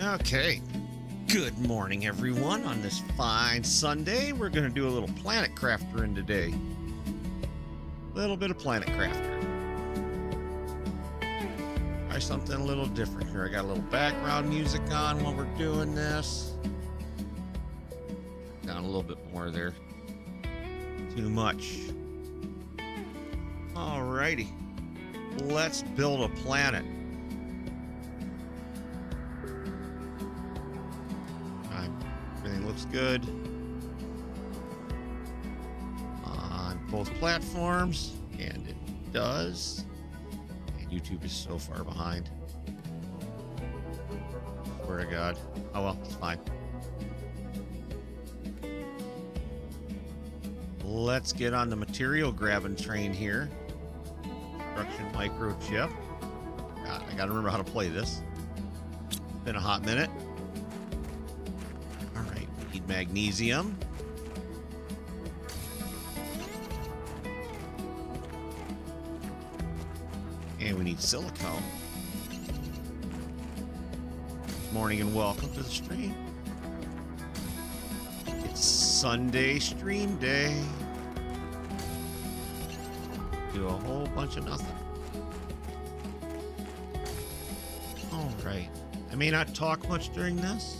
Okay. Good morning, everyone. On this fine Sunday, we're going to do a little Planet Crafter today. A little bit of Planet Crafter. Try something a little different here. I got a little background music on while we're doing this. Down a little bit more there. Too much. Alrighty. Let's build a planet. Everything looks good on both platforms, and it does. And YouTube is so far behind. Swear to God. Oh well, it's fine. Let's get on the material grabbing train here. Construction microchip. God, I gotta remember how to play this. It's been a hot minute. Alright, we need magnesium. And we need silicone. Good morning and welcome to the stream. It's Sunday stream day. Do a whole bunch of nothing. Alright. I may not talk much during this.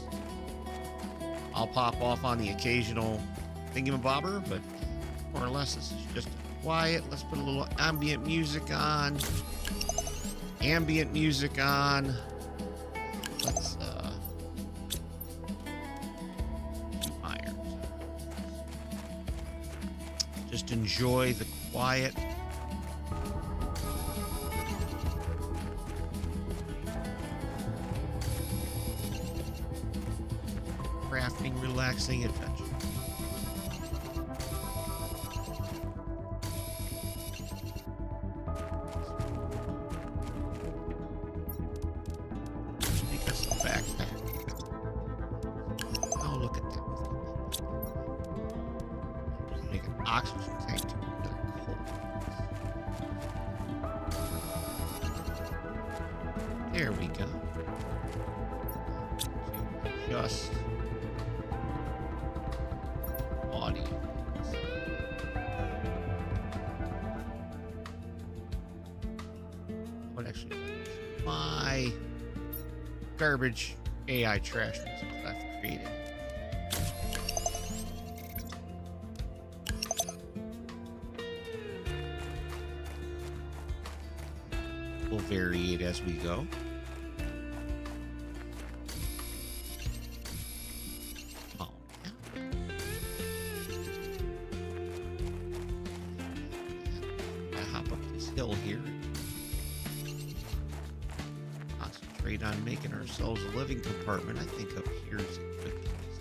I'll pop off on the occasional thingamabobber, but more or less this is just quiet. Let's put a little ambient music on. Ambient music on. Let's keep irons. Just enjoy the quiet. Crafting, relaxing adventure. Make us a backpack. Oh, look at that. Make an oxygen tank to keep that cold. There we go. Just audio. What actually my garbage AI trash music that I've created. We'll vary it as we go. Hill here. Concentrate on making ourselves a living compartment. I think up here is a good place.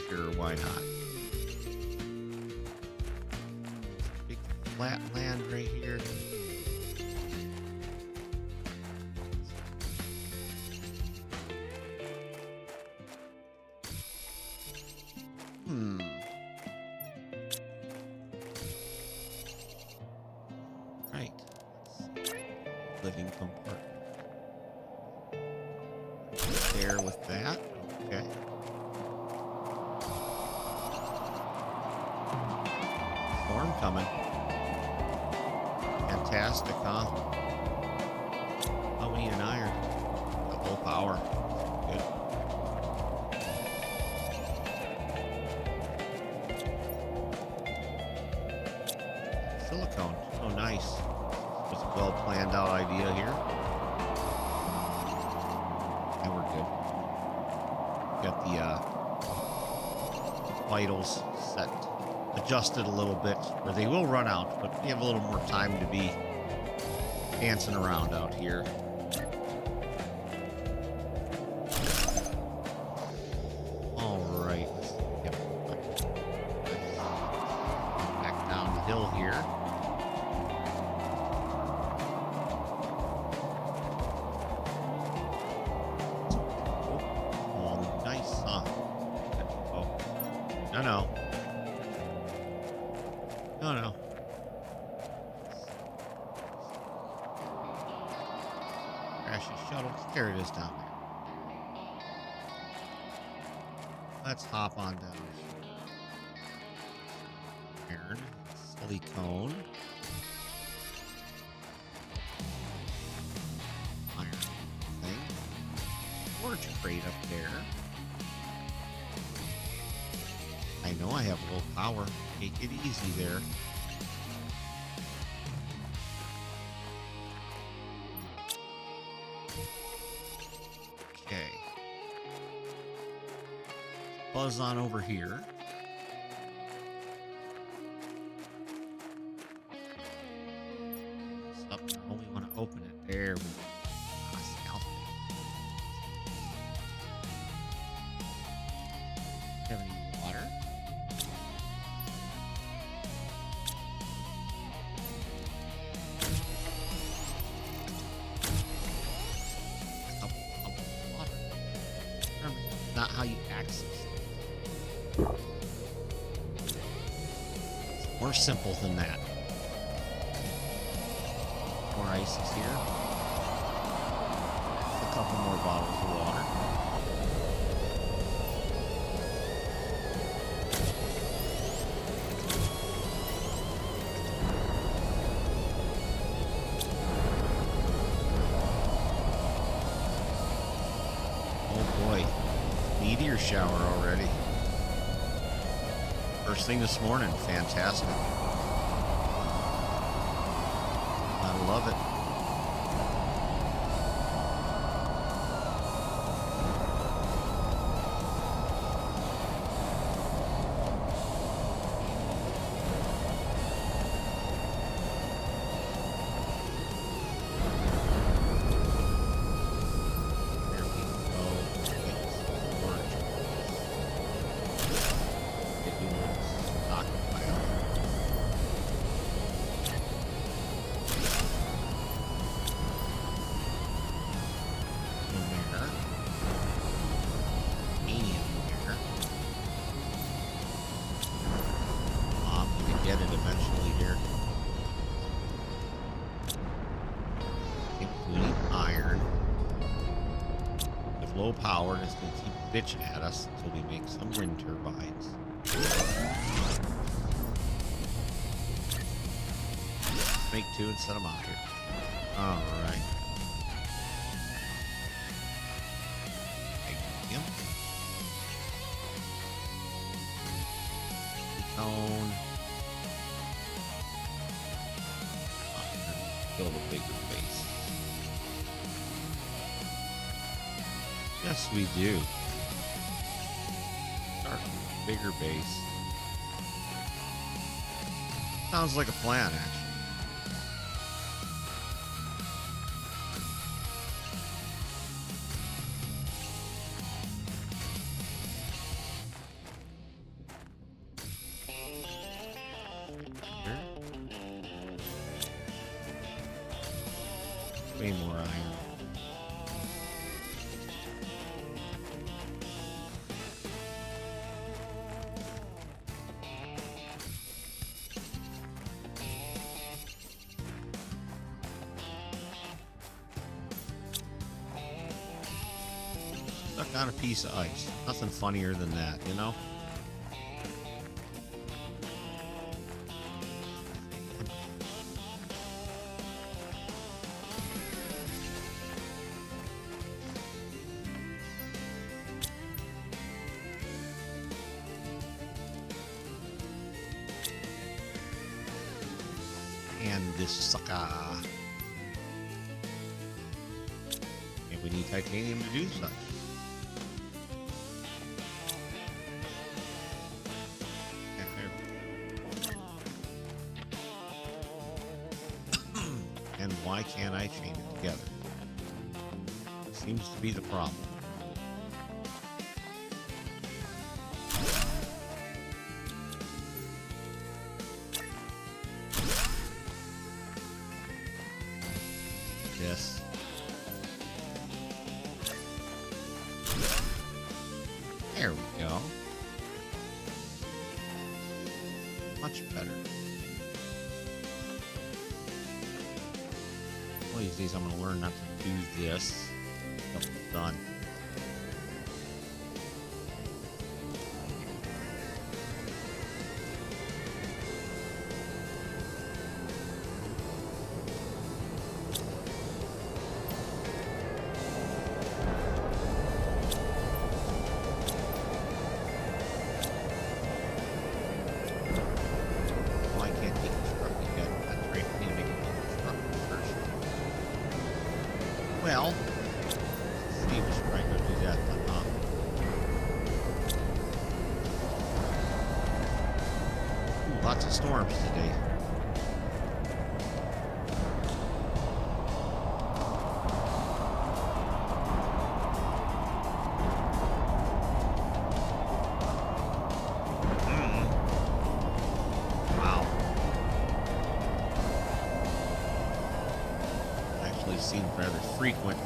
Sure, why not? Big flat land right here. Right. Living compartment. There with that. Okay. Storm coming. Fantastic, huh? Oh, we need an iron. Got low power. Good. Silicone. Oh, nice. Just a well planned out idea here. And we're good. Got the vitals set, adjusted a little bit, where they will run out, but we have a little more time to be dancing around out here. All right. Yep. Back down the hill here. No. shuttle. There it is down there. Let's hop on down. Iron, silicone, iron thing, storage crate up there. I know I have low power. Take it easy there. Okay. Buzz on over here. Up, I only want to open it. There we go. Have any water? Water. Remember, not how you access it. It's more simple than that. More ice is here. A couple more bottles of water. Oh boy, meteor shower already. First thing this morning, fantastic. I love it. There we go. Get you stockpile. Get it eventually here. I think we need iron. With low power, it's going to keep bitching at us until we make some wind turbines. Make two and set them out here. Alright. Magnesium. Silicone. Build a bigger base. Yes, we do. Start with a bigger base. Sounds like a plan, actually. Way more iron. Stuck on a piece of ice. Nothing funnier than that, you know? And this sucker. And we need titanium to do such. And there we go. And why can't I chain it together? Seems to be the problem. This. There we go. Much better. One of these days I'm going to learn not to do this. done. Oh, I can't deconstruct it yet. That's right. I need to make it deconstructible first. Well, let's see if we should probably go do that then, huh? Ooh, lots of storms today. Wow. Actually seems rather frequent.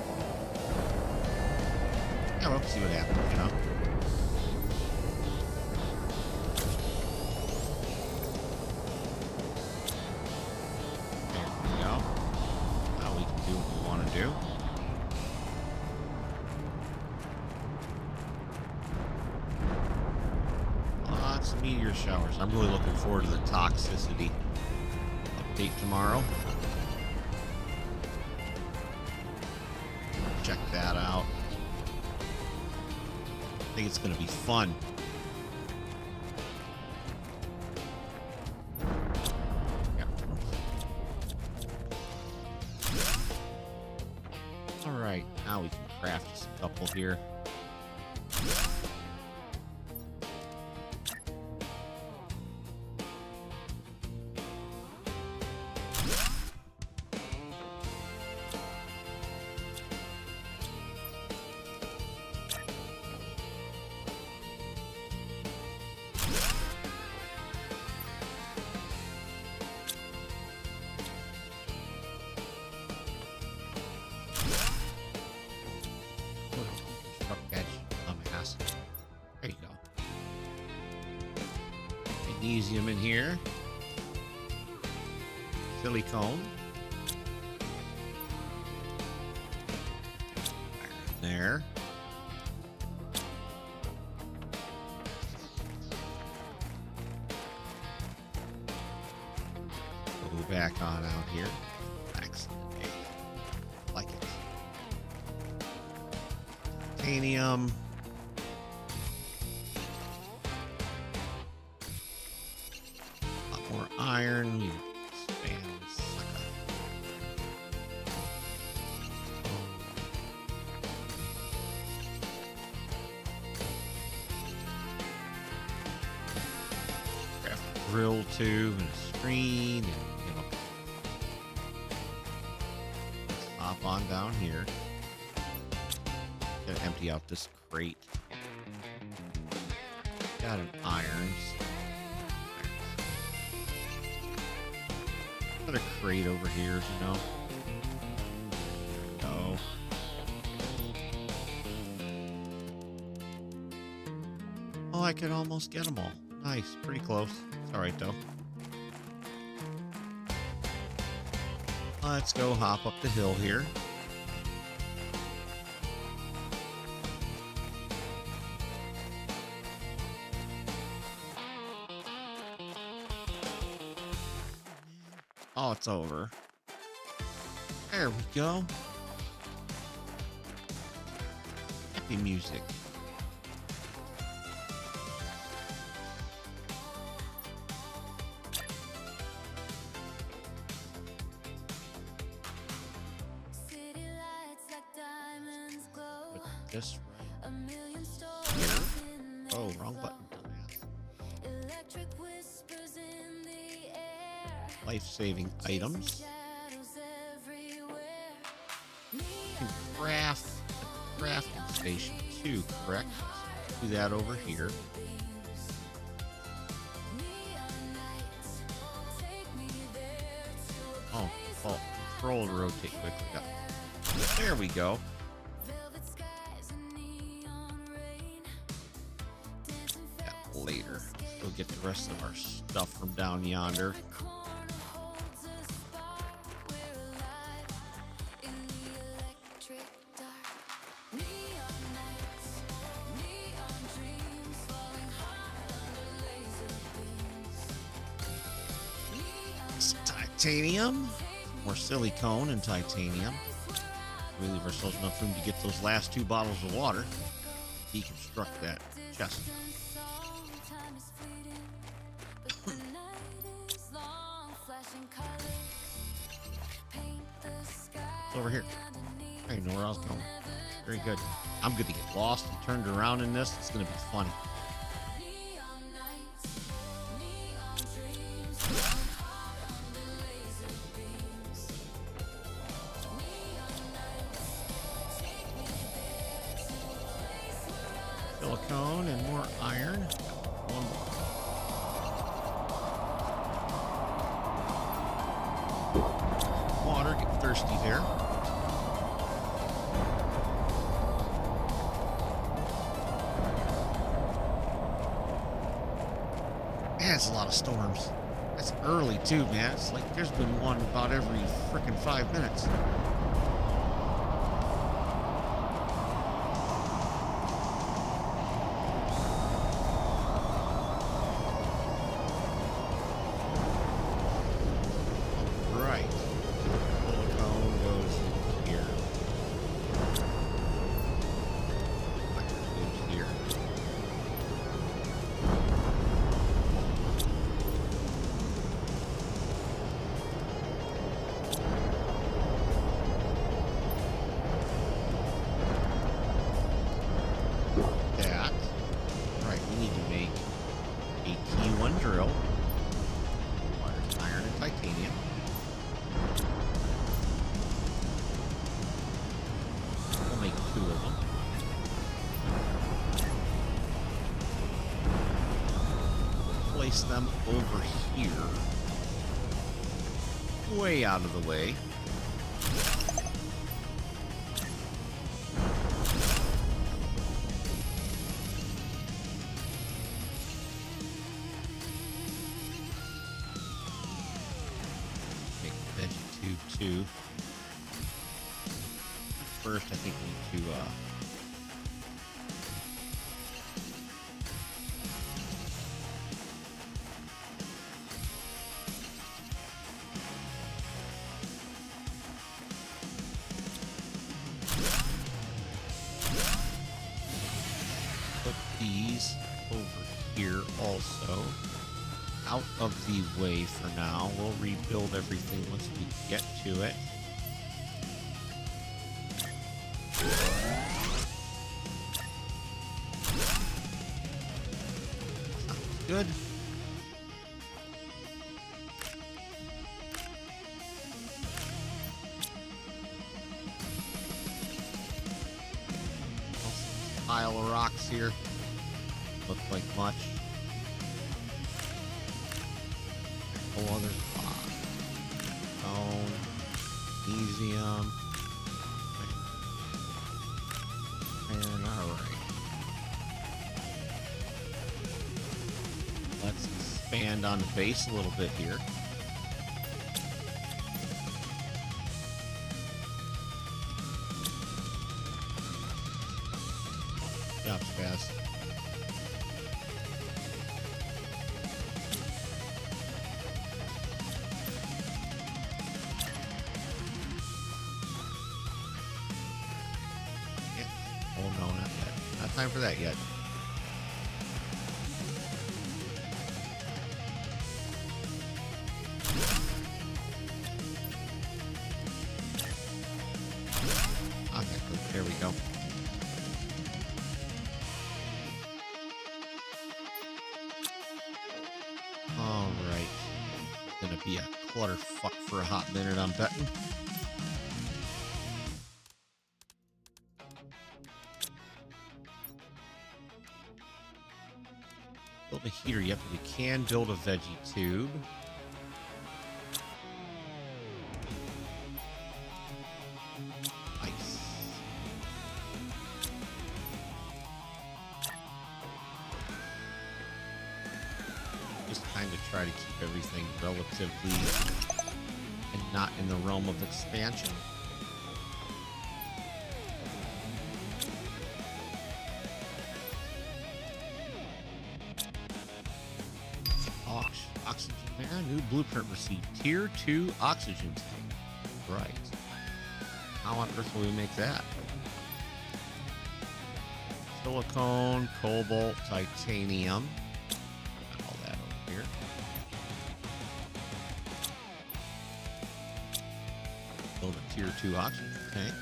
Yeah, we'll see what happens, you know. There we go. Now we can do what we want to do. Lots of meteor showers. I'm really looking forward to the toxicity update tomorrow. Check that out. I think it's going to be fun. Yeah. All right, now we can craft just a couple here. There you go. Magnesium in here. Silicone. Iron there. Go back on out here. Excellent. Like it. Titanium. More iron. You expand, sucker. Craft a drill tube and a screen, and you know. Let's hop on down here. Gotta empty out this crate. Got an irons. Another crate over here, you know. No. Oh, I could almost get them all. Nice, pretty close. It's all right though. Let's go hop up the hill here. Oh, it's over. There we go. Happy music. Put this right here. Oh, wrong button. Life-saving items. You can craft at the crafting station too, correct? Do that over here. Oh, well, control to rotate quickly. Up. There we go. That later. Go get the rest of our stuff from down yonder. Me titanium. More silicone and titanium. We leave ourselves enough room to get those last 2 bottles of water. Deconstruct that chest. It's over here. I didn't know where I was going. Very good. I'm good to get lost and turned around in this. It's going to be funny. Silicone and more iron. One more. Water, get thirsty there. Man, it's a lot of storms. That's early too, man. It's like there's been one about every frickin' 5 minutes. Them over here, way out of the way. Make the veggie tube too. First, I think we need to also out of the way for now. We'll rebuild everything once we get to it. Sounds good. Pile of rocks here. Look like much. Couple other stone, magnesium, and alright. Let's expand on the base a little bit here. Good job, Spaz. Time for that yet. Okay, there we go. All right. Gonna be a clutterfuck for a hot minute, I'm betting. Build a heater. Yep, we can build a veggie tube. Nice. Just kind of try to keep everything relatively and not in the realm of expansion. Oxygen there. New blueprint received. Tier 2 oxygen tank. Right. How on earth will we make that? Silicone, cobalt, titanium. Got all that over here. Build a tier 2 oxygen tank.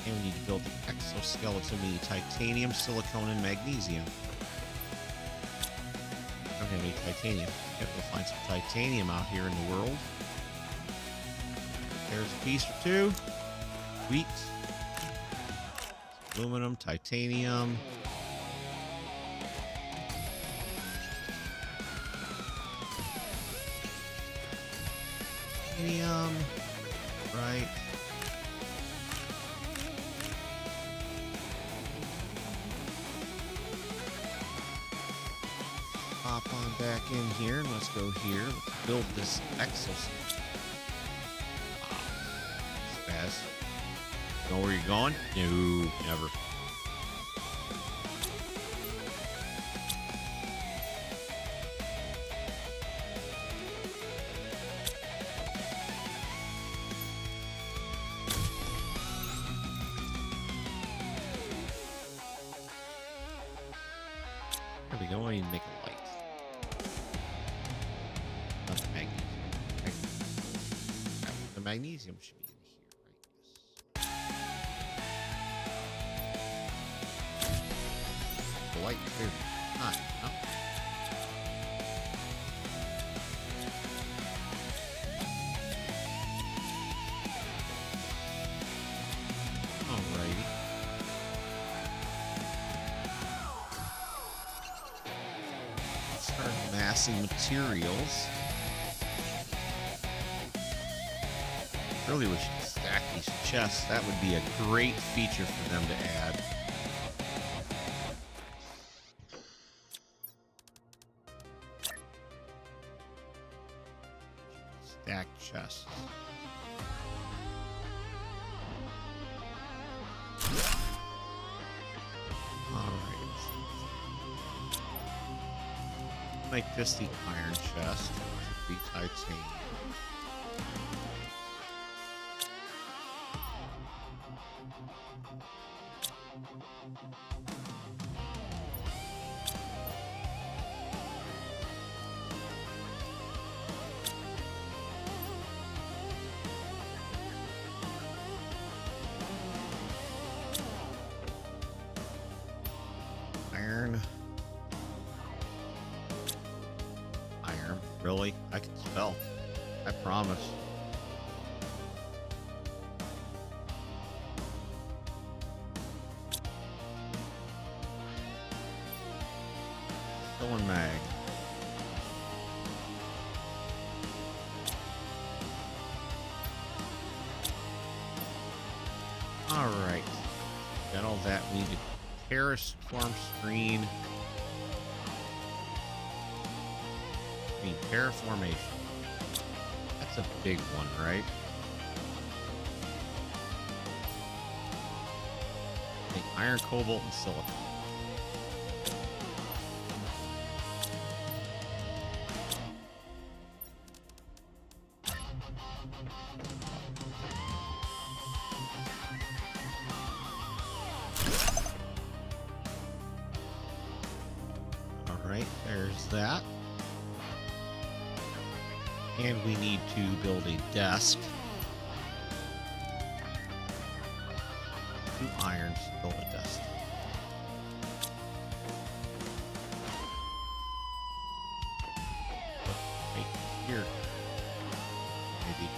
And we need to build an exoskeleton. We need titanium, silicone, and magnesium. I don't have any titanium. Yep, we'll find some titanium out here in the world. There's a piece or two. Wheat. Aluminum, titanium. Titanium. Right. Hop on back in here and let's go here. Let's build this exoskeleton. Spaz. Know where you're going? No, never. There we go. I need to make a light. Not the magnesium. The magnesium should be in here, right? The light clear. Not. No. Alrighty. Start amassing materials. Really wish you could stack these chests. That would be a great feature for them to add. Stack chests. Alright. Make this the iron chest. Be titanium. Iron. Iron. Really? I can spell. I promise. Still in mag. Alright. Got all that. We need to terraform screen. I mean, terraformation. That's a big one, right? I think iron, cobalt, and silicon. Alright, there's that. And we need to build a desk. 2 irons to build a desk. Right here. Maybe.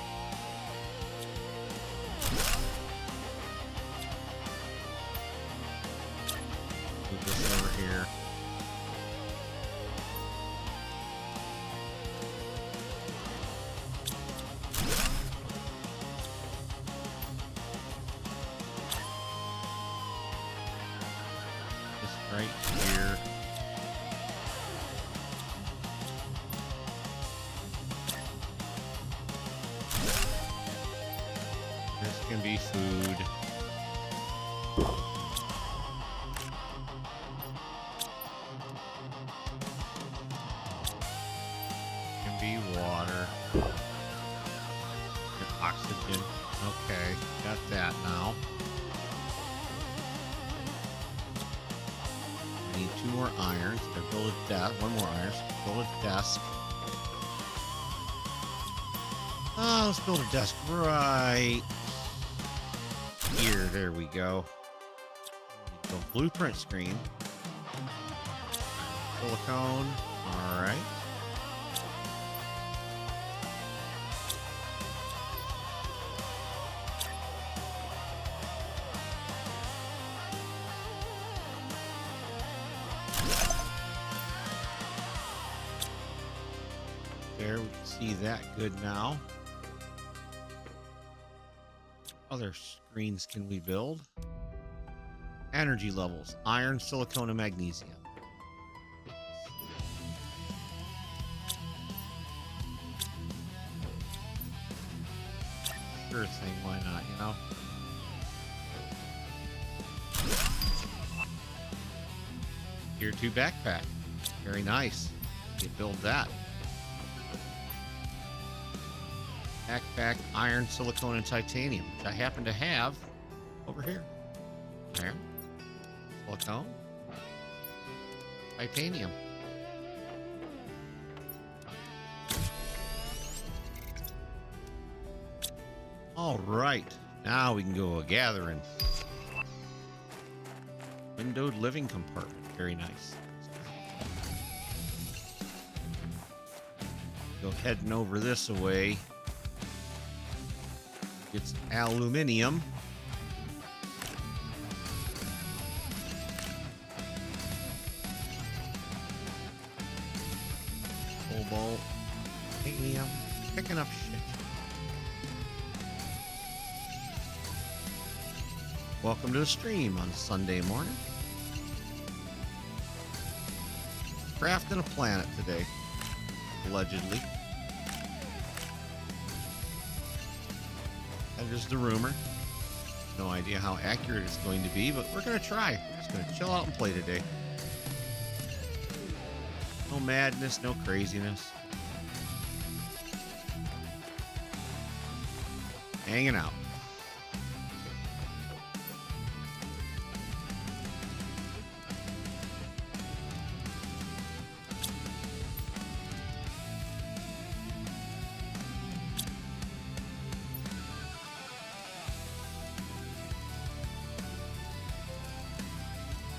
Move this over here. Right here. This can be food. Be water. Oxygen. Okay, got that now. I need 2 more irons. To build a desk. 1 more iron. Build a desk. Oh, let's build a desk right here. There we go. The blueprint screen. Silicone. All right. There, we can see that good now. Other screens can we build? Energy levels, iron, silicone, and magnesium. Sure thing, why not, you know? Tier 2 backpack. Very nice. You build that. Backpack, iron, silicone, and titanium, which I happen to have over here. Iron, silicone, titanium. All right, now we can go gathering. Windowed living compartment, very nice. Go heading over this way. It's aluminium. Cobalt, titanium, picking up shit. Welcome to the stream on Sunday morning. Crafting a planet today, allegedly. That is the rumor. No idea how accurate it's going to be, but we're going to try. We're just going to chill out and play today. No madness, no craziness. Hanging out.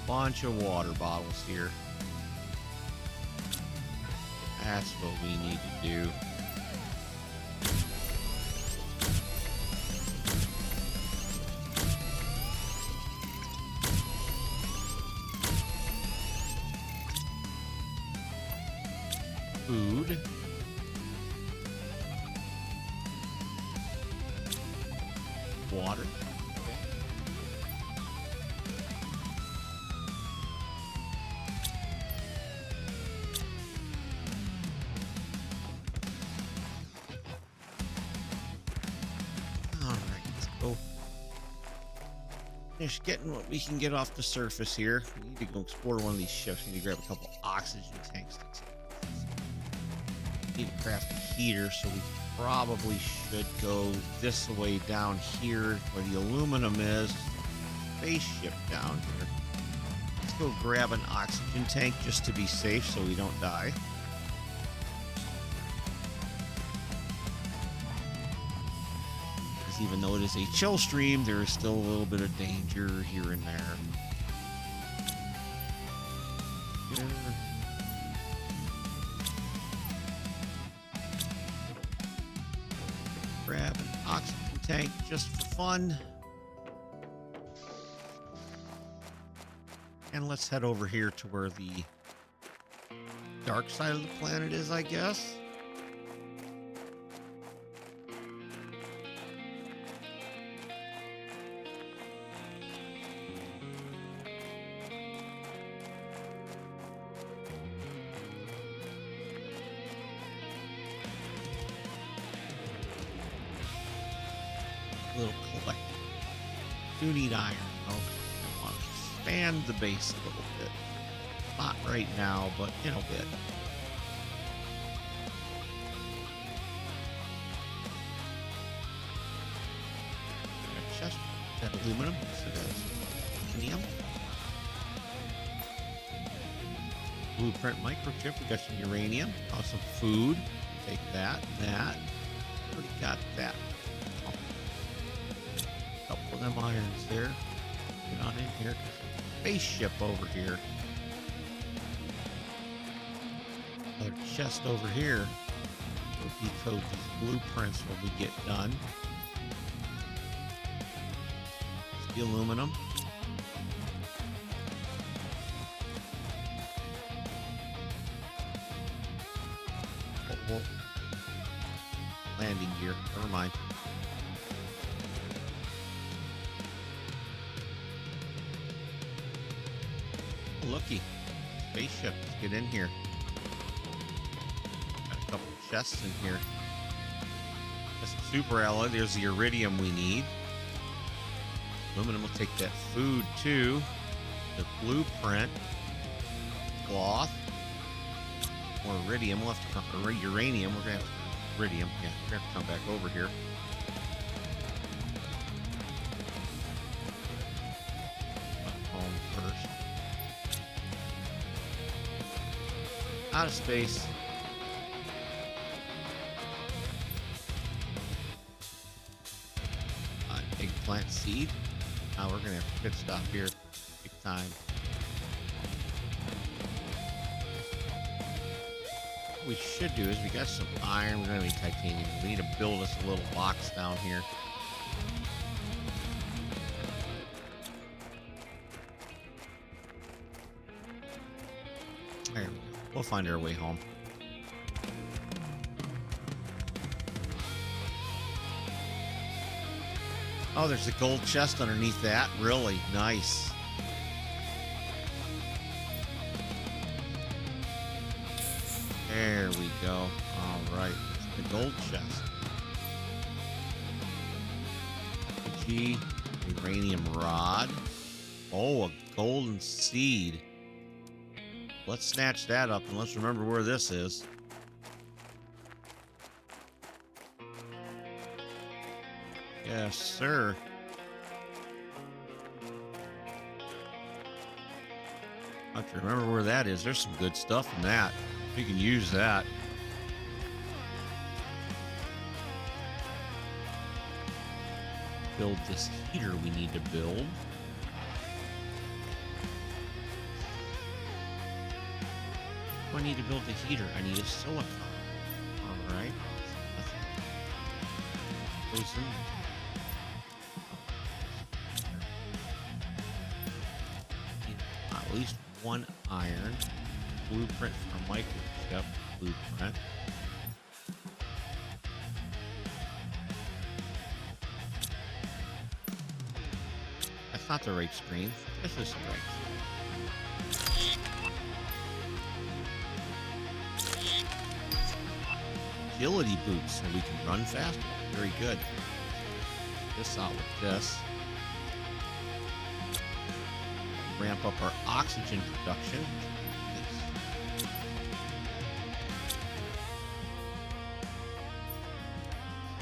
Bunch of water bottles here. That's what we need to do. Food. Water. Finish getting what we can get off the surface here. We need to go explore one of these ships. We need to grab a couple oxygen tanks. We need to craft a heater, so we probably should go this way down here where the aluminum is. Spaceship down here. Let's go grab an oxygen tank just to be safe so we don't die. Even though it is a chill stream, there is still a little bit of danger here and there. Grab an oxygen tank just for fun. And let's head over here to where the dark side of the planet is, I guess. Little collector. Do need iron though. I want to expand the base a little bit. Not right now, but in a bit. aluminum. So that's titanium. Blueprint microchip. We got some uranium. Oh, some food. Take that and that. Already got that. Oh. Couple of them irons there. Get on in here. Spaceship over here. Another chest over here. We'll decode these blueprints when we get done. The aluminum. Oh. Landing gear. Never mind. Looky. Spaceship. Let's get in here. Got a couple chests in here. That's super alloy. There's the iridium we need. Aluminum will take that food too. The blueprint. Cloth. More iridium. We'll have to come, or uranium. We're going to have iridium. Yeah, we're going to have to come back over here. Home first. Out of space. Eggplant seed. Now we're going to have to pit stop here. Big time. What we should do is we got some iron. We're going to need titanium. We need to build us a little box down here. There we go. We'll find our way home. Oh, there's a gold chest underneath that. Really nice. There we go. All right. The gold chest. G, uranium rod. Oh, a golden seed. Let's snatch that up and let's remember where this is. Yes, sir. I have to remember where that is. There's some good stuff in that. We can use that. Build this heater we need to build. Oh, I need to build the heater. I need a silicon. All right. Goes in. At least one iron. Blueprint for microchip. Blueprint. That's not the right screen. This is the right screen. Agility boots so we can run faster. Very good. This out with this. Ramp up our oxygen production.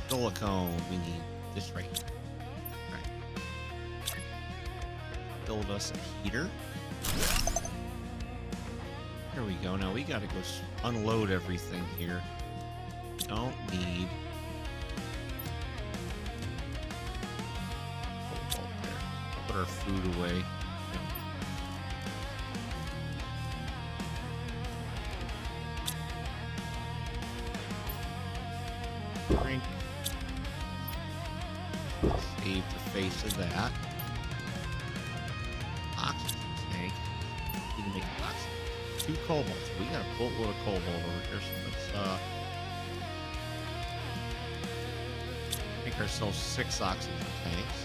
Silicone. We need this right here. Right. Build us a heater. Here we go. Now we gotta go unload everything here. Don't need. Put our food away. Drink. Save the face of that. Oxygen tank. Need to make oxygen. 2 cobalt. We got a boatload of cobalt over here, so let's make ourselves 6 oxygen tanks.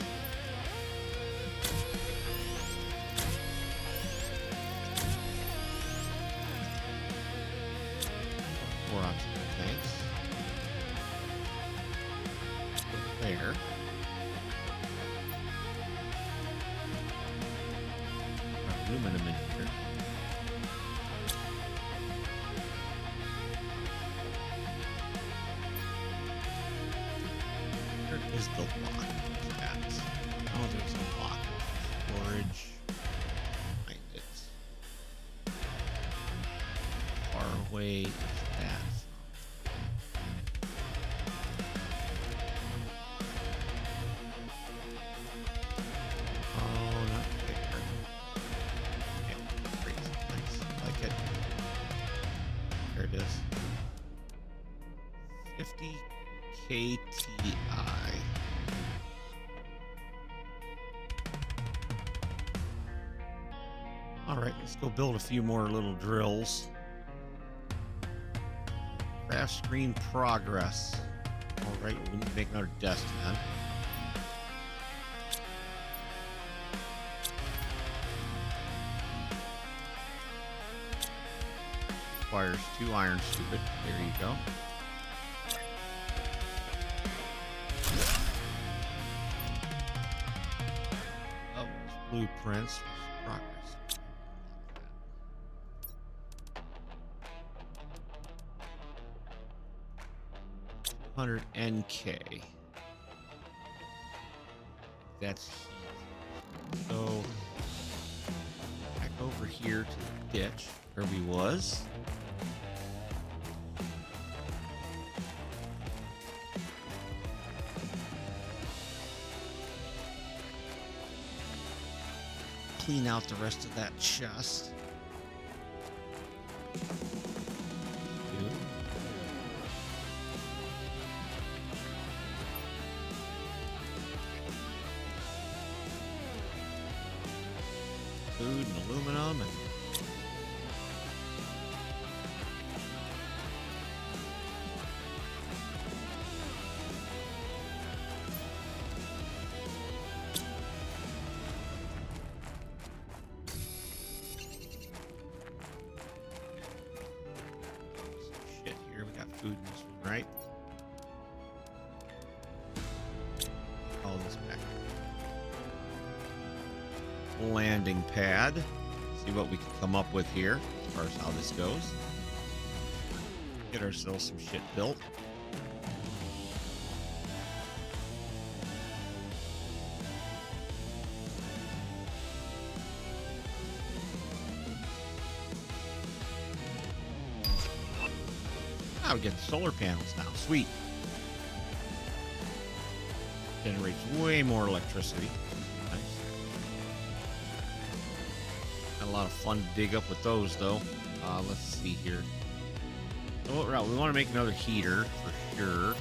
Oxygen tanks. There. Aluminum in here. Where is the lock? Oh, there's a way is that? Oh, not there. Yeah, great. Nice. Like it. There it is. 50 KTI. All right, let's go build a few more little drills. Craft screen progress. All right, we need to make another desk then. Requires 2 iron stupid. There you go. Oh, blueprints. Progress. 100 NK. That's heat. So back over here to the ditch where we was. Clean out the rest of that chest. Food and aluminum and shit here. We got food in this one, right? All this back. Landing pad. See what we can come up with here as far as how this goes. Get ourselves some shit built. Now we get the solar panels now. Sweet. Generates way more electricity. Nice. Got a lot of fun to dig up with those, though. Let's see here. So what route? We want to make another heater for sure.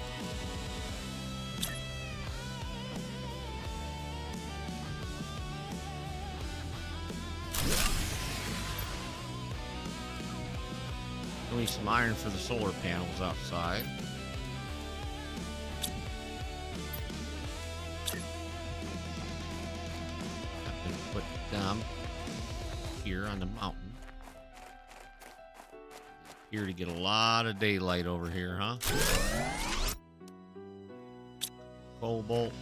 We need some iron for the solar panels outside. I'm going to put them here on the mountain. Here to get a lot of daylight over here, huh? Cobalt.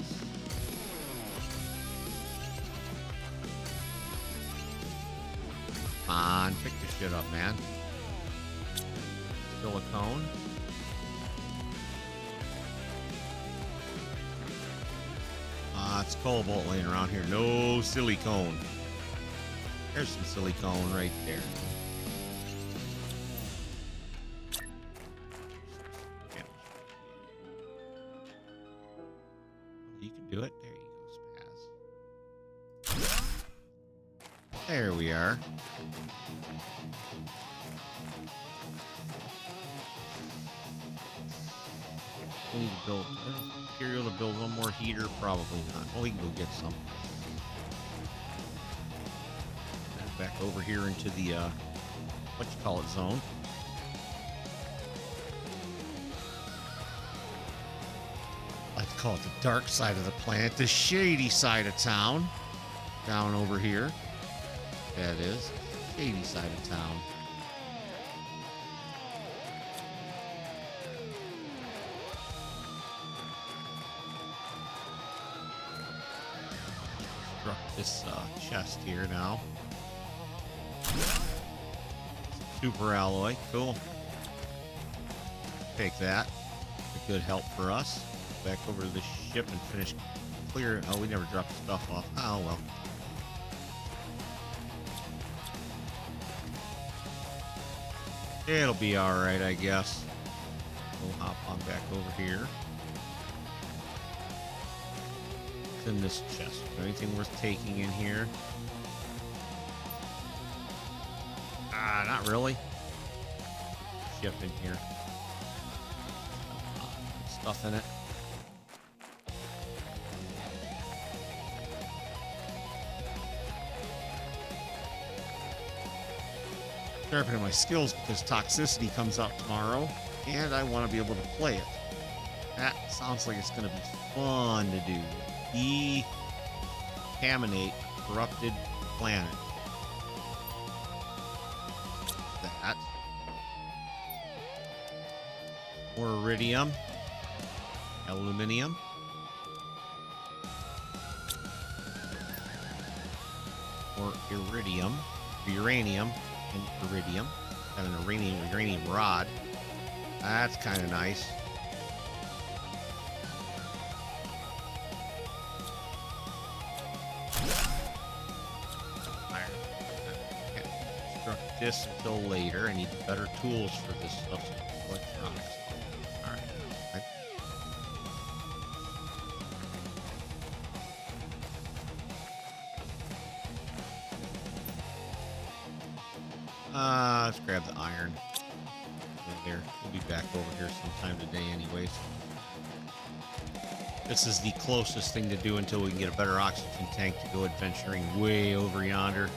Come on, pick this shit up, man. Silicone. It's cobalt laying around here. No silicone. There's some silicone right there. You can do it. There you go, Spaz. There we are. We need to build material to build one more heater. Probably not. Well, we can go get some. And back over here into the what you call it zone. I like to call it the dark side of the planet, the shady side of town. Down over here. That is shady side of town. This chest here now. Super alloy, cool. Take that. A good help for us. Back over to the ship and finish clear. Oh, we never dropped the stuff off. Oh well. It'll be alright, I guess. We'll hop on back over here. What's in this chest? Is there anything worth taking in here? Not really. Ship in here. Stuff in it. Sharpening my skills because toxicity comes out tomorrow, and I want to be able to play it. That sounds like it's going to be fun to do. Decontaminate corrupted planet. That. More iridium. Aluminium. More iridium. Uranium. And iridium. Got an uranium rod. That's kind of nice. Iron. Can't construct this until later. I need better tools for this stuff. Electronics. All right. Let's grab the iron. There, we'll be back over here sometime today anyways. This is the closest thing to do until we can get a better oxygen tank to go adventuring way over yonder.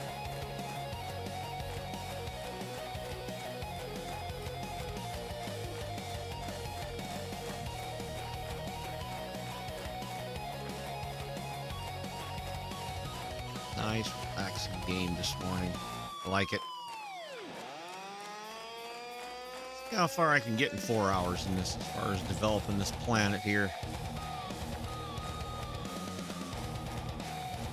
Nice, relaxing game this morning. I like it. See how far I can get in 4 hours in this as far as developing this planet here.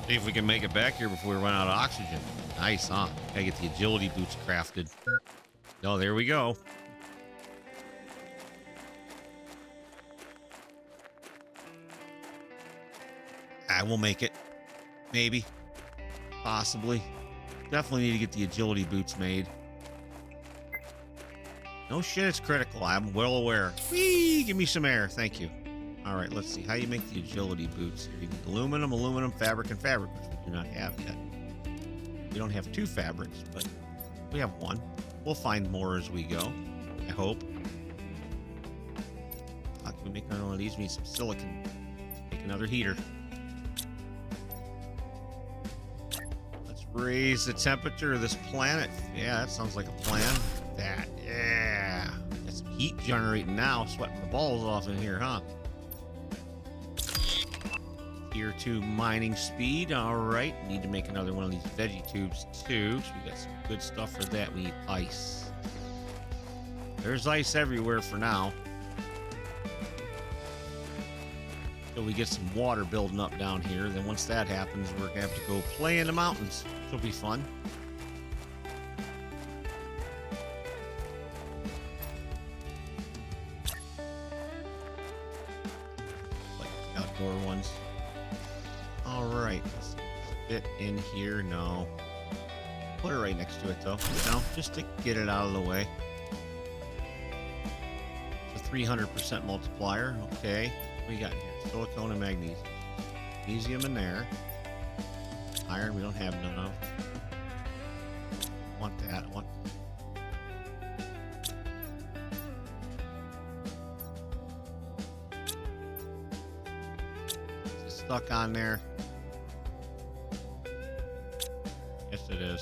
See if we can make it back here before we run out of oxygen. Nice, huh? Gotta get the agility boots crafted. Oh, there we go. I will make it. Maybe. Possibly. Definitely need to get the agility boots made. No shit, it's critical. I'm well aware. Whee! Give me some air. Thank you. All right, let's see. How you make the agility boots here? You need aluminum, fabric, and fabric, which we do not have yet. We don't have 2 fabrics, but we have 1. We'll find more as we go. I hope. How can we make another one of these? We need some silicon. Make another heater. Let's raise the temperature of this planet. Yeah, that sounds like a plan. That, yeah. Got some heat generating now. Sweating the balls off in here, huh? Tier 2 mining speed. All right. Need to make another one of these veggie tubes too. So we got some good stuff for that. We need ice. There's ice everywhere for now. So we get some water building up down here. Then once that happens, we're gonna have to go play in the mountains. Which will be fun. Like outdoor ones. All right, let's fit in here. No, put it right next to it though. No, just to get it out of the way. It's a 300% multiplier. Okay, what do we got here? Silicone and magnesium. Magnesium in there. Iron we don't have none of. Want that? I want. Is it stuck on there? Yes, it is.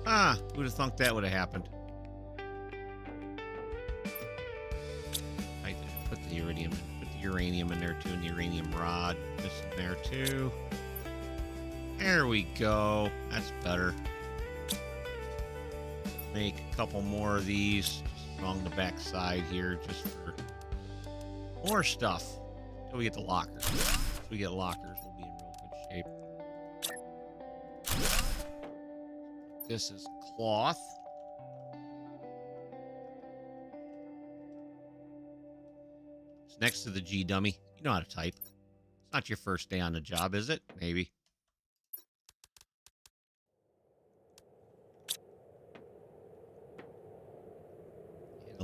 Ah, who'd have thunk that would have happened? I did put the iridium, put the uranium in there too, and the uranium rod. This in there too. There we go. That's better. Make a couple more of these just along the back side here, just for more stuff. Until we get the lockers. Once we get lockers, we'll be in real good shape. This is cloth. It's next to the G dummy. You know how to type. It's not your first day on the job, is it? Maybe.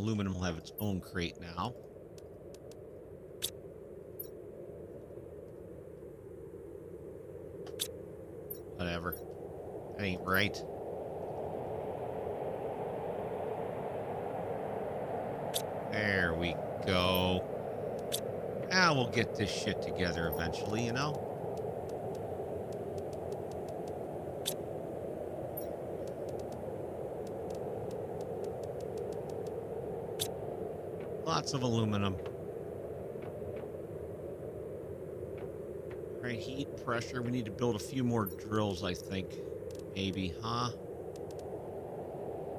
Aluminum will have its own crate now. Whatever. That ain't right. There we go. Now we'll get this shit together eventually, you know? Lots of aluminum. All right, heat, pressure. We need to build a few more drills, I think. Maybe, huh?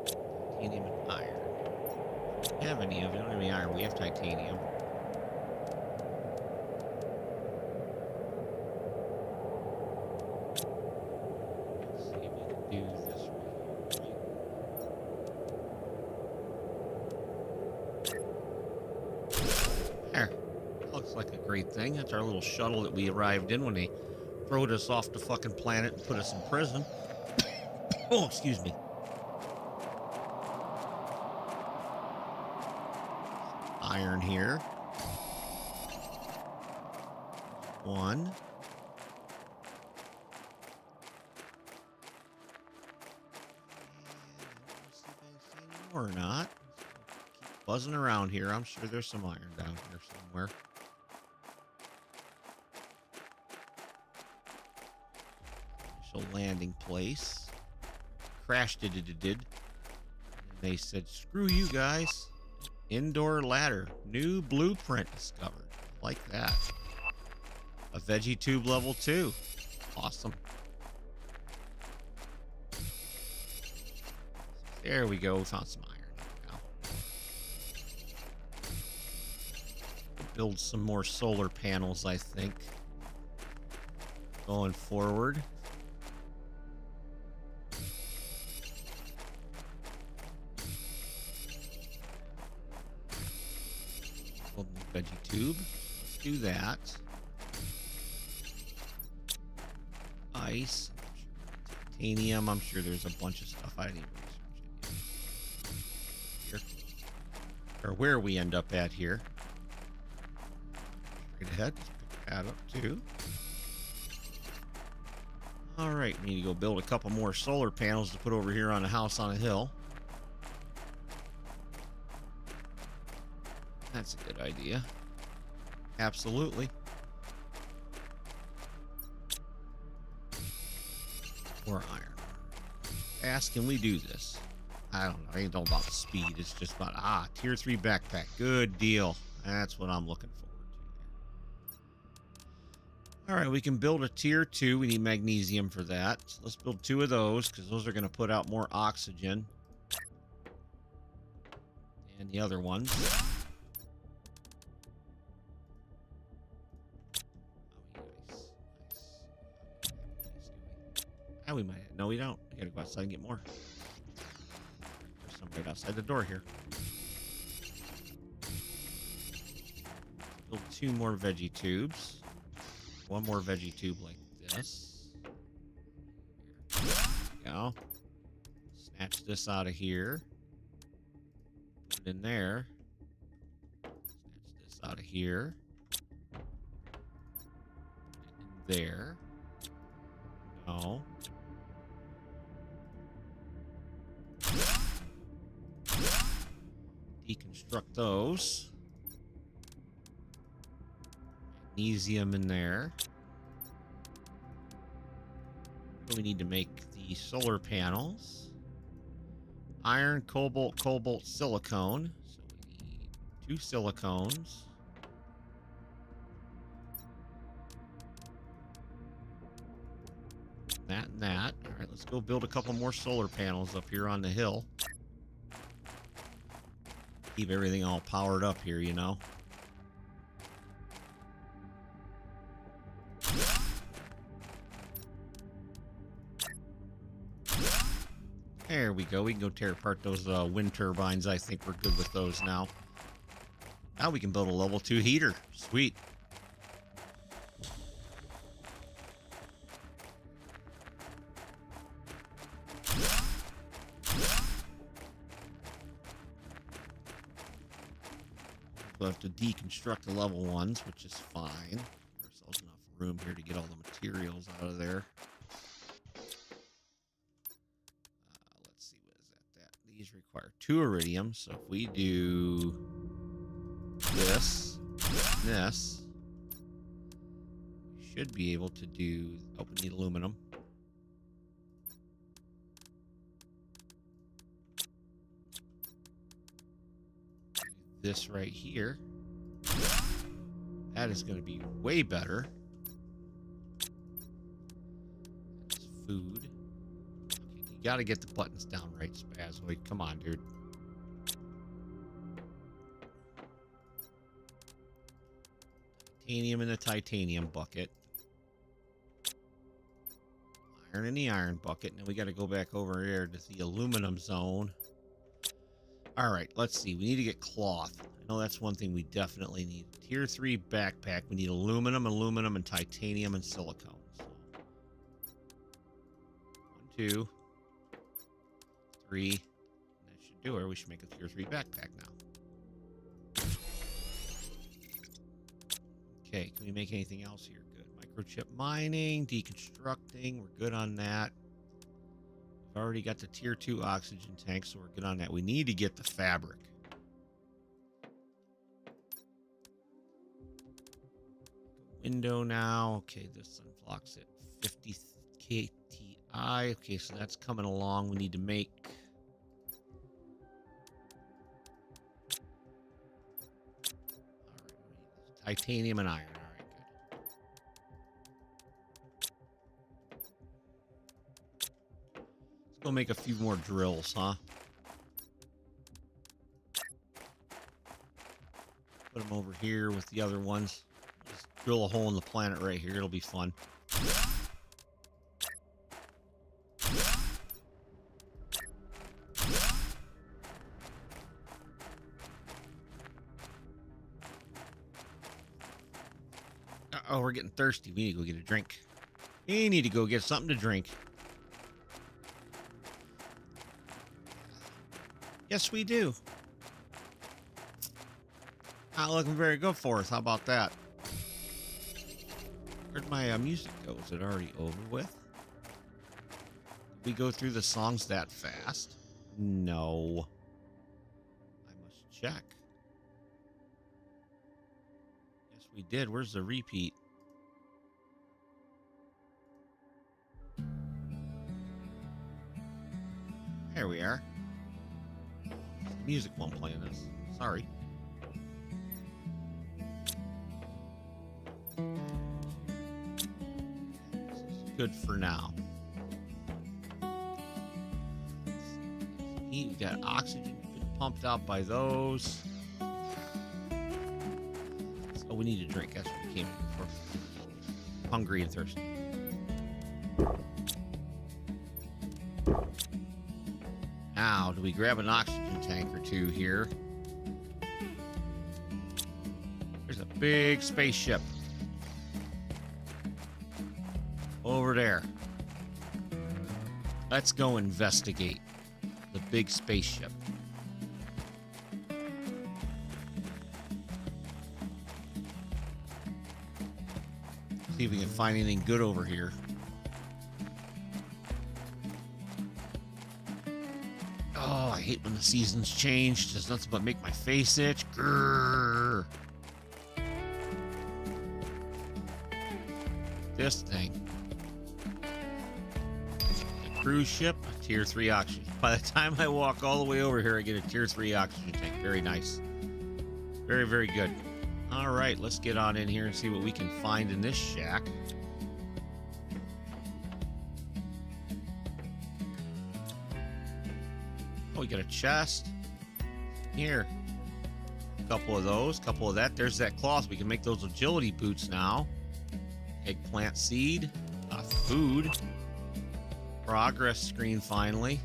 Titanium and iron. We don't have any of it. We don't have any iron. We have titanium. Let's see if we can do this right here. There. Looks like a great thing. That's our little shuttle that we arrived in when they throwed us off the fucking planet and put us in prison. Oh, excuse me. Iron here. One. Or not. Keep buzzing around here. I'm sure there's some iron down here somewhere. Initial landing place. Crashed it. And they said, screw you guys. Indoor ladder. New blueprint discovered. Like that. A veggie tube level 2. Awesome. There we go. We found some iron now. Build some more solar panels, I think. Going forward. Veggie tube. Let's do that. Ice. Titanium. I'm sure there's a bunch of stuff I didn't even research it yet. Here. Or where we end up at here. Straight ahead. Let's pick that up too. Alright, we need to go build a couple more solar panels to put over here on a house on a hill. That's a good idea. Absolutely. Or iron. Fast can we do this? I don't know. I ain't all about the speed. It's just about, tier 3 backpack. Good deal. That's what I'm looking forward to. All right, we can build a tier 2. We need magnesium for that. So let's build 2 of those because those are going to put out more oxygen. And the other ones. We might. No, we don't. We gotta go outside and get more. There's some right outside the door here. Build 2 more veggie tubes. 1 more veggie tube like this. There we go. Snatch this out of here. Put it in there. Snatch this out of here. Put it in there. No. Deconstruct those. Magnesium in there. We need to make the solar panels. Iron, cobalt, silicone. So we need 2 silicones. That and that. All right, let's go build a couple more solar panels up here on the hill. Keep everything all powered up here, you know. There we go. We can go tear apart those wind turbines. I think we're good with those now. Now we can build a level 2 heater. Sweet. we'll have to deconstruct the level ones, which is fine. Give ourselves enough room here to get all the materials out of there. Let's see, what is that? These require 2 iridium, so if we do this, this, we should be able to do... Oh, we need aluminum. This right here. That is going to be way better. That's food. Okay, you got to get the buttons down right, Spazzoid. Come on, dude. Titanium in the titanium bucket. Iron in the iron bucket. Now we got to go back over here to the aluminum zone. All right, let's see. We need to get cloth. I know that's one thing we definitely need. Tier 3 backpack. We need aluminum, and titanium, and silicone. So 1, 2, 3. That should do it. We should make a tier 3 backpack now. Okay, can we make anything else here? Good. Microchip mining, deconstructing. We're good on that. We've already got the tier 2 oxygen tank, so we're good on that. We need to get the fabric. Window now. Okay, this unlocks it. 50 KTI. Okay, so that's coming along. We need to make... All right, titanium and iron. All right, good. Let's go make a few more drills, huh? Put them over here with the other ones. Just drill a hole in the planet right here. It'll be fun. Uh-oh, we're getting thirsty. We need to go get a drink. We need to go get something to drink. Yes, we do. Not looking very good for us. How about that? Where'd my music go? Is it already over with? Did we go through the songs that fast? No. I must check. Yes, we did. Where's the repeat? There we are. The music won't play in this. Sorry. Good for now. We got oxygen pumped out by those. So we need a drink. That's what we came here for. Hungry and thirsty. Now, do we grab an oxygen tank or two here? There's a big spaceship. Over there. Let's go investigate the big spaceship. See if we can find anything good over here. Oh, I hate when the seasons change. It does nothing but make my face itch. Grrr. This thing. Cruise ship, tier 3 oxygen. By the time I walk all the way over here, I get a tier 3 oxygen tank. Very nice. Very, very good. All right, let's get on in here and see what we can find in this shack. Oh, we got a chest. Here. A couple of those, couple of that. There's that cloth. We can make those agility boots now. Eggplant seed. Food. Progress screen finally.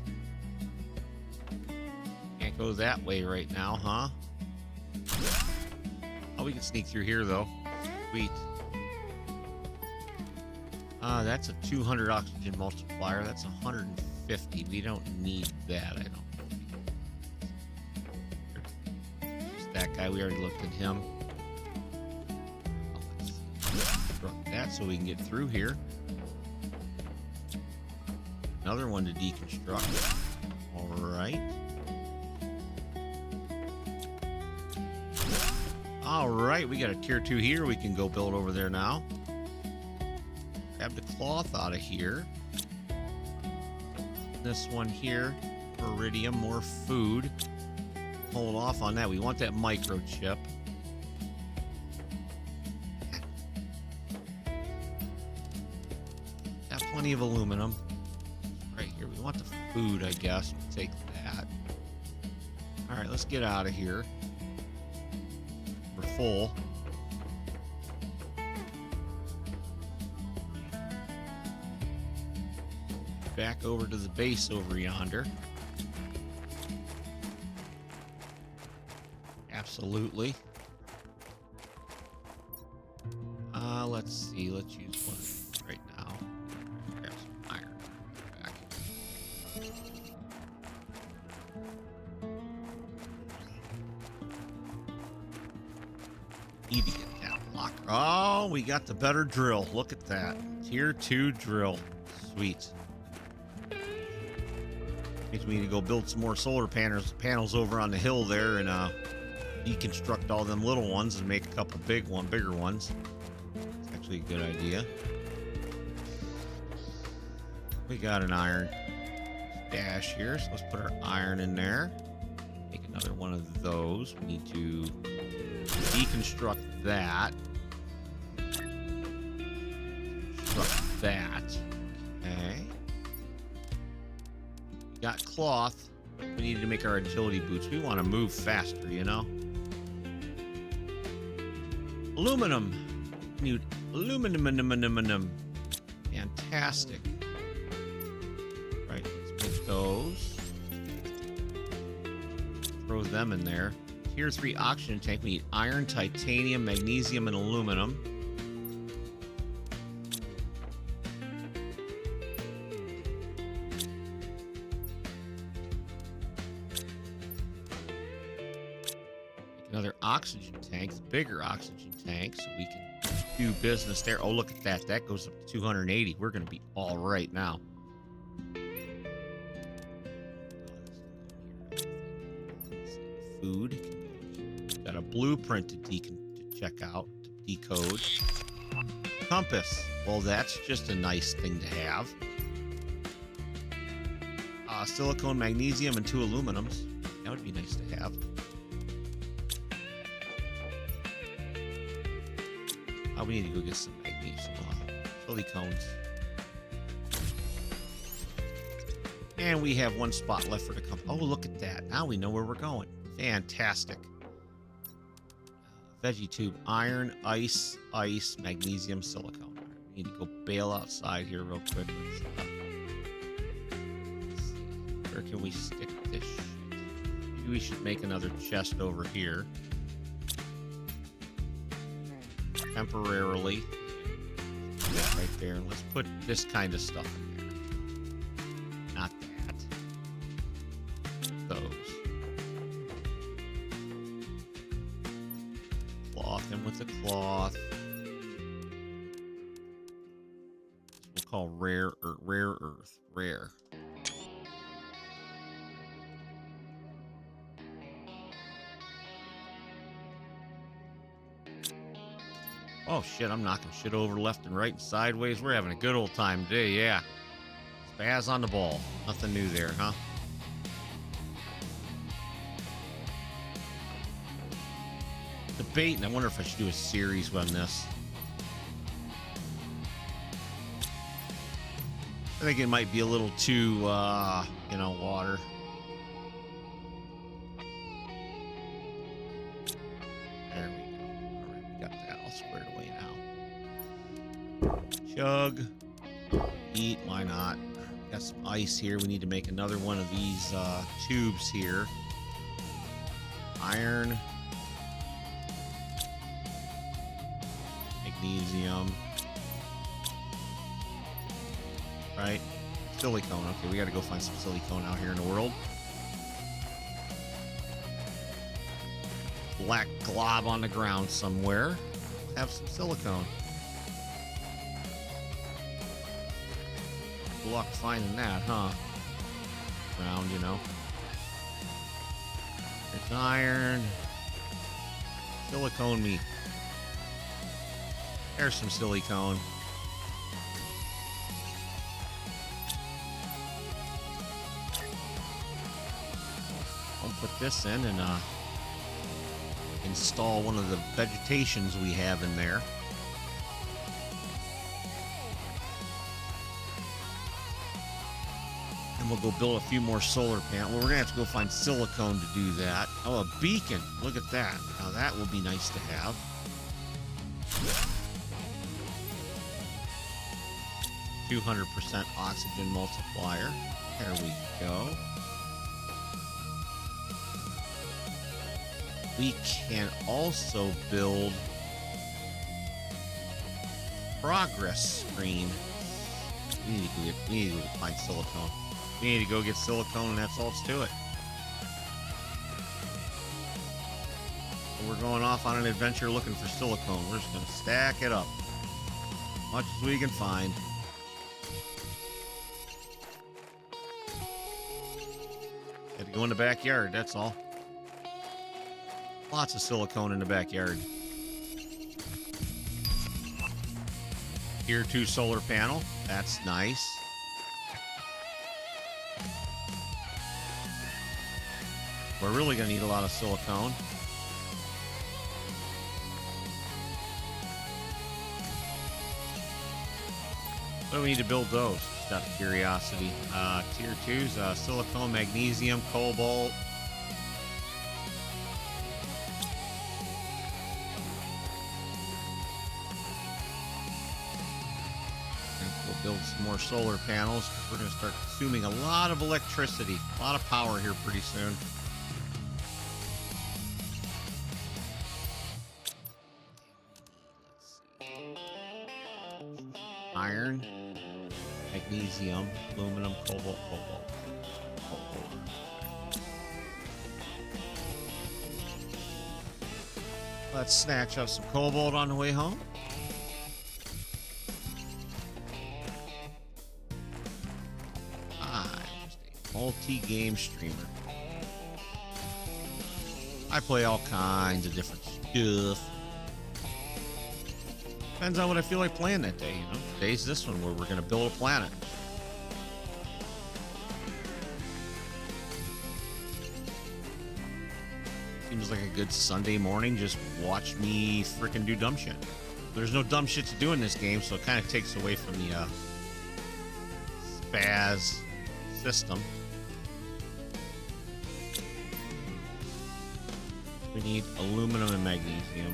Can't go that way right now, huh? Oh, we can sneak through here though. Sweet. That's a 200 oxygen multiplier. That's 150. We don't need that, I don't think. Just that guy. We already looked at him. Let's construct that so we can get through here. Another one to deconstruct. All right. All right, we got a tier 2 here. We can go build over there now. Grab the cloth out of here. This one here, iridium, more food. Hold off on that. We want that microchip. Got plenty of aluminum. Right here, we want the food, I guess. Take that. All right, let's get out of here. We're full. Back over to the base over yonder. Absolutely. Let's see. Let's use one right now. Grab some iron. Back. Need to get that locker. Oh, we got the better drill. Look at that. Tier 2 drill. Sweet. Means we need to go build some more solar panels over on the hill there and deconstruct all them little ones and make a couple bigger ones. It's actually a good idea. We got an iron stash here, so let's put our iron in there. Make another one of those. We need to deconstruct that. Construct that. Okay. Got cloth. We need to make our agility boots. We want to move faster, you know? Aluminum. Need aluminum. Fantastic. Right, let's make those. Throw them in there. Tier 3 oxygen tank. We need iron, titanium, magnesium, and aluminum. Another oxygen tank, the bigger oxygen tank, so we can do business there. Oh, look at that. That goes up to 280. We're going to be all right now. Food. Got a blueprint to check out, to decode. Compass. Well, that's just a nice thing to have. Silicone, magnesium, and 2 aluminums. That would be nice to have. We need to go get some magnesium, silicones. And we have one spot left for the compass. Oh, look at that. Now we know where we're going. Fantastic. Veggie tube, iron, ice, magnesium, silicone. Right, we need to go bail outside here real quick. Let's see. Where can we stick this shit? Maybe we should make another chest over here. Temporarily. Put that right there. And let's put this kind of stuff in there. Not that. Those. Cloth in with the cloth. We'll call rare earth. Rare. Oh shit, I'm knocking shit over left and right and sideways. We're having a good old time today, yeah. Spaz on the ball. Nothing new there, huh? Debating. I wonder if I should do a series on this. I think it might be a little too, water. There we go. All right, we got that all squared away now. Chug. Eat. Why not? Got some ice here. We need to make another one of these tubes here. Iron. Magnesium. Right? Silicone. Okay, we got to go find some silicone out here in the world. black glob on the ground somewhere. Have some silicone. Good luck finding that, huh? Ground, you know. It's iron. Silicone me. There's some silicone. I'll put this in and install one of the vegetations we have in there. And we'll go build a few more solar panels. Well, we're gonna have to go find silicone to do that. Oh, a beacon. Look at that. Now that will be nice to have. 200% oxygen multiplier. There we go. We can also build progress screen. We need to go find silicone. We need to go get silicone, and that's all it's to it. So we're going off on an adventure looking for silicone. We're just going to stack it up. Much as we can find. Had to go in the backyard, that's all. Lots of silicone in the backyard. Tier 2 solar panel. That's nice. We're really going to need a lot of silicone. What do we need to build those? Just out of curiosity. Tier 2s, silicone, magnesium, cobalt. Build some more solar panels. We're going to start consuming a lot of electricity, a lot of power here pretty soon. Iron, magnesium, aluminum, cobalt. Let's snatch up some cobalt on the way home. Multi-game streamer. I play all kinds of different stuff. Depends on what I feel like playing that day, you know. Today's this one where we're going to build a planet. Seems like a good Sunday morning. Just watch me freaking do dumb shit. There's no dumb shit to do in this game, so it kind of takes away from the Spaz system. We need aluminum and magnesium.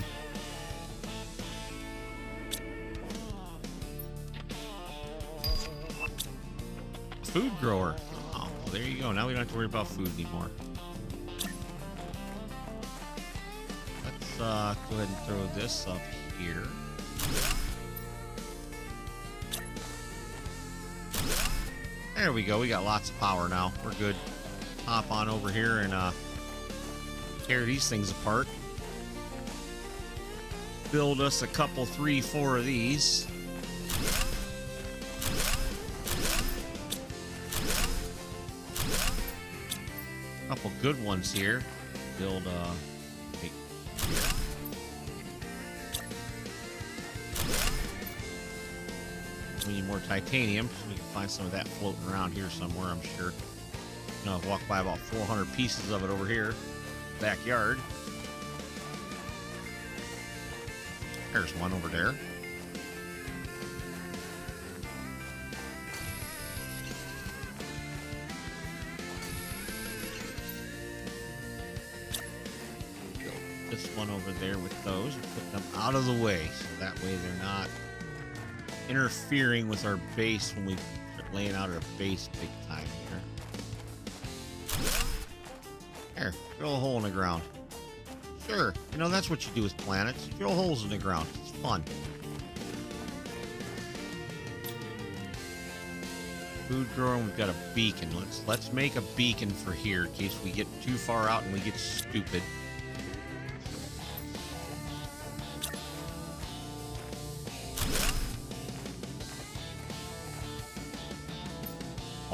Food grower. Oh, well, there you go. Now we don't have to worry about food anymore. Let's go ahead and throw this up here. There we go. We got lots of power now. We're good. Hop on over here and tear these things apart. Build us a couple, 3, 4 of these. Couple good ones here. Build we need more titanium. We can find some of that floating around here somewhere, I'm sure. You know, I've walked by about 400 pieces of it over here. Backyard. There's one over there. Build this one over there with those and put them out of the way so that way they're not interfering with our base when we start laying out our base big time here. There, drill a hole in the ground. Sure, you know, that's what you do with planets. You drill holes in the ground. It's fun. Food growing, we've got a beacon. Let's make a beacon for here in case we get too far out and we get stupid.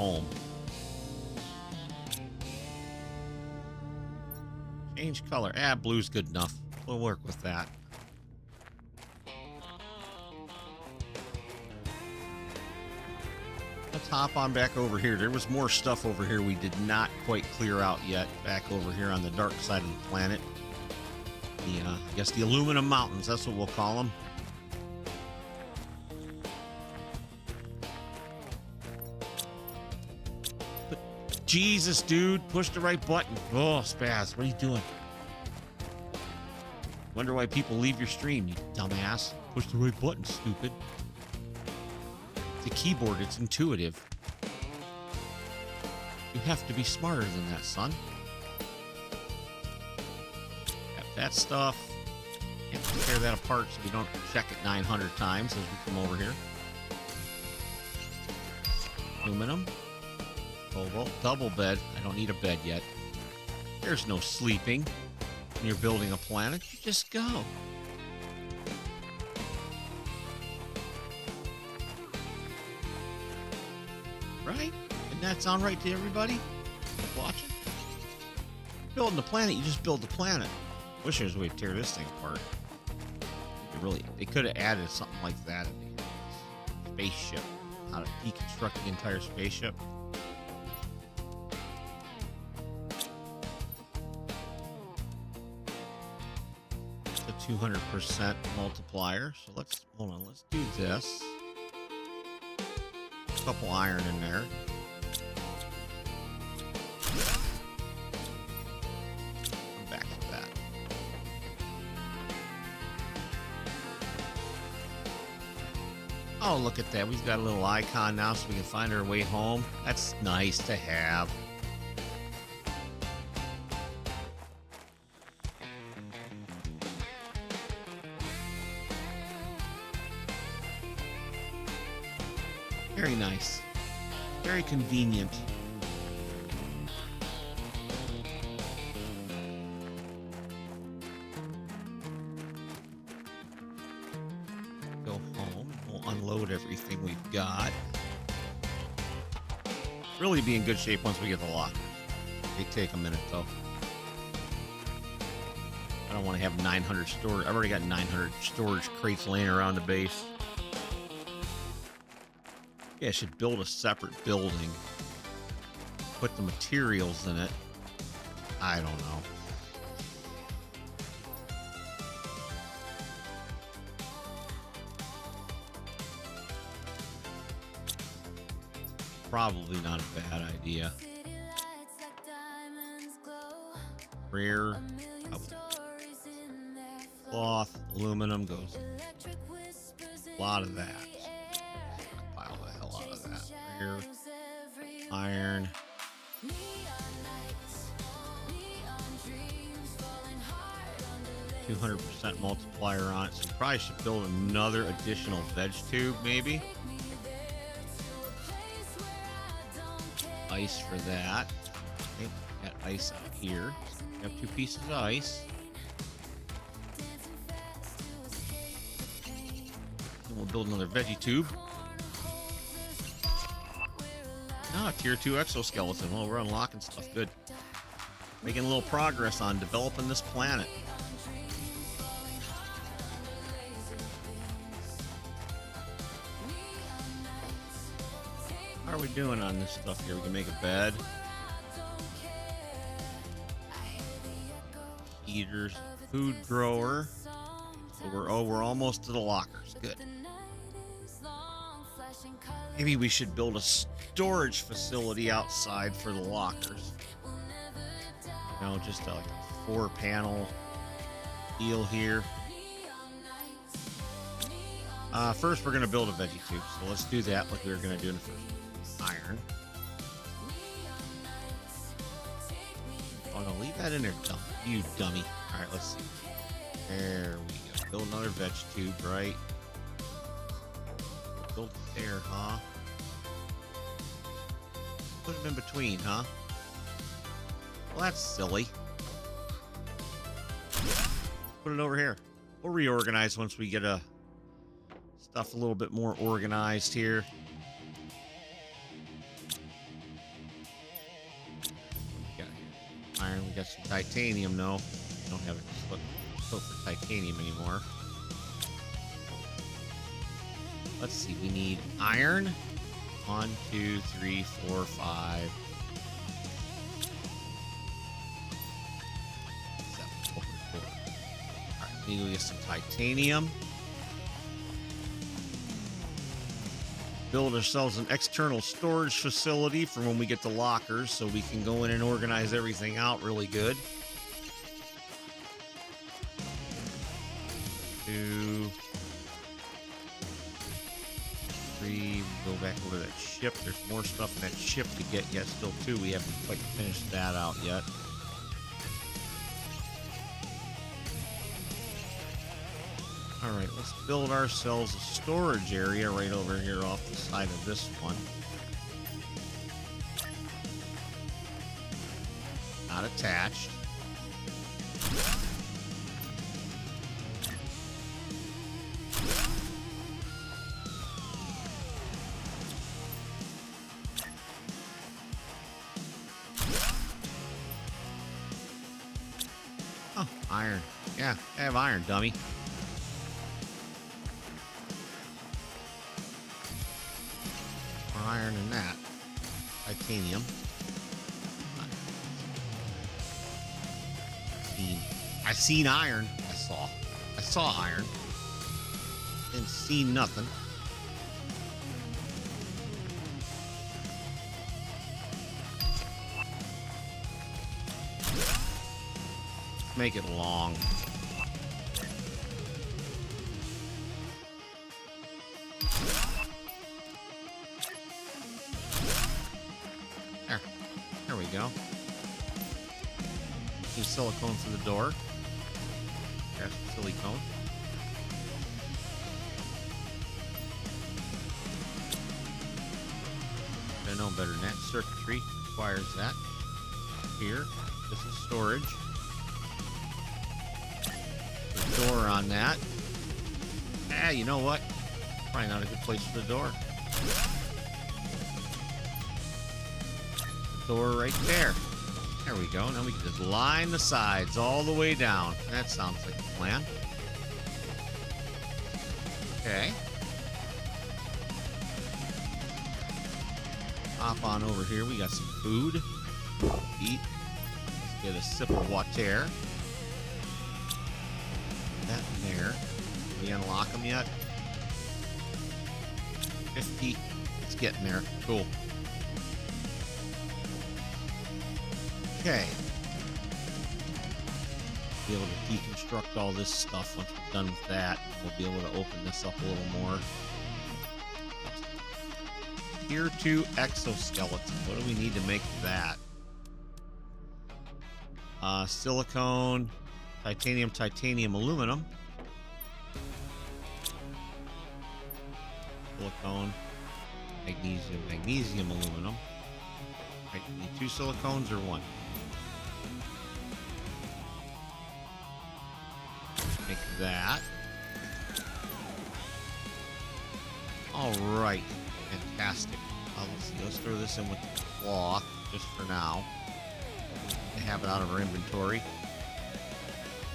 home. Change color. Ah, blue's good enough. We'll work with that. Let's hop on back over here. There was more stuff over here we did not quite clear out yet. Back over here on the dark side of the planet. The, I guess the aluminum mountains. That's what we'll call them. But Jesus, dude. Push the right button. Oh, Spaz. What are you doing? Wonder why people leave your stream, you dumbass. Push the right button, stupid. The keyboard, it's intuitive. You have to be smarter than that, son. Got that stuff. Have to tear that apart so we don't check it 900 times as we come over here. Aluminum. Cobalt. Double bed. I don't need a bed yet. There's no sleeping when you're building a planet. You just go. Right? Didn't that sound right to everybody watching? Building the planet, you just build the planet. Wish there was a way to tear this thing apart. They could have added something like that in the spaceship. How to deconstruct the entire spaceship. It's a 200% multiplier. So let's hold on. Let's do this. A couple iron in there. Come back to that. Oh, look at that. We've got a little icon now so we can find our way home. That's nice to have. Very nice. Very convenient. Go home. We'll unload everything we've got. Really be in good shape once we get the lockers. They take a minute though. I don't want to have 900 storage. I've already got 900 storage crates laying around the base. Yeah, I should build a separate building. Put the materials in it. I don't know. Probably not a bad idea. Rare. Cloth, aluminum goes. A lot of that. Pile the hell out of that. Rare. Iron. 200% multiplier on it, so we probably should build another additional veg tube, maybe. Ice for that. Okay, got ice out here. We have 2 pieces of ice. And we'll build another veggie tube. Ah, tier 2 exoskeleton. Well, we're unlocking stuff. Good. Making a little progress on developing this planet. How are we doing on this stuff here? We can make a bed. Heaters. Food grower. So we're almost to the lockers. Good. Maybe we should build a storage facility outside for the lockers. You know, just like a 4-panel deal here. First, we're going to build a veggie tube. So let's do that like we were going to do in the first. Iron. Oh no, leave that in there, you dummy. Alright, let's see. There we go. Build another veg tube, right? Build it there, huh? Put them in between, huh? Well, that's silly. Put it over here. We'll reorganize once we get stuff a little bit more organized here. Iron. We got some titanium, no. We don't have a slot for titanium anymore. Let's see. We need iron. 1, 2, 3, 4, 5. 7. Open the door. Alright, we need to get some titanium. Build ourselves an external storage facility for when we get the lockers so we can go in and organize everything out really good. 2, 3, go back over to that ship. There's more stuff in that ship to get yet. Still 2. We haven't quite finished that out yet. All right, let's build ourselves a storage area right over here off the side of this one. Not attached. Oh, iron. Yeah, I have iron, dummy. Iron in that. Titanium. I seen iron. I saw iron. Didn't see nothing. Make it long. There we go. Use silicone for the door. There's the silicone. I know better than that. Circuitry requires that. Here, this is storage. The door on that. Ah, you know what? Probably not a good place for the door. Door right there. There we go. Now we can just line the sides all the way down. That sounds like a plan. Okay. Hop on over here. We got some food. Eat. Let's get a sip of water. That in there. Did we unlock them yet? 50. It's getting there. Cool. Okay. Be able to deconstruct all this stuff once we're done with that. We'll be able to open this up a little more. Tier 2 exoskeleton. What do we need to make that? Silicone, titanium, aluminum. Silicone, magnesium, aluminum. Right, you need 2 silicones or 1? Make that. All right, fantastic. Let's see. Let's throw this in with the cloth just for now. To have it out of our inventory.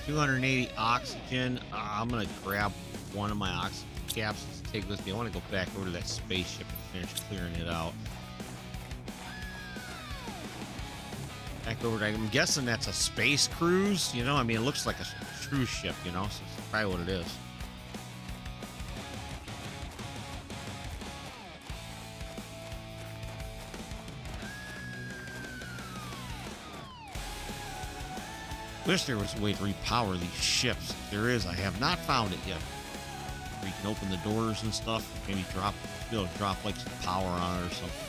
280 oxygen. I'm gonna grab one of my oxygen capsules to take with me. I want to go back over to that spaceship and finish clearing it out. Back over to, I'm guessing that's a space cruise, you know? I mean, it looks like a cruise ship, you know? So it's probably what it is. Wish there was a way to repower these ships. If there is, I have not found it yet. Where you can open the doors and stuff, maybe be able to drop like some power on it or something.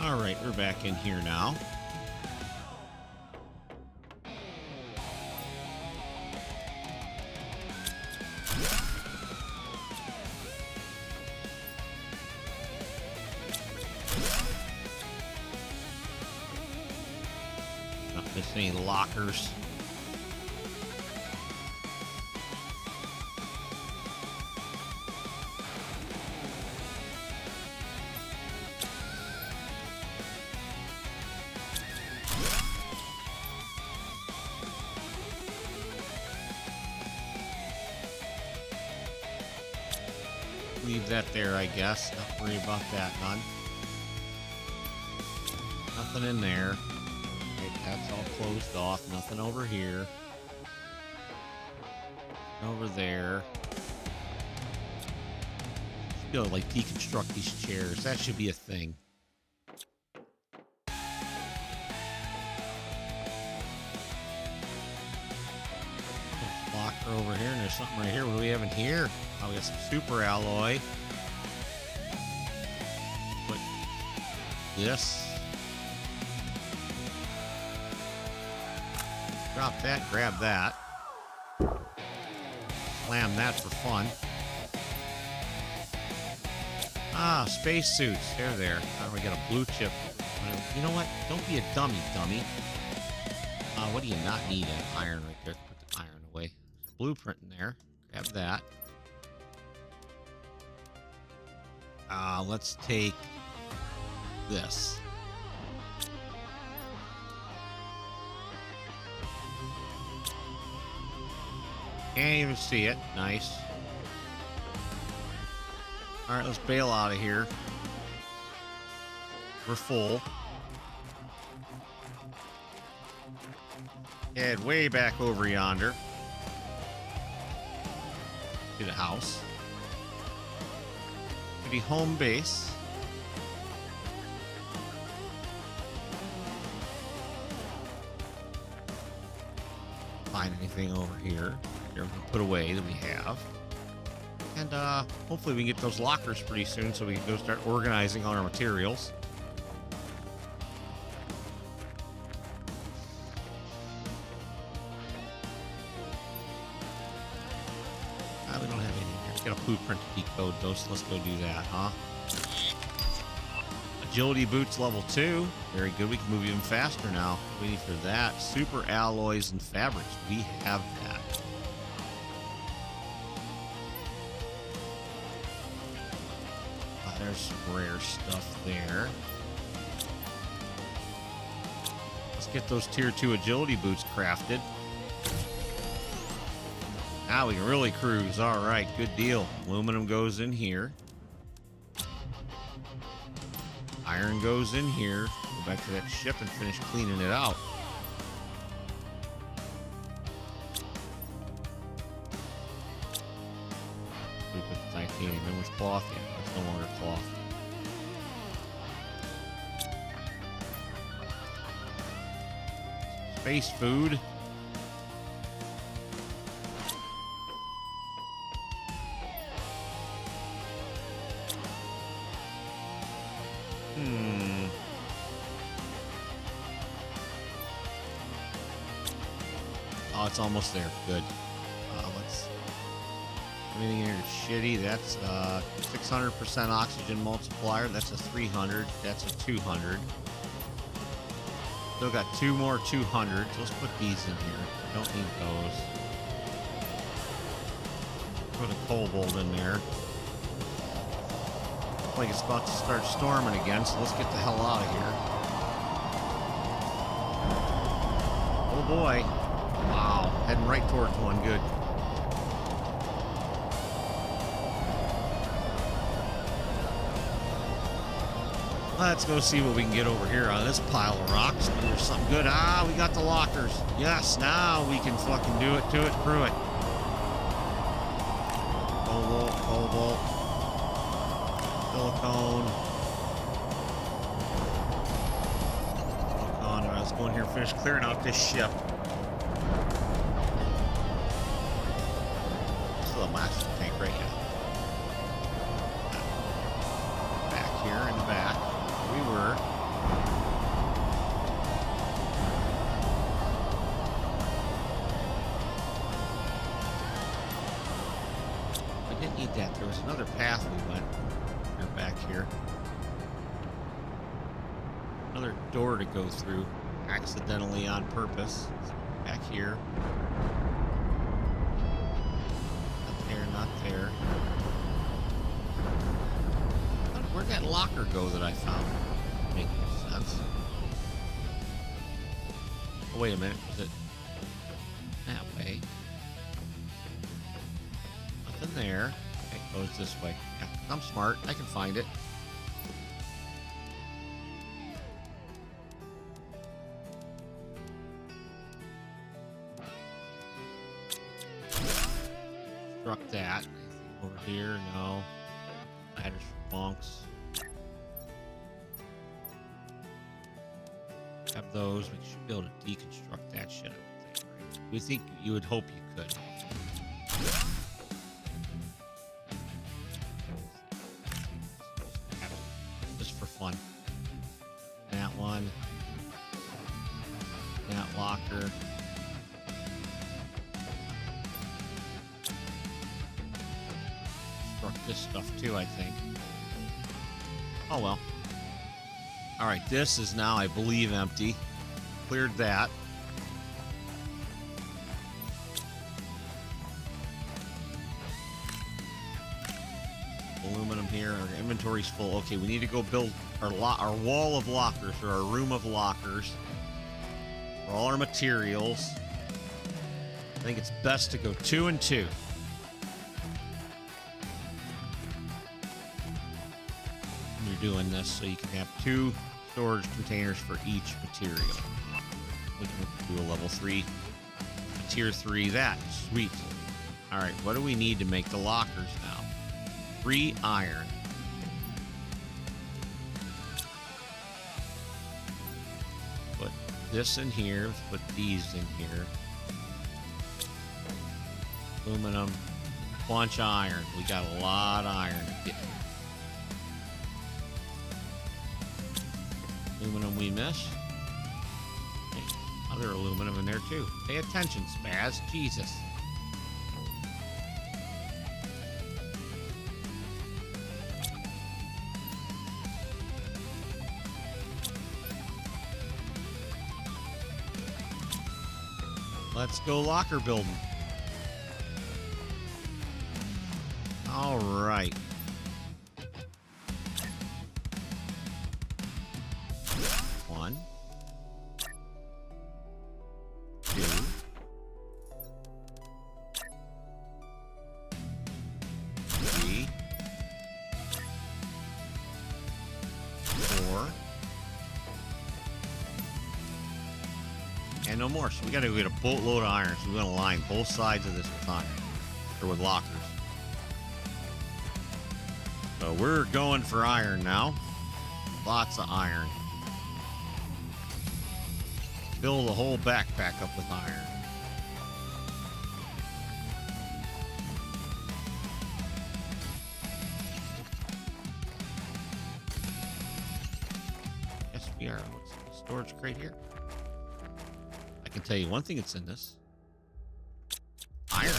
All right, we're back in here now. Not missing any lockers. Leave that there, I guess. Not worry about that none. Nothing in there. Right, that's all closed off. Nothing over here. Over there. Should be able to like deconstruct these chairs. That should be a thing. Locker over here, and there's something right here. What do we have in here? Oh, we got some super alloy. Put this. Drop that, grab that. Slam that for fun. Ah, spacesuits. There. How do we get a blue chip? You know what? Don't be a dummy. What do you not need? An iron right there. Put the iron away. There's a blueprint in there. Grab that. Let's take this. Can't even see it. Nice. All right, let's bail out of here. We're full. Head way back over yonder to the house. To the home base. Find anything over here. Everything put away that we have. And hopefully we can get those lockers pretty soon so we can go start organizing all our materials. We don't have anything here. Let's get a blueprint to decode those, so let's go do that, huh? Agility boots level 2. Very good. We can move even faster now. Waiting for that. Super alloys and fabrics. We have that. There's some rare stuff there. Let's get those tier 2 agility boots crafted. Now we can really cruise. All right, good deal. Aluminum goes in here. Iron goes in here. Go back to that ship and finish cleaning it out. We put the titanium in with cloth in. It's no longer cloth. Space food. Oh, it's almost there. Good. Let's... Everything here is shitty. That's 600% oxygen multiplier. That's a 300. That's a 200. Still got 2 more 200s. Let's put these in here. Don't need those. Put a cobalt in there. Looks like it's about to start storming again, so let's get the hell out of here. Oh boy. Wow. Heading right towards one. Good. Let's go see what we can get over here on this pile of rocks. Maybe there's something good. Ah, we got the lockers. Yes, now we can fucking do it to it, crew it. Cobalt. Silicone. All right, let's go in here and finish clearing out this ship. Still a master tank right here. Back here in the back. We were. I didn't need that. There was another path we went. We're back here. Another door to go through. Accidentally on purpose. Back here. Not there, not there. Where'd that locker go that I found? Make no sense. Oh, wait a minute. Was it that way? Nothing there. Okay, Goes this way. Yeah, I'm smart. I can find it. Struck that. Anything over here? No. Ladders for monks. Have those. We should be able to deconstruct that shit, I would think, right? We think you would hope you could. Just for fun. That one. That locker. This stuff too, I think. Oh well. All right, this is now, I believe, empty. Cleared that. Aluminum here. Our inventory's full. Okay, we need to go build our wall of lockers, or our room of lockers, for all our materials. I think it's best to go 2 and 2. Doing this so you can have 2 storage containers for each material. We can do a level 3, a tier 3. That sweet. All right, what do we need to make the lockers now? 3 iron. Put this in here. Let's put these in here. Aluminum, bunch of iron. We got a lot of iron to get. Aluminum we miss. Okay, other aluminum in there too. Pay attention, Spaz. Jesus. Let's go locker building. All right. One, 2, 3, 4, and no more. So we got to get a boatload of iron. So we're going to line both sides of this with iron, or with lockers. So we're going for iron now. Lots of iron. Fill the whole backpack up with iron. Yes, we are. What's in the storage crate here? I can tell you one thing that's in this. Iron.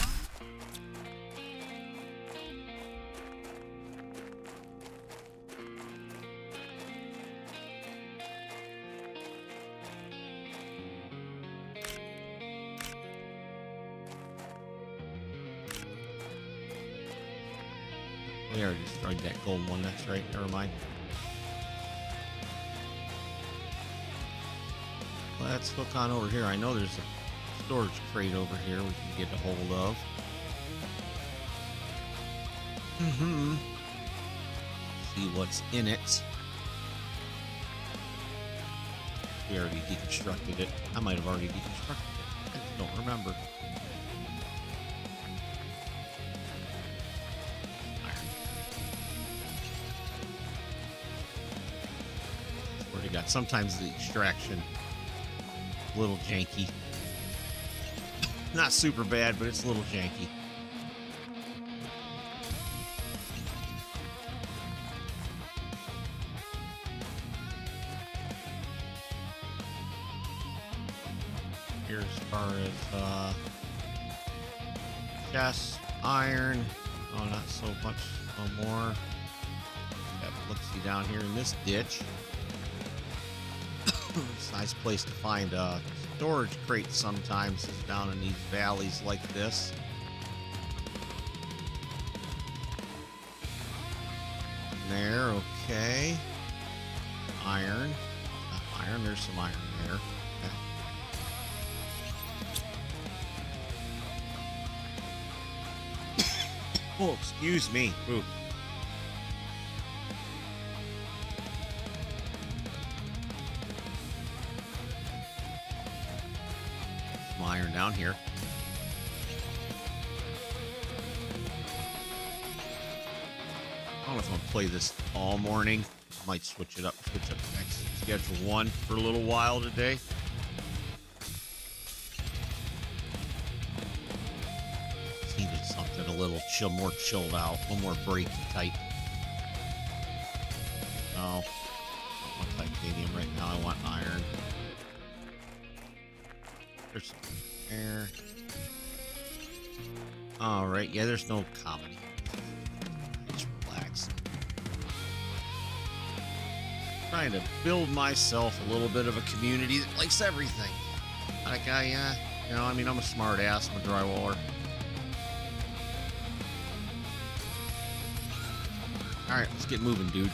We already destroyed that gold one. That's right. Never mind. Let's look on over here. I know there's a storage crate over here we can get a hold of. See what's in it. We already deconstructed it. I might have already deconstructed it. I just don't remember. Sometimes the extraction a little janky. Not super bad, but it's a little janky. Here as far as chest, iron. Oh, not so much no more. Got a look-see down here in this ditch. It's a nice place to find storage crates sometimes, is down in these valleys like this. There, okay. Iron. Iron, there's some iron there. Okay. Oh, excuse me. Ooh. Some iron down here. I don't know if I'm gonna play this all morning. I might switch up the next schedule one for a little while today. Just needed something a little more chilled out, a little more breaky type. No, I don't want titanium right now. I want iron. There's some air. All right, yeah, there's no comedy. Just relax. Trying to build myself a little bit of a community that likes everything. Like I mean, I'm a smart ass. I'm a drywaller. All right, let's get moving, dude.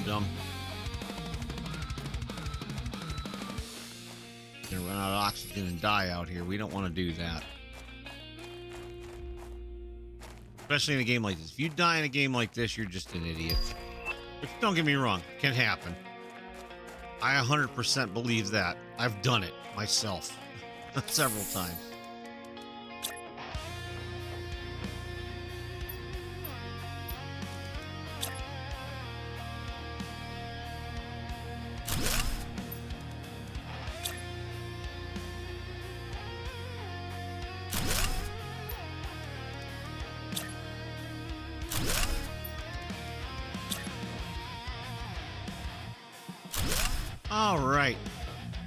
Dum. Gonna run out of oxygen and die out here. We don't want to do that. Especially in a game like this. If you die in a game like this, you're just an idiot. Which, don't get me wrong, can happen. I 100% believe that. I've done it myself several times. All right,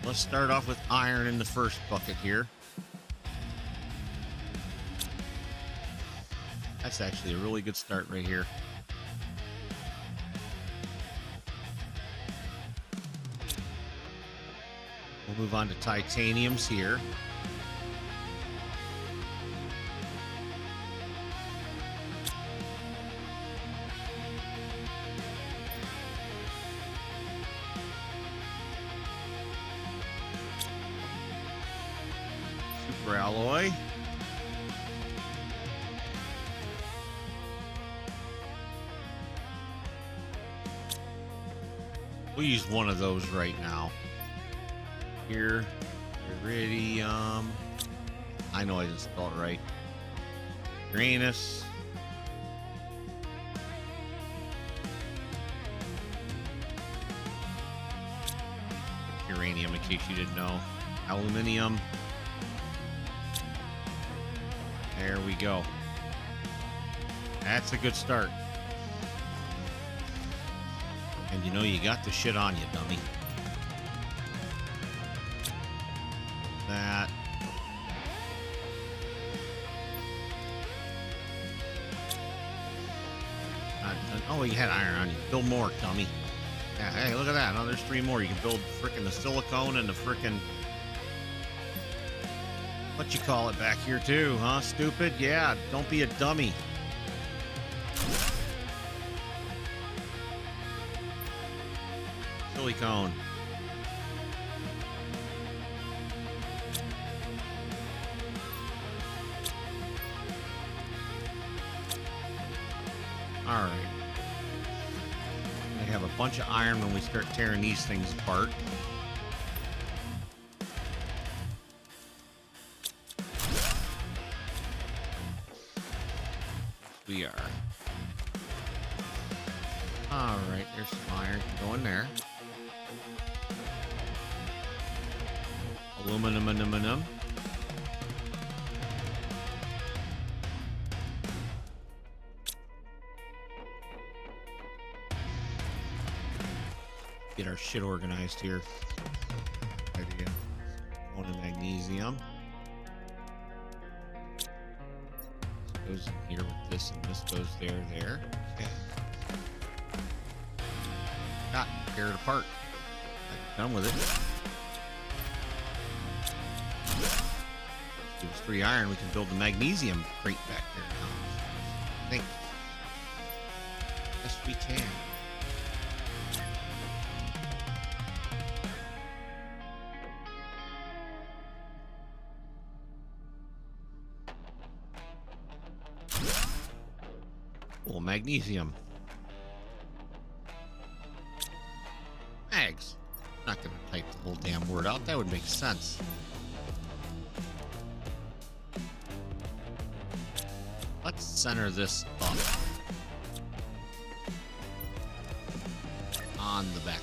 let's start off with iron in the first bucket here. That's actually a really good start right here. We'll move on to titaniums here. Super alloy. We'll use one of those right now. Here, iridium. I know I didn't spell it right. Uranus. Uranium, in case you didn't know. Aluminium. There we go. That's a good start. And you know you got the shit on you, dummy. That. Oh, you had iron on you. Build more, dummy. Yeah, hey, look at that. Oh, there's 3 more. You can build frickin' the silicone and the frickin'... what you call it back here too, huh? Stupid? Yeah, don't be a dummy. Silicone. All right. We have a bunch of iron when we start tearing these things apart. We are. All right, there's some iron. Go in there. Aluminum. Get our shit organized here. Right again. Going to magnesium. This goes in here with this, and this goes there. Okay. Tear it apart. Done with it. Give us 3 iron, we can build the magnesium crate back there now. I think. Yes, we can. Cool, magnesium. Mags. Not gonna type the whole damn word out. That would make sense. Let's center this up on the back.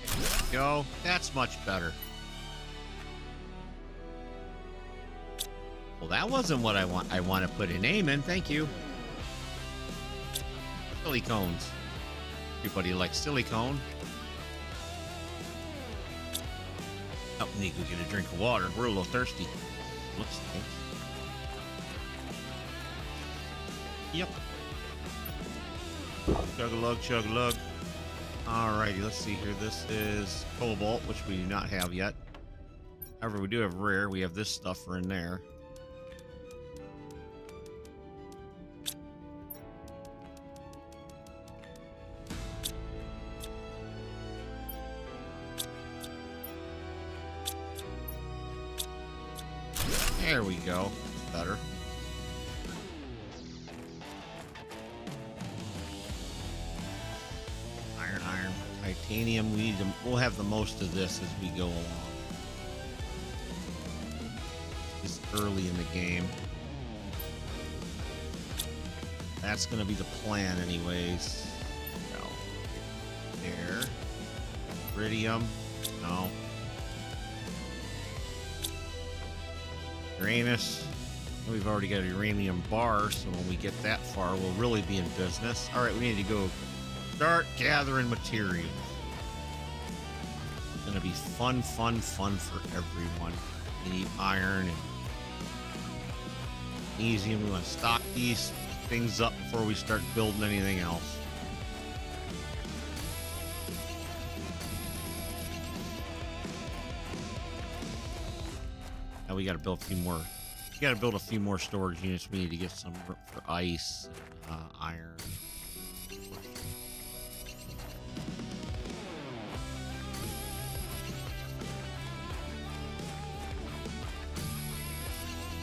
There we go. That's much better. Well, that wasn't what I want. I want to put a name in. Thank you. Silicones. Everybody likes silicone. Oh, we need to go get a drink of water. We're a little thirsty. Looks nice. Yep. Chug-a-lug, chug-a-lug. Alrighty, let's see here. This is cobalt, which we do not have yet. However, we do have rare. We have this stuff for in there. There we go. Better. Iron. Titanium. We need to. We'll have the most of this as we go along. This early in the game. That's going to be the plan, anyways. No. There. Iridium. No. Uranus. We've already got a uranium bar, so when we get that far, we'll really be in business. All right, we need to go start gathering materials. It's going to be fun for everyone. We need iron and magnesium. We want to stock these things up before we start building anything else. Now we got to build a few more. We got to build a few more storage units. We need to get some for ice and iron.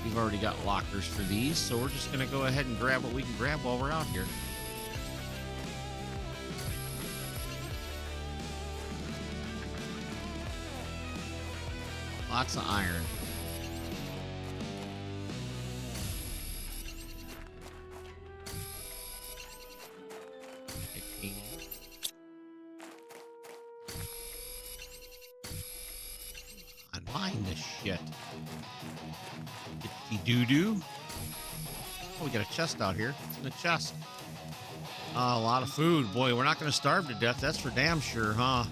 We've already got lockers for these, so we're just going to go ahead and grab what we can grab while we're out here. Lots of iron. Mine this shit. Doo-doo. Oh, we got a chest out here. What's in the chest? A lot of food. Boy, we're not going to starve to death. That's for damn sure, huh?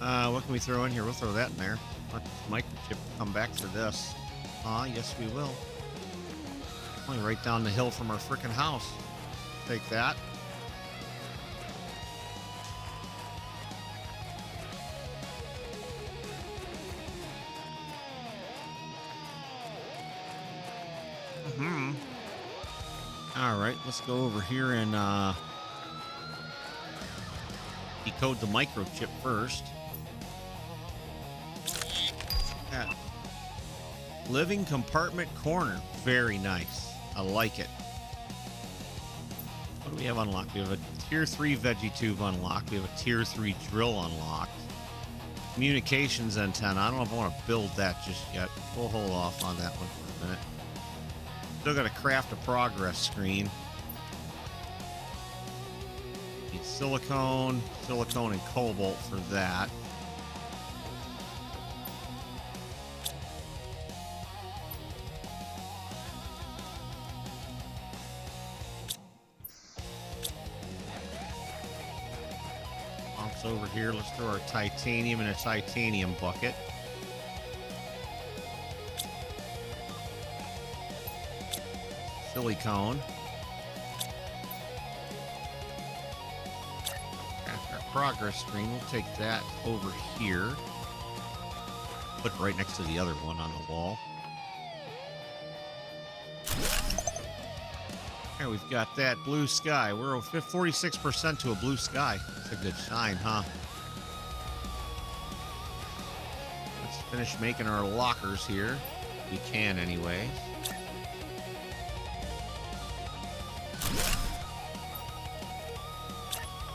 What can we throw in here? We'll throw that in there. Let this microchip come back for this. Yes, we will. Only right down the hill from our frickin' house. Take that. All right, let's go over here and decode the microchip first. Yeah. Living compartment corner. Very nice. I like it. What do we have unlocked? We have a tier 3 veggie tube unlocked. We have a tier 3 drill unlocked. Communications antenna. I don't know if I want to build that just yet. We'll hold off on that one for a minute. Still got to craft a progress screen. Need silicone, and cobalt for that. Bounce over here. Let's throw our titanium in a titanium bucket. Silicone. After our progress screen, we'll take that over here. Put it right next to the other one on the wall. Here we've got that blue sky. We're 46% to a blue sky. That's a good sign, huh? Let's finish making our lockers here. We can anyway.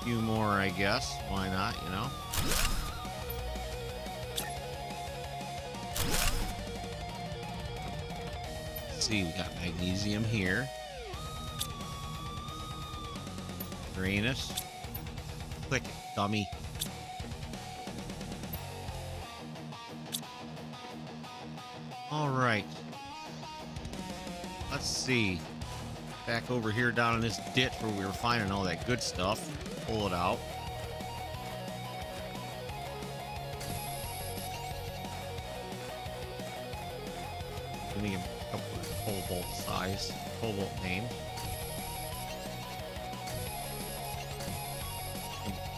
a few more, I guess. Why not, you know? Let's see, we got magnesium here. Uranus. Click it, dummy. All right. Let's see. Back over here down in this ditch where we were finding all that good stuff. Pull it out. Give me a couple of cobalt size. Cobalt name.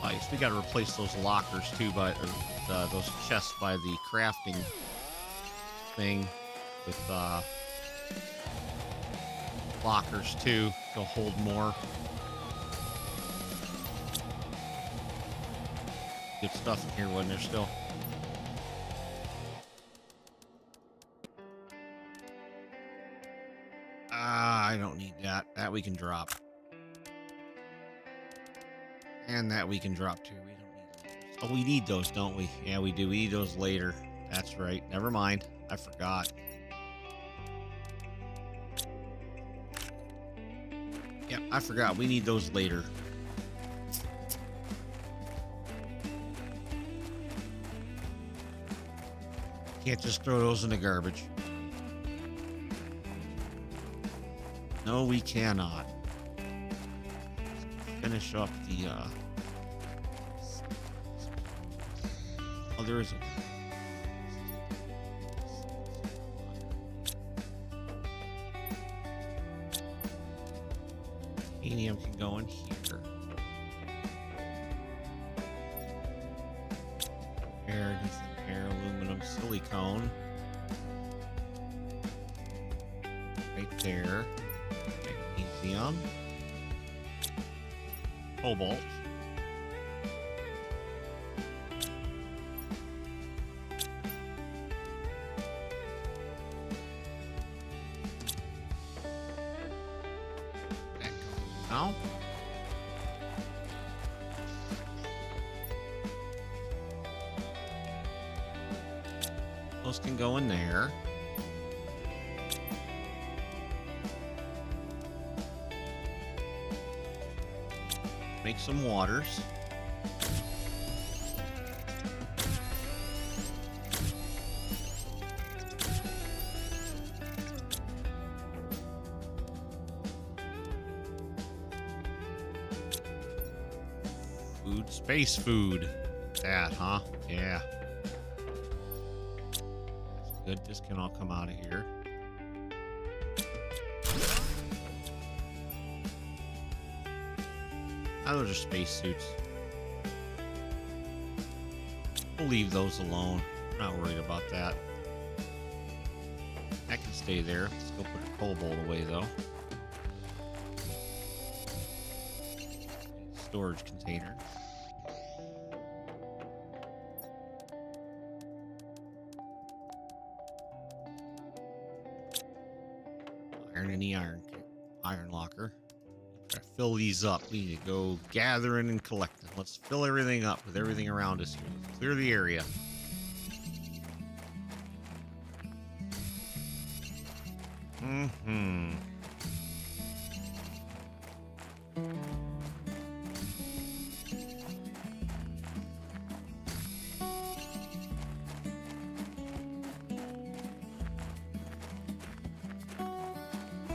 Nice. We got to replace those lockers too, by those chests by the crafting thing with lockers too. They'll hold more. Good stuff in here, wasn't there still? I don't need that. That we can drop. And that we can drop too. We don't need those. Oh, we need those, don't we? Yeah, we do. We need those later. That's right. Never mind. I forgot. Yep, I forgot. We need those later. Can't just throw those in the garbage. No, we cannot. Finish up the oh, there is a Helium can go in here. Air, air, aluminum, silicone. Right there. Magnesium. Cobalt. Now. Those can go in there. Make some waters. Food, space food. That, huh? Yeah. That's good. This can all come out of here. Oh, those are spacesuits. We'll leave those alone. We're not worried about that. That can stay there. Let's go put the cobalt away, though. Storage container. Iron in the iron locker. Gotta fill these up. We need to go gathering and collecting. Let's fill everything up with everything around us here. Let's clear the area.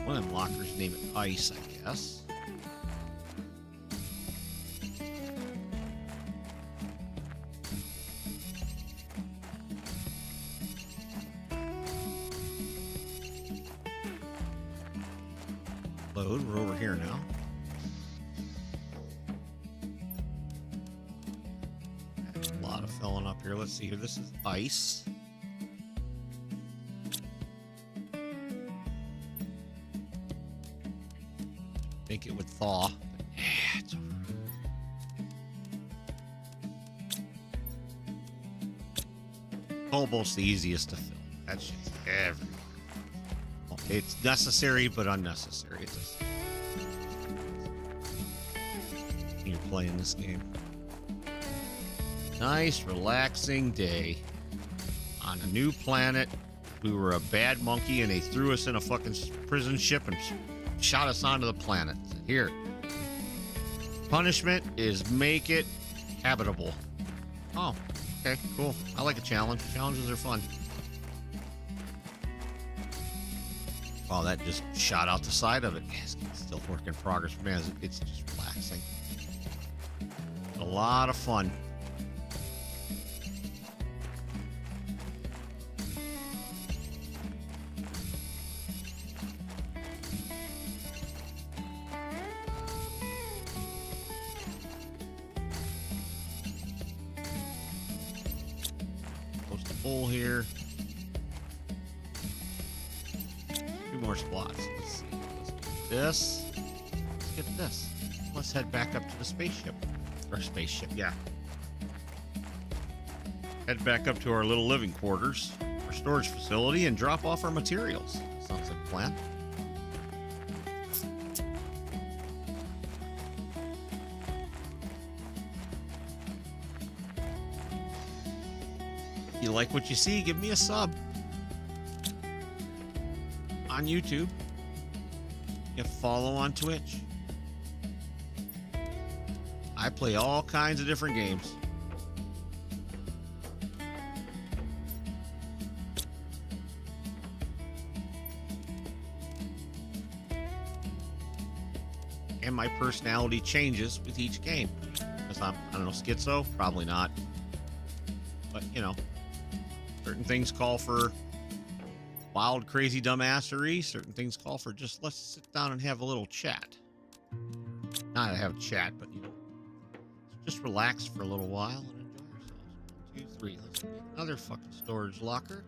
One of them lockers, name it ice, I guess. Load, we're over here now. A lot of filling up here. Let's see here. This is ice. Think it would thaw. Yeah, it's over. Cobalt's the easiest to fill. That's just everywhere. It's necessary, but unnecessary. It's just... when you're playing this game. Nice, relaxing day on a new planet. We were a bad monkey, and they threw us in a fucking prison ship and shot us onto the planet. Here. Punishment is make it habitable. Oh, okay, cool. I like a challenge. Challenges are fun. Oh, that just shot out the side of it. Yes, it's still work in progress. Man, it's just relaxing. A lot of fun. Close to full here. More spots. Let's see. Let's do this. Let's get this. Let's head back up to the spaceship. Or spaceship, yeah. Head back up to our little living quarters, our storage facility, and drop off our materials. Sounds like a plan. If you like what you see, give me a sub. On YouTube, you follow on Twitch. I play all kinds of different games. And my personality changes with each game. Because I don't know, schizo? Probably not. But, you know, certain things call for wild, crazy dumbassery. Certain things call for just let's sit down and have a little chat. Not to have a chat, but you know, just relax for a little while and enjoy ourselves. 1, 2, 3. Let's make another fucking storage locker.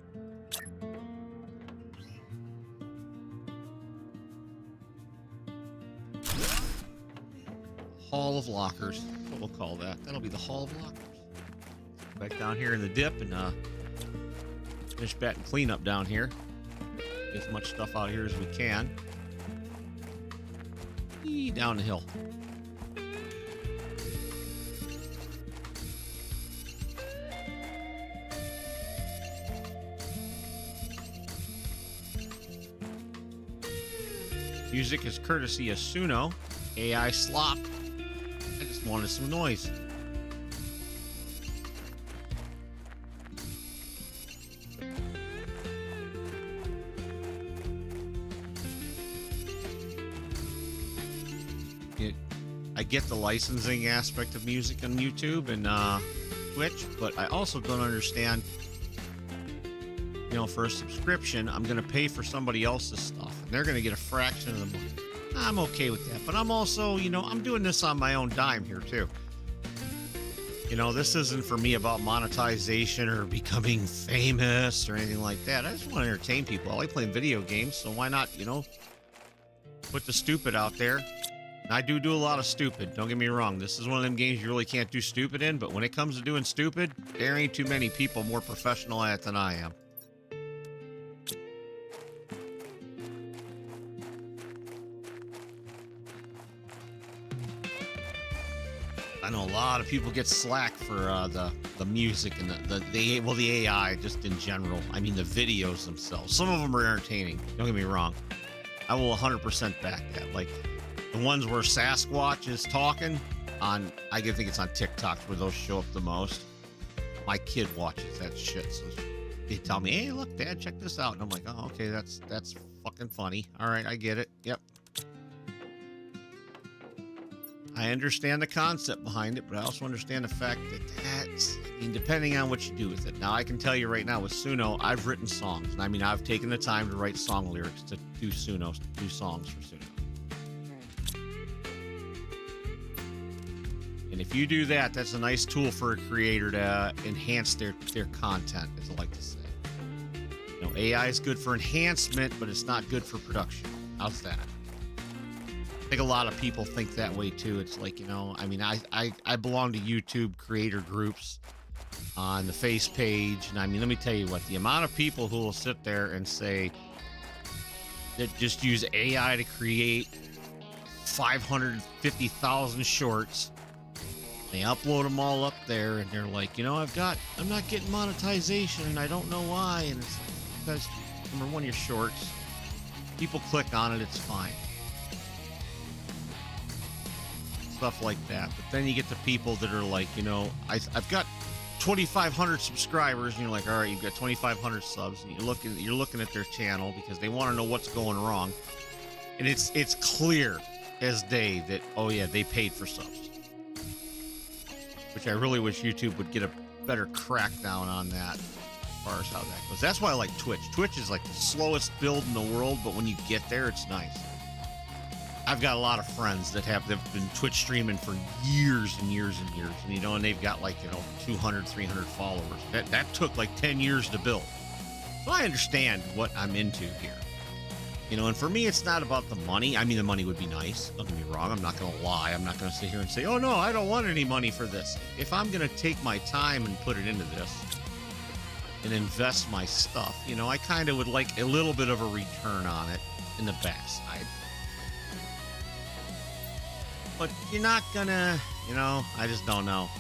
Hall of Lockers. That's what we'll call that. That'll be the Hall of Lockers. Back down here in the dip and finish batting cleanup down here. Get as much stuff out here as we can. Down the hill. Music is courtesy of Suno. AI slop. I just wanted some noise. I get the licensing aspect of music on YouTube and Twitch, but I also don't understand, you know, for a subscription, I'm going to pay for somebody else's stuff, and they're going to get a fraction of the money. I'm okay with that, but I'm also, you know, I'm doing this on my own dime here, too. You know, this isn't for me about monetization or becoming famous or anything like that. I just want to entertain people. I like playing video games, so why not, you know, put the stupid out there. I do a lot of stupid. Don't get me wrong. This is one of them games you really can't do stupid in, but when it comes to doing stupid, there ain't too many people more professional at it than I am. I know a lot of people get slack for the music and the AI just in general. I mean, the videos themselves. Some of them are entertaining. Don't get me wrong. I will 100% back that. Like, the ones where Sasquatch is talking on, I think it's on TikTok where those show up the most. My kid watches that shit, so they tell me, "Hey, look, Dad, check this out," and I'm like, "Oh, okay, that's fucking funny. All right, I get it. Yep." I understand the concept behind it, but I also understand the fact that I mean, depending on what you do with it. Now, I can tell you right now with Suno, I've written songs, and I mean, I've taken the time to write song lyrics to do songs for Suno. And if you do that, that's a nice tool for a creator to enhance their content, as I like to say. You know, AI is good for enhancement, but it's not good for production. How's that? I think a lot of people think that way too. It's like, you know, I mean, I belong to YouTube creator groups on the face page, and I mean, let me tell you what, the amount of people who will sit there and say that just use AI to create 550,000 shorts They upload them all up there, and they're like, I'm not getting monetization, and I don't know why. And it's because, number one, your shorts, people click on it, it's fine. Stuff like that. But then you get the people that are like, I've got 2,500 subscribers, and you're like, all right, you've got 2,500 subs, and you're looking at their channel because they want to know what's going wrong, and it's clear as day that, oh yeah, they paid for subs, which I really wish YouTube would get a better crackdown on that as far as how that goes. That's why I like Twitch. Twitch is like the slowest build in the world, but when you get there, it's nice. I've got a lot of friends that they've been Twitch streaming for years and years and years, and they've got like 200, 300 followers. That took like 10 years to build. So I understand what I'm into here. And for me, it's not about the money. I mean, the money would be nice. Don't get me wrong. I'm not going to lie. I'm not going to sit here and say, oh no, I don't want any money for this. If I'm going to take my time and put it into this and invest my stuff, I kind of would like a little bit of a return on it in the backside. But you're not gonna, I just don't know.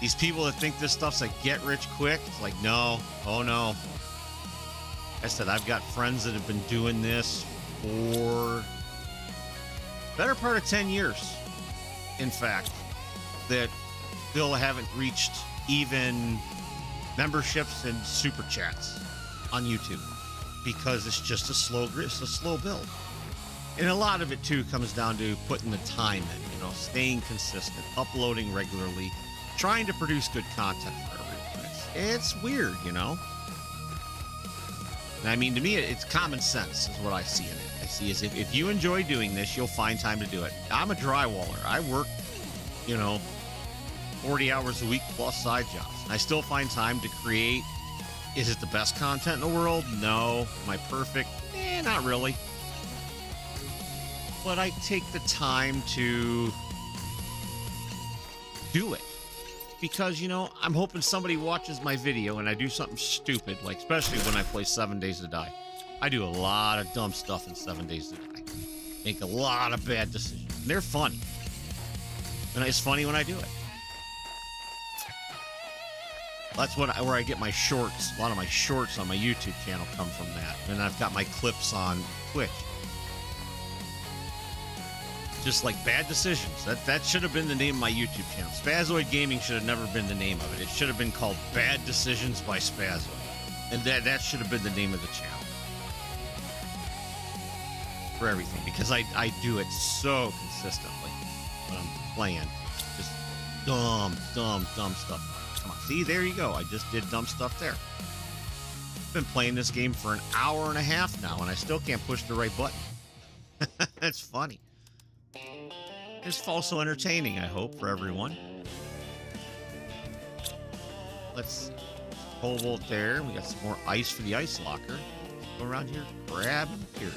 These people that think this stuff's like get rich quick, it's like, no, oh no. I said, I've got friends that have been doing this for better part of 10 years, in fact, that still haven't reached even memberships and super chats on YouTube because it's just a slow build. And a lot of it, too, comes down to putting the time in, staying consistent, uploading regularly, trying to produce good content for everyone. It's weird, And I mean, to me, it's common sense is what I see in it. I see is if you enjoy doing this, you'll find time to do it. I'm a drywaller. I work, 40 hours a week plus side jobs. I still find time to create. Is it the best content in the world? No. Am I perfect? Not really. But I take the time to do it because, I'm hoping somebody watches my video and I do something stupid, like especially when I play 7 Days to Die. I do a lot of dumb stuff in 7 Days to Die. Make a lot of bad decisions. And they're funny. And it's funny when I do it. That's where I get my shorts. A lot of my shorts on my YouTube channel come from that. And I've got my clips on Twitch. Just like bad decisions. That should have been the name of my YouTube channel. Spazzoid Gaming should have never been the name of it. It should have been called Bad Decisions by Spazzoid. And that should have been the name of the channel. For everything. Because I do it so consistently when I'm playing. Just dumb stuff. Come on. See, there you go. I just did dumb stuff there. I've been playing this game for an hour and a half now, and I still can't push the right button. That's funny. It's also entertaining, I hope, for everyone. Let's pole vault there. We got some more ice for the ice locker. Go around here, grab and period.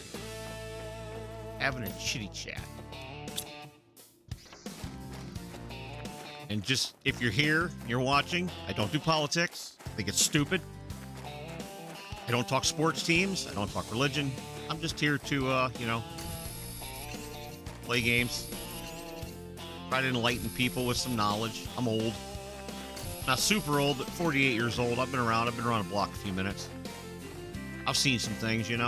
Having a chitty chat. And just, if you're here, you're watching, I don't do politics. I think it's stupid. I don't talk sports teams. I don't talk religion. I'm just here to, play games. Try to enlighten people with some knowledge. I'm old. Not super old, but 48 years old. I've been around the block a few minutes. I've seen some things, Try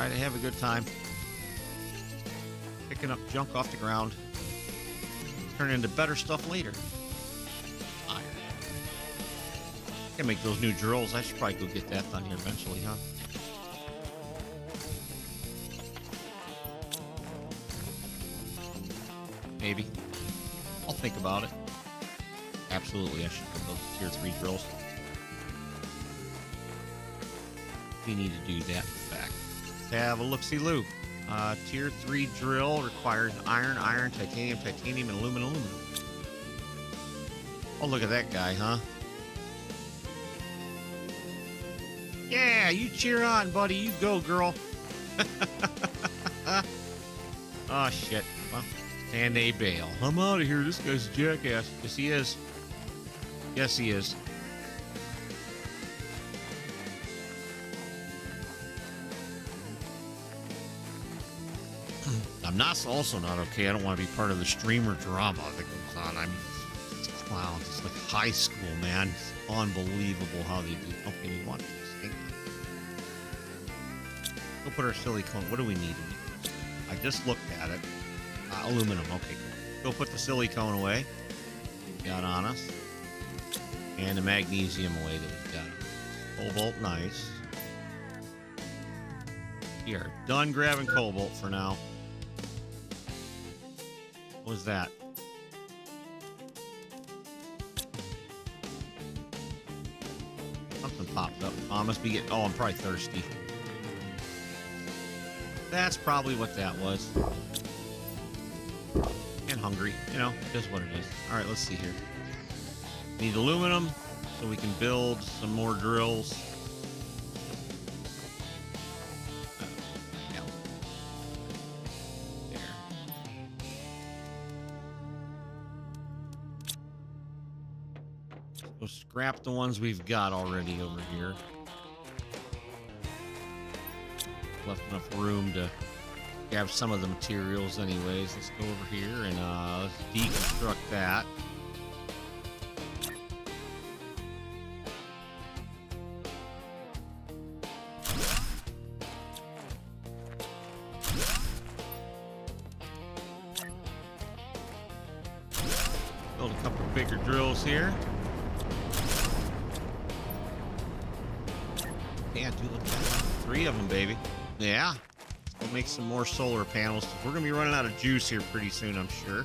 to have a good time. Picking up junk off the ground. Turn into better stuff later. Can make those new drills. I should probably go get that done here eventually, huh? Maybe. I'll think about it. Absolutely, I should put those tier 3 drills. We need to do that, in fact. Let's have a look-see-loo. Tier 3 drill requires iron, titanium, and aluminum. Oh, look at that guy, huh? Yeah, you cheer on, buddy. You go, girl. Oh, shit. Well, and they bail. I'm out of here. This guy's a jackass. Yes, he is. Yes, he is. I'm not also not okay. I don't want to be part of the streamer drama that goes on. Wow, it's like high school, man. It's unbelievable how they do. Okay, we want this. Hang on. Go put our silicone. What do we need? I just looked at it. Aluminum. Okay, cool. Go put the silicone away. Got on us. And the magnesium away that we've got. Cobalt, nice. We are done grabbing cobalt for now. What was that? Something popped up. Oh, I must be getting... Oh, I'm probably thirsty. That's probably what that was. And hungry. You know, just what it is. All right, let's see here. Need aluminum so we can build some more drills. We'll scrap the ones we've got already over here. Left enough room to grab some of the materials anyways. Let's go over here and let's deconstruct that. Build a couple bigger drills here. Yeah, dude, look at that. 3 of them, baby. Yeah. We'll make some more solar panels. We're going to be running out of juice here pretty soon, I'm sure.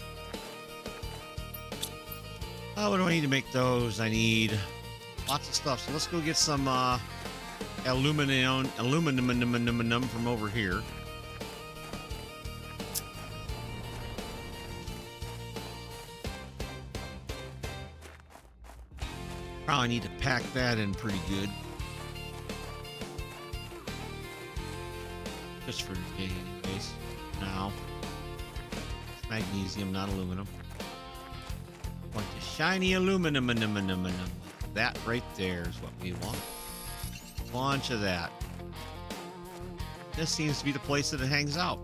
Oh, what do I need to make those? I need lots of stuff. So let's go get some aluminum from over here. Probably need to pack that in pretty good. Just for today, anyways. Now, it's magnesium, not aluminum. Want the shiny aluminum. That right there is what we want. Bunch of that. This seems to be the place that it hangs out.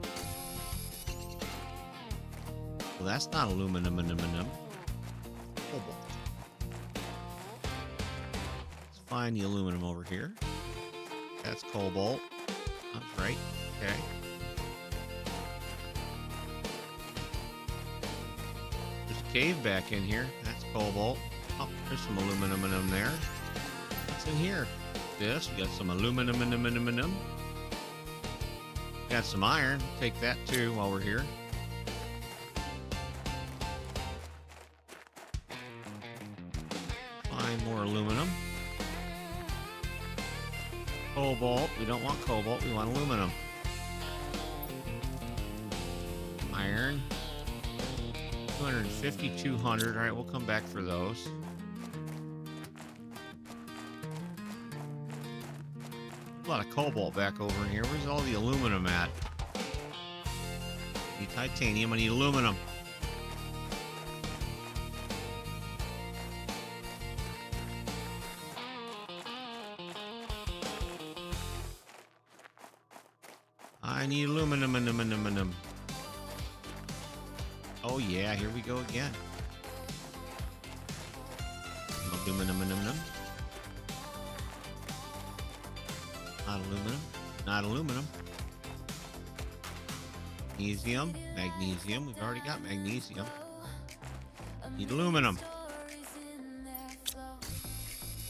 Well, that's not aluminum. Cobalt. Let's find the aluminum over here. That's cobalt. That's right. Okay. There's a cave back in here. That's cobalt. Oh, there's some aluminum there. What's in here? This. We got some aluminum. Got some iron. Take that too while we're here. Find more aluminum. Cobalt. We don't want cobalt. We want aluminum. Iron. 250, 200. All right, we'll come back for those. A lot of cobalt back over in here. Where's all the aluminum at? I need titanium. I need aluminum. I need aluminum. Oh yeah, here we go again. Aluminum. Not aluminum. Magnesium. We've already got magnesium. Need aluminum.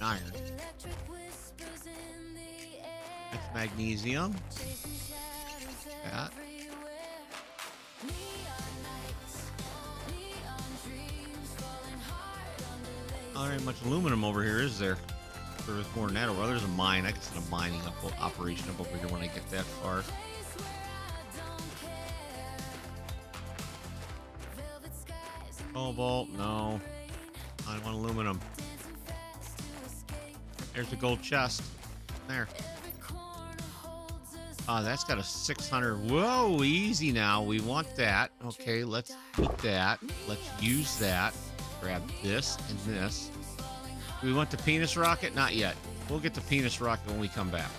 Iron. That's magnesium. That. Not very much aluminum over here, is there? There's more than that. Well, there's a mine. I can set a mining operation up over here when I get that far. Cobalt, no. I want aluminum. There's the gold chest. There. That's got a 600. Whoa, easy now. We want that. Okay, let's eat that. Let's use that. Grab this and this. Do we want the penis rocket? Not yet. We'll get the penis rocket when we come back.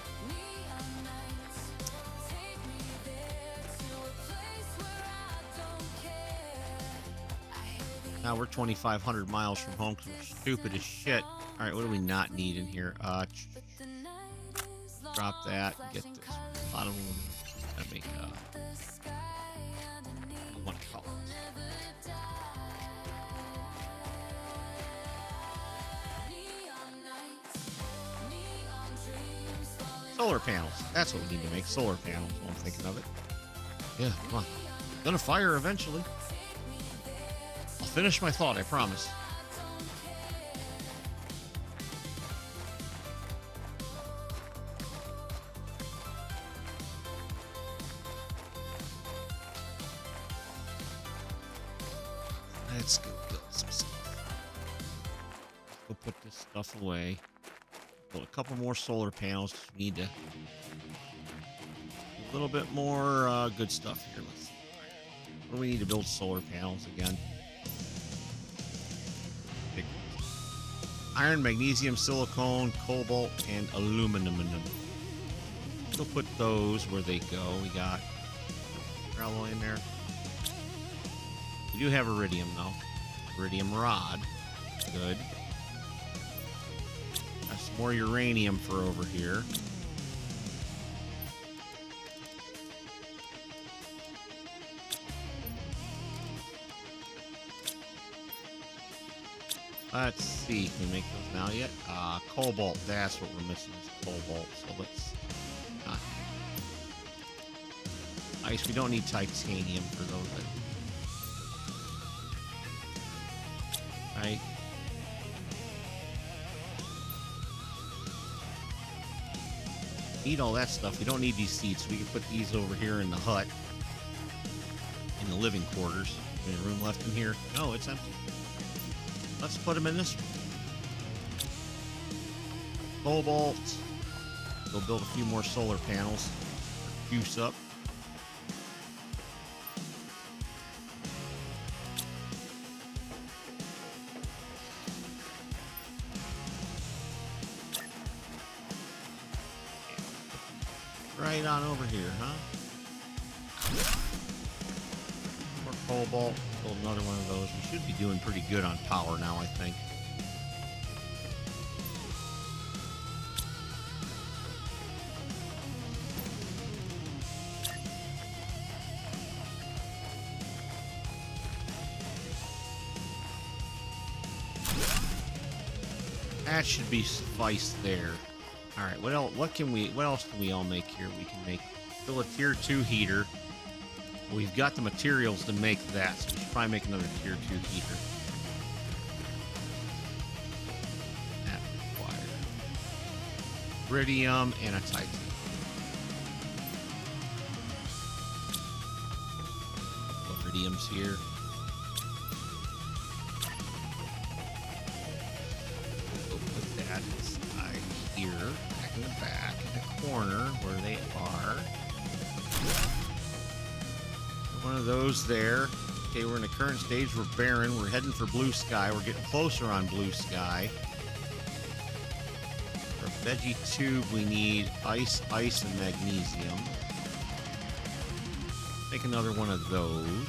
Now we're 2,500 miles from home because we're stupid as shit. All right, what do we not need in here? Drop that. Get this. A lot of aluminum. Gotta make one color. Solar panels. That's what we need to make. Solar panels. While I'm thinking of it. Yeah, come on. Gonna fire eventually. I'll finish my thought, I promise. Let's go build some stuff. Let's go put this stuff away. Build a couple more solar panels. We need to a little bit more good stuff here. Let's see. What do we need to build solar panels again? Iron, magnesium, silicone, cobalt, and aluminum. We'll put those where they go. We got alloy in there. We do have iridium, though. Iridium rod. Good. Got some more uranium for over here. Let's see. Can we make those now yet? Cobalt. That's what we're missing is cobalt. So let's not. Ice. We don't need titanium for those. Right. Need all that stuff. We don't need these seats. We can put these over here in the hut. In the living quarters. Any room left in here? No, it's empty. Let's put them in this one. Cobalt. Go build a few more solar panels. Juice up. Right on over here, huh? More cobalt. Build another one of those. We should be doing pretty good on power now, I think. That should be suffice there. All right, what else? What else can we all make here? We can make still a tier 2 heater. We've got the materials to make that, so we should probably make another tier 2 heater. That required iridium and a titanium. Iridium's here. We'll put that inside here, back in the back, in the corner where they are. One of those there. Okay, we're in the current stage. We're barren. We're heading for blue sky. We're getting closer on blue sky. For a veggie tube, we need ice, and magnesium. Make another one of those.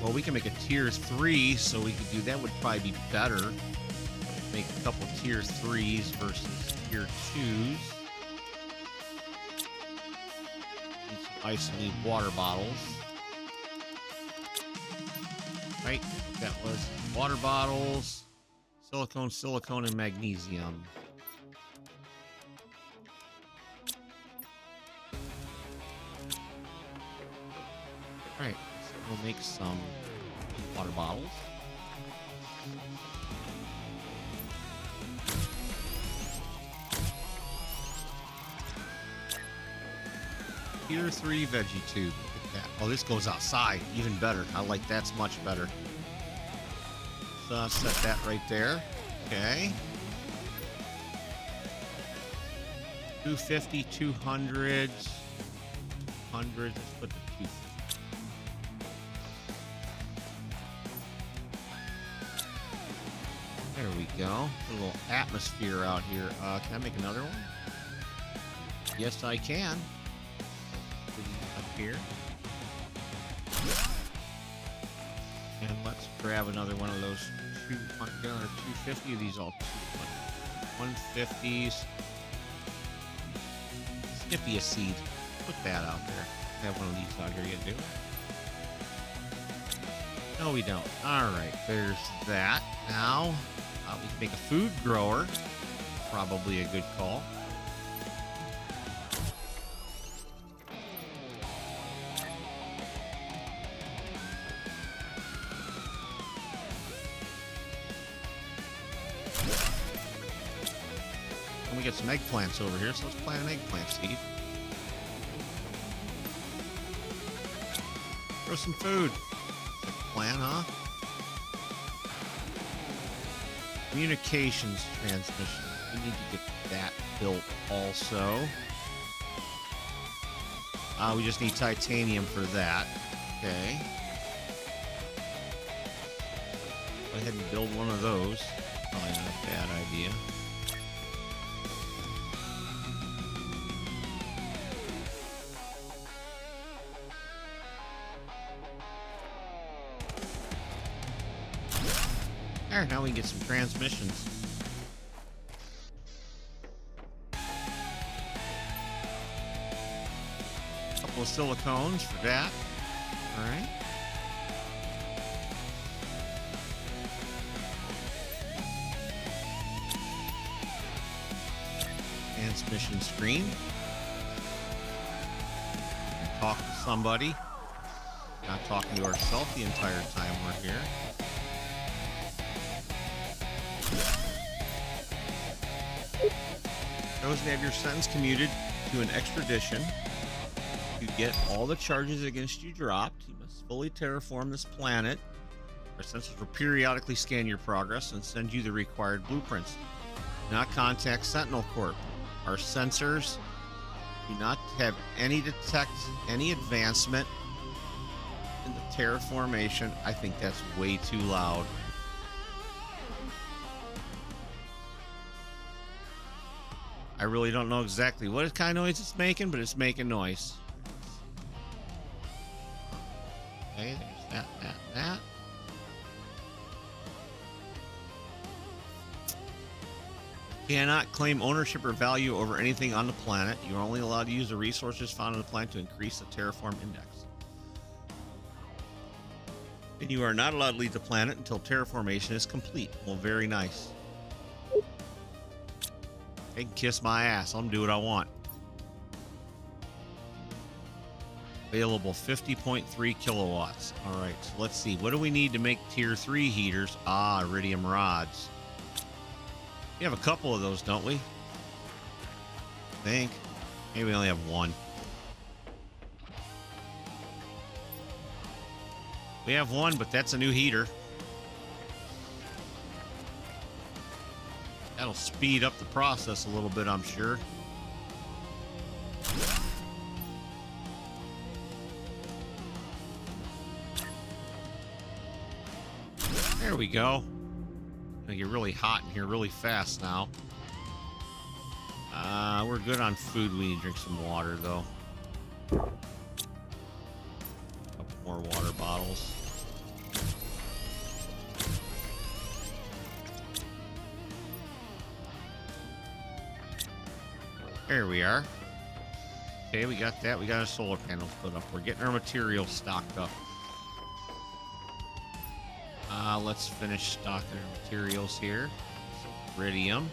Well, we can make a tier 3, so we could do that. Would probably be better. Make a couple tier 3s versus tier 2s. Need some ice and need water bottles. Right? That was water bottles, silicone, and magnesium. All right. We'll make some water bottles. Tier 3 veggie tube. Look at that. Oh, this goes outside. Even better. I like that's much better. So I'll set that right there. Okay. 250, 200, 100. Let's put the 250. There we we go. A little atmosphere out here. Can I make another one? Yes, I can. Up here. And let's grab another one of those 200 or 250 of these all 150s. Snippy a seed. Put that out there. Have one of these out here yet, do we? No, we don't. Alright, there's that. Now, we can make a food grower. Probably a good call. And we get some eggplants over here, so let's plant an eggplant seed. Grow some food. Plan, huh? Communications transmission. We need to get that built also. We just need titanium for that. Okay. Go ahead and build one of those. Probably not a bad idea. There, now we can get some transmissions. A couple of silicones for that. Alright. Transmission screen. Talk to somebody. Not talking to ourselves the entire time we're here. Those that have your sentence commuted to an extradition. To get all the charges against you dropped, you must fully terraform this planet. Our sensors will periodically scan your progress and send you the required blueprints. Do not contact Sentinel Corp. Our sensors do not have any detect any advancement in the terraformation. I think that's way too loud. I really don't know exactly what kind of noise it's making, but it's making noise. Okay, there's that. Cannot claim ownership or value over anything on the planet. You are only allowed to use the resources found on the planet to increase the terraform index. And you are not allowed to leave the planet until terraformation is complete. Well, very nice. They can kiss my ass. I'm gonna do what I want. Available 50.3 kilowatts. All right, so let's see. What do we need to make tier 3 heaters? Iridium rods. We have a couple of those, don't we? I think. Maybe we only have one. We have one, but that's a new heater. That'll speed up the process a little bit, I'm sure. There we go. Gonna get really hot in here really fast now. We're good on food. We need to drink some water, though. Couple more water bottles. There we are. Okay, we got that. We got our solar panels put up. We're getting our materials stocked up. Let's finish stocking our materials here. Iridium.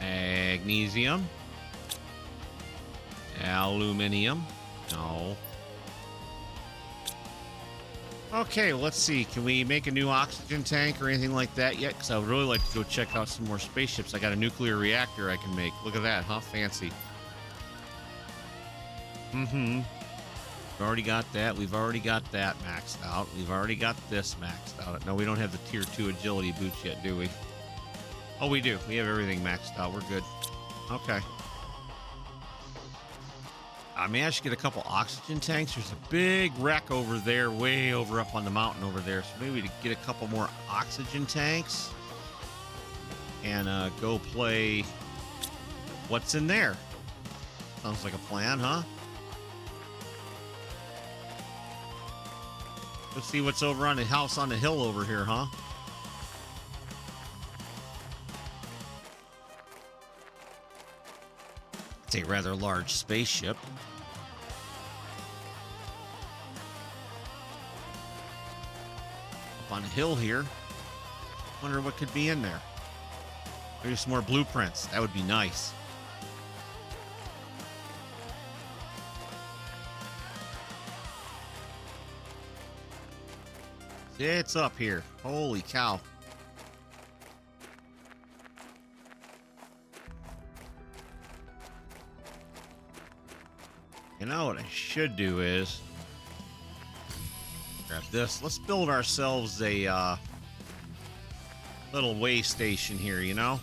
Magnesium. Aluminium. No. Okay, let's see. Can we make a new oxygen tank or anything like that yet? Because I would really like to go check out some more spaceships. I got a nuclear reactor I can make. Look at that, huh? Fancy. Mm-hmm. We've already got that. We've already got that maxed out. We've already got this maxed out. No, we don't have the tier 2 agility boots yet, do we? Oh, we do. We have everything maxed out. We're good. Okay. I managed to get a couple oxygen tanks. There's a big wreck over there, way over up on the mountain over there. So maybe to get a couple more oxygen tanks and go play What's in There. Sounds like a plan, huh? Let's see what's over on the house on the hill over here, huh? It's a rather large spaceship. Up on the hill here. Wonder what could be in there. Maybe some more blueprints. That would be nice. It's up here. Holy cow. You know what I should do is grab this. Let's build ourselves a little way station here, you know?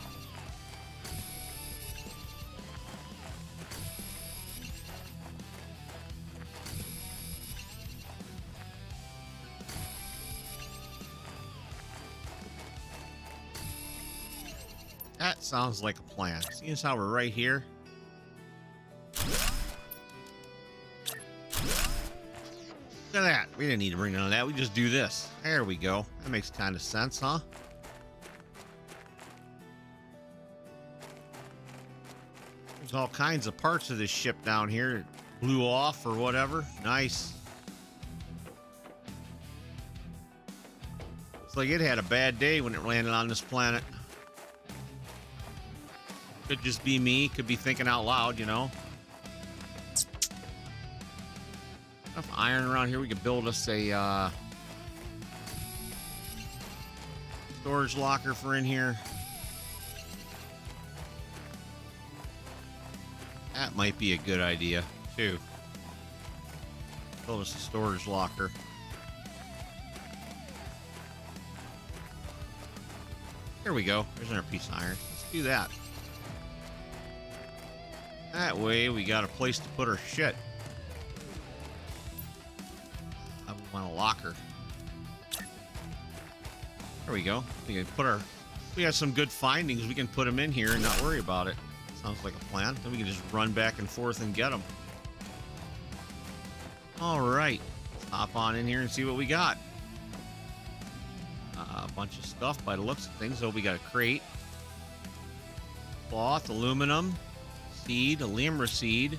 That sounds like a plan. Seeing as how we're right here. Look at that. We didn't need to bring none of that. We just do this. There we go. That makes kind of sense, huh? There's all kinds of parts of this ship down here. It blew off or whatever. Nice. Looks like it had a bad day when it landed on this planet. Could just be me. Could be thinking out loud, you know. Enough iron around here. We could build us a storage locker for in here. That might be a good idea, too. Build us a storage locker. There we go. There's another piece of iron. Let's do that. That way, we got a place to put our shit. I want a locker. There we go. We can put our... We have some good findings. We can put them in here and not worry about it. Sounds like a plan. Then we can just run back and forth and get them. All right. Let's hop on in here and see what we got. A bunch of stuff by the looks of things. So we got a crate. Cloth, aluminum. Seed, a limra seed.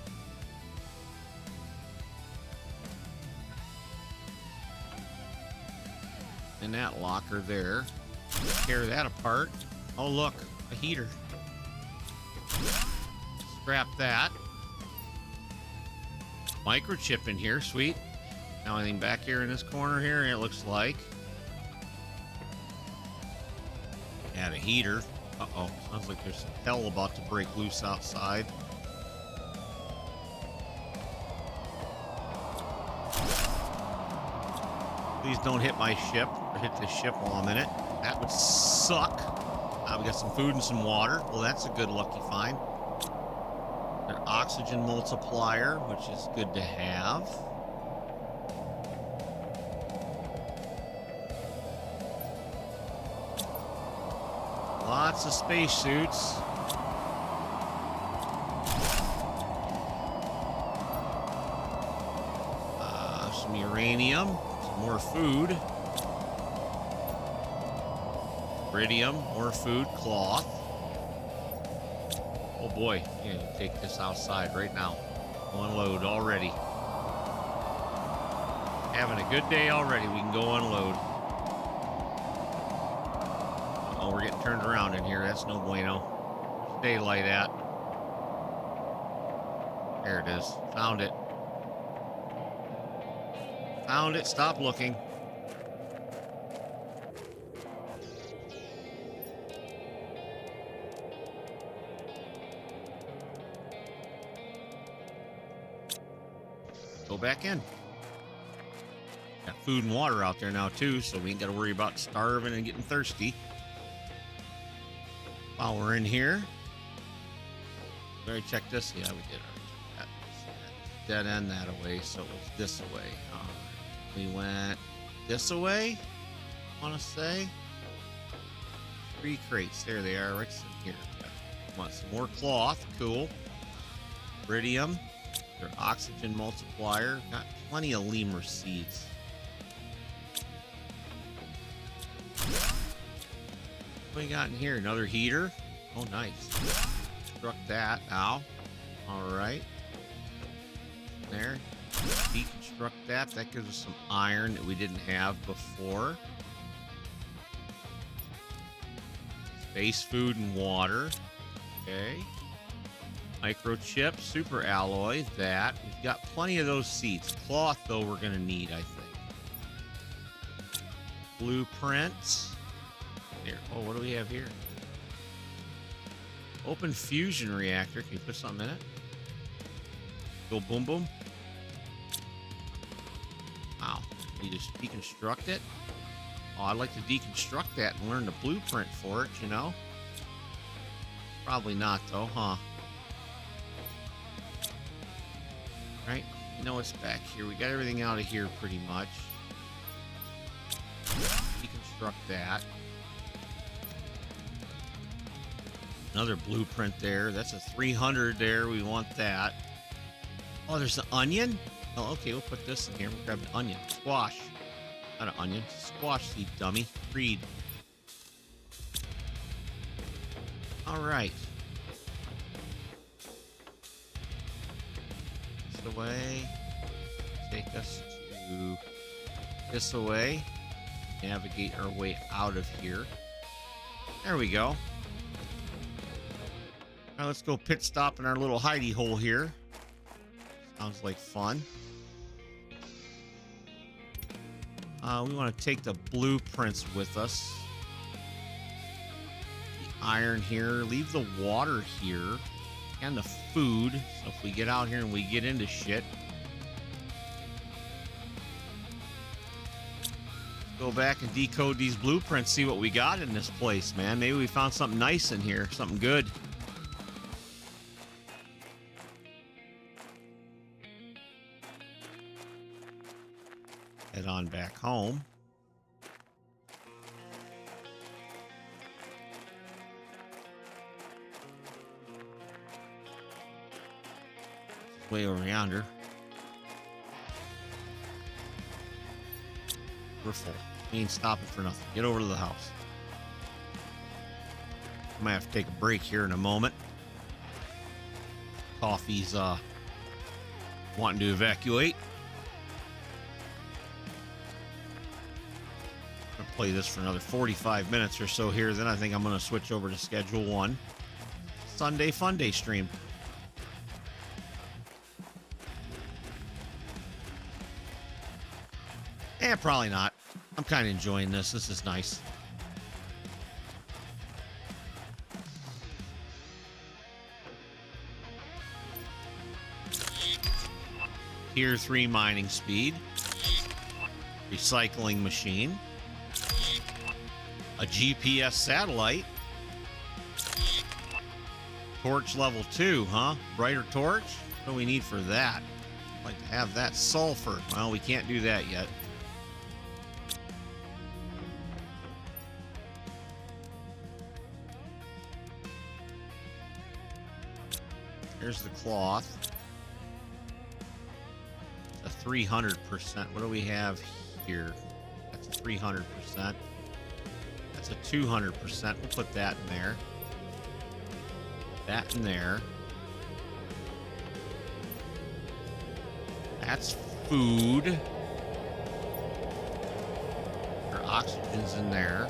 And that locker there. Tear that apart. Oh, look, a heater. Scrap that. Microchip in here, sweet. Now anything back here in this corner here, it looks like. Add a heater. Uh-oh, sounds like there's hell about to break loose outside. Please don't hit my ship, or hit the ship while I'm in it. That would suck. We got some food and some water. Well, that's a good lucky find. An oxygen multiplier, which is good to have. Lots of spacesuits. Some uranium, some more food. Iridium, more food, cloth. Oh boy, yeah, you take this outside right now. Go unload already. Having a good day already, we can go unload. Oh, we're getting turned around in here. That's no bueno. Where's daylight at? There it is. Found it. Found it. Stop looking. Go back in. Got food and water out there now, too, so we ain't got to worry about starving and getting thirsty. While we're in here, we already checked this. Yeah, we did already check that. dead end that way, so it was this way. We went this way, I want to say. 3 crates. There they are, right in here. Want some more cloth. Cool. Iridium. Their oxygen multiplier. Got plenty of lemur seeds. What we got in here? Another heater. Oh, nice. Struck that. Ow. All right. There. Deconstruct that. That gives us some iron that we didn't have before. Space food and water. Okay. Microchip, super alloy, that. We've got plenty of those seats. Cloth, though, we're going to need, I think. Blueprints. Here. Oh, what do we have here? Open fusion reactor. Can you put something in it? Go boom boom. Wow. You just deconstruct it? Oh, I'd like to deconstruct that and learn the blueprint for it, you know? Probably not, though, huh? Right? You know what's back here. We got everything out of here pretty much. Deconstruct that. Another blueprint there. That's a 300 there. We want that. Oh, there's an onion? Oh, okay. We'll put this in here. We'll grab an onion. Squash. Not an onion. Squash seed, dummy. Read. All right. This away. Take us to this away. Navigate our way out of here. There we go. Now let's go pit stop in our little hidey hole here. Sounds like fun. We want to take the blueprints with us. The iron here. Leave the water here. And the food. So if we get out here and we get into shit. Go back and decode these blueprints. See what we got in this place, man. Maybe we found something nice in here. Something good. Head on back home. Way over yonder. We're full. We ain't stopping for nothing. Get over to the house. I might have to take a break here in a moment. Coffee's wanting to evacuate. Play this for another 45 minutes or so here. Then I think I'm going to switch over to Schedule 1. Sunday Fun Day stream. Probably not. I'm kind of enjoying this. This is nice. Tier 3 mining speed. Recycling machine. A GPS satellite. Torch level 2, huh? Brighter torch? What do we need for that? I'd like to have that. Sulfur. Well, we can't do that yet. Here's the cloth. It's a 300%. What do we have here? That's a 300%. That's a 200%. We'll put that in there. That in there. That's food. Our oxygen's in there.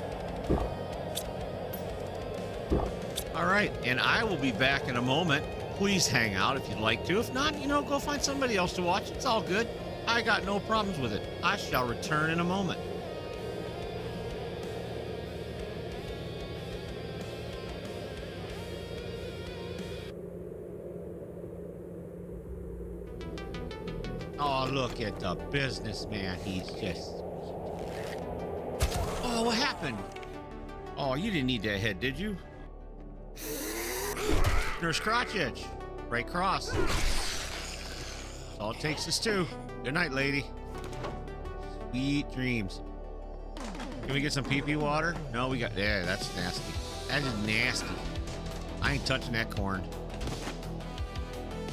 All right, and I will be back in a moment. Please hang out if you'd like to. If not, you know, go find somebody else to watch. It's all good. I got no problems with it. I shall return in a moment. Oh, look at the businessman. He's just... Oh, what happened? Oh, you didn't need that head, did you? Nurse Crotch Itch. Right cross. All it takes is two. Good night, lady. Sweet dreams. Can we get some pee-pee water? No, we got... Yeah, that's nasty. That is nasty. I ain't touching that corn.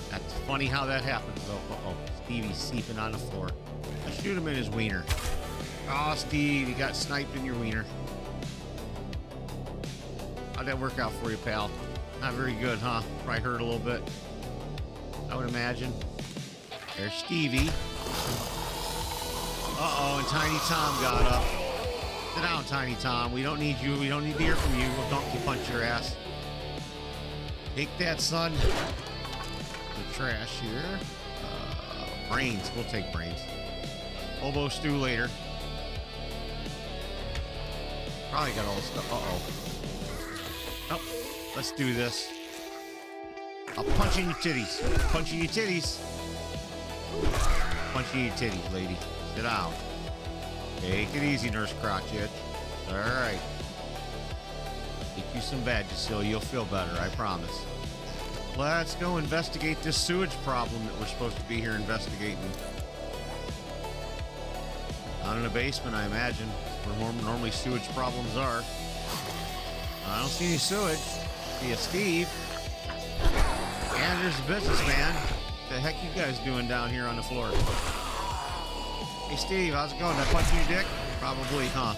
That's funny how that happens, though. Uh-oh. Stevie's seeping on the floor. I shoot him in his wiener. Oh, Steve, you got sniped in your wiener. How'd that work out for you, pal? Not very good, huh? Probably hurt a little bit. I would imagine. There's Stevie. Uh-oh, and Tiny Tom got up. Sit down, Tiny Tom. We don't need you. We don't need to hear from you. We'll donkey punch your ass. Take that, son. The trash here. Brains. We'll take brains. Hobo stew later. Probably got all the stuff. Uh-oh. Oh, let's do this. I'll punch in your titties. Punch in your titties. Punch in your titties, lady. Sit down. Take it easy, Nurse Crotchet. All right. Get you some badges so you'll feel better, I promise. Let's go investigate this sewage problem that we're supposed to be here investigating. Down in the basement, I imagine, where normally sewage problems are. I don't see any sewage. See a Steve. And there's a businessman. What the heck you guys doing down here on the floor? Hey, Steve, how's it going? Did I punch you in your dick? Probably, huh?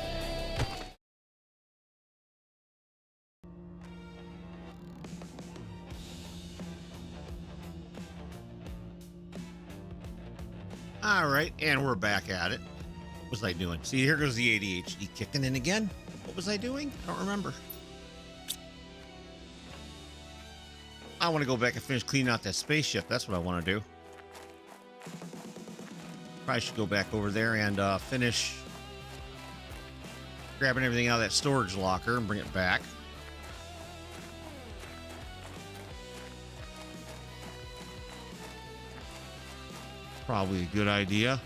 All right, and we're back at it. What was I doing? See, here goes the ADHD kicking in again. What was I doing? I don't remember. I want to go back and finish cleaning out that spaceship. That's what I want to do. Probably should go back over there and finish grabbing everything out of that storage locker and bring it back. Probably a good idea.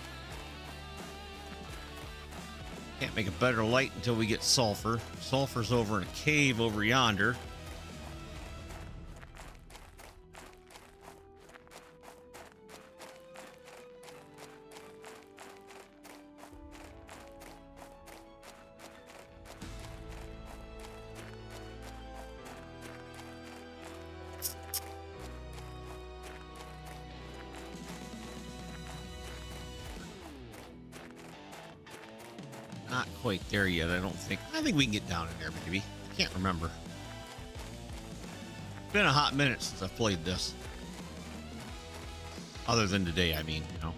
Can't make a better light until we get sulfur. Sulfur's over in a cave over yonder. Not quite there yet, I don't think. I think we can get down in there, maybe. I can't remember. It's been a hot minute since I've played this. Other than today, I mean, you know.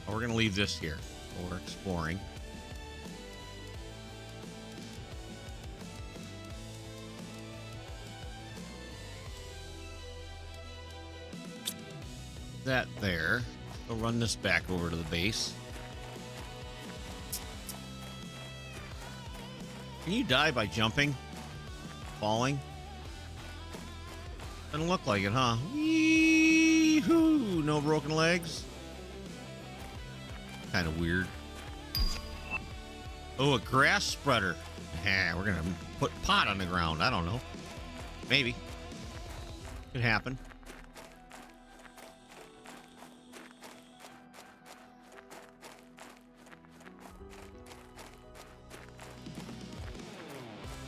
But we're going to leave this here. We're exploring. That there. We'll run this back over to the base. Can you die by jumping? Falling? Doesn't look like it, huh? Wee-hoo! No broken legs? Kind of weird. Oh, a grass spreader. Yeah, we're gonna put pot on the ground. I don't know. Maybe. Could happen.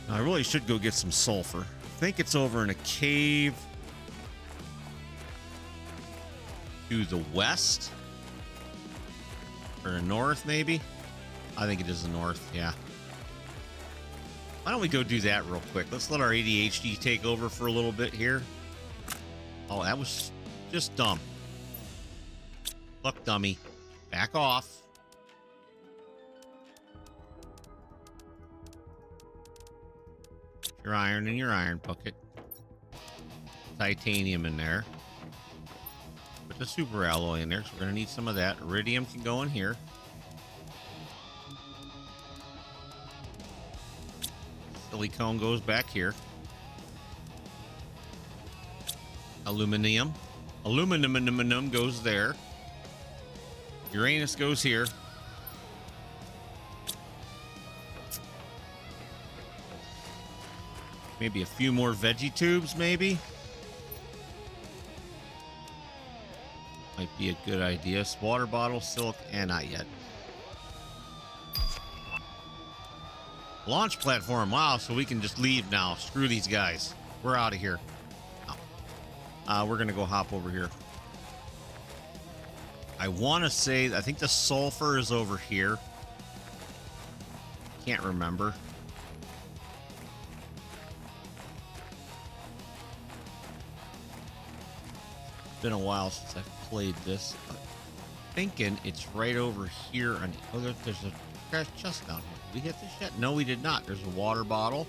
I really should go get some sulfur. I think it's over in a cave to the west or the north, maybe. I think it is the north. Yeah. Why don't we go do that real quick? Let's let our ADHD take over for a little bit here. Oh, that was just dumb. Look, dummy. Back off. Your iron in your iron bucket. Titanium in there. Put the super alloy in there, so we're going to need some of that. Iridium can go in here. Silicone goes back here. Aluminum. Aluminum goes there. Uranus goes here. Maybe a few more veggie tubes, maybe? might be a good idea. Water bottle, silk, and not yet. Launch platform. Wow, so we can just leave now. Screw these guys. We're out of here. Oh. We're going to go hop over here. I want to say, I think the sulfur is over here. Can't remember. It's been a while since I've played this. But I'm thinking it's right over here. Oh, there's a trash chest down here. Did we get this yet? No, we did not. There's a water bottle.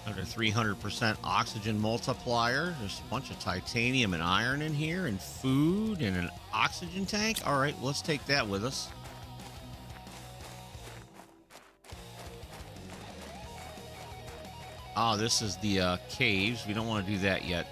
Under 300% oxygen multiplier. There's a bunch of titanium and iron in here, and food, and an oxygen tank. All right, let's take that with us. Oh, this is the caves. We don't want to do that yet.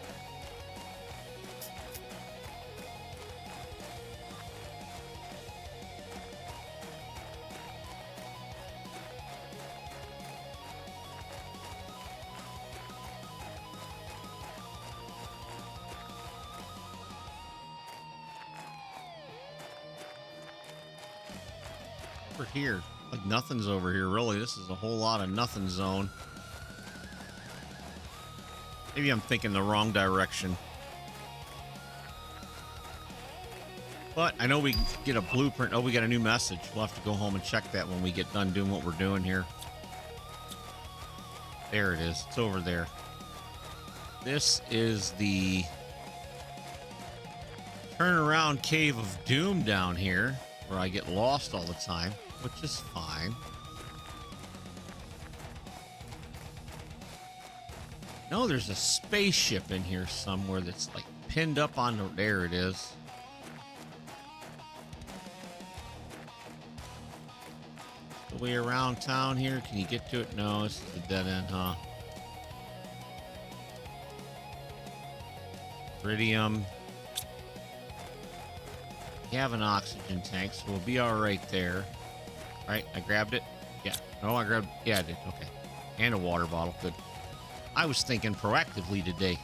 Over here. Like nothing's over here, really. This is a whole lot of nothing zone. Maybe I'm thinking the wrong direction. But I know we can get a blueprint. Oh, we got a new message. We'll have to go home and check that when we get done doing what we're doing here. There it is. It's over there. This is the turnaround cave of doom down here, where I get lost all the time, which is fine. No, there's a spaceship in here somewhere that's like pinned up on the... There it is. The way around town here. Can you get to it? No, this is a dead end, huh? Iridium. We have an oxygen tank, so we'll be all right there. All right, I grabbed it. Yeah. No, I grabbed... Yeah, I did. Okay. And a water bottle. Good. I was thinking proactively today.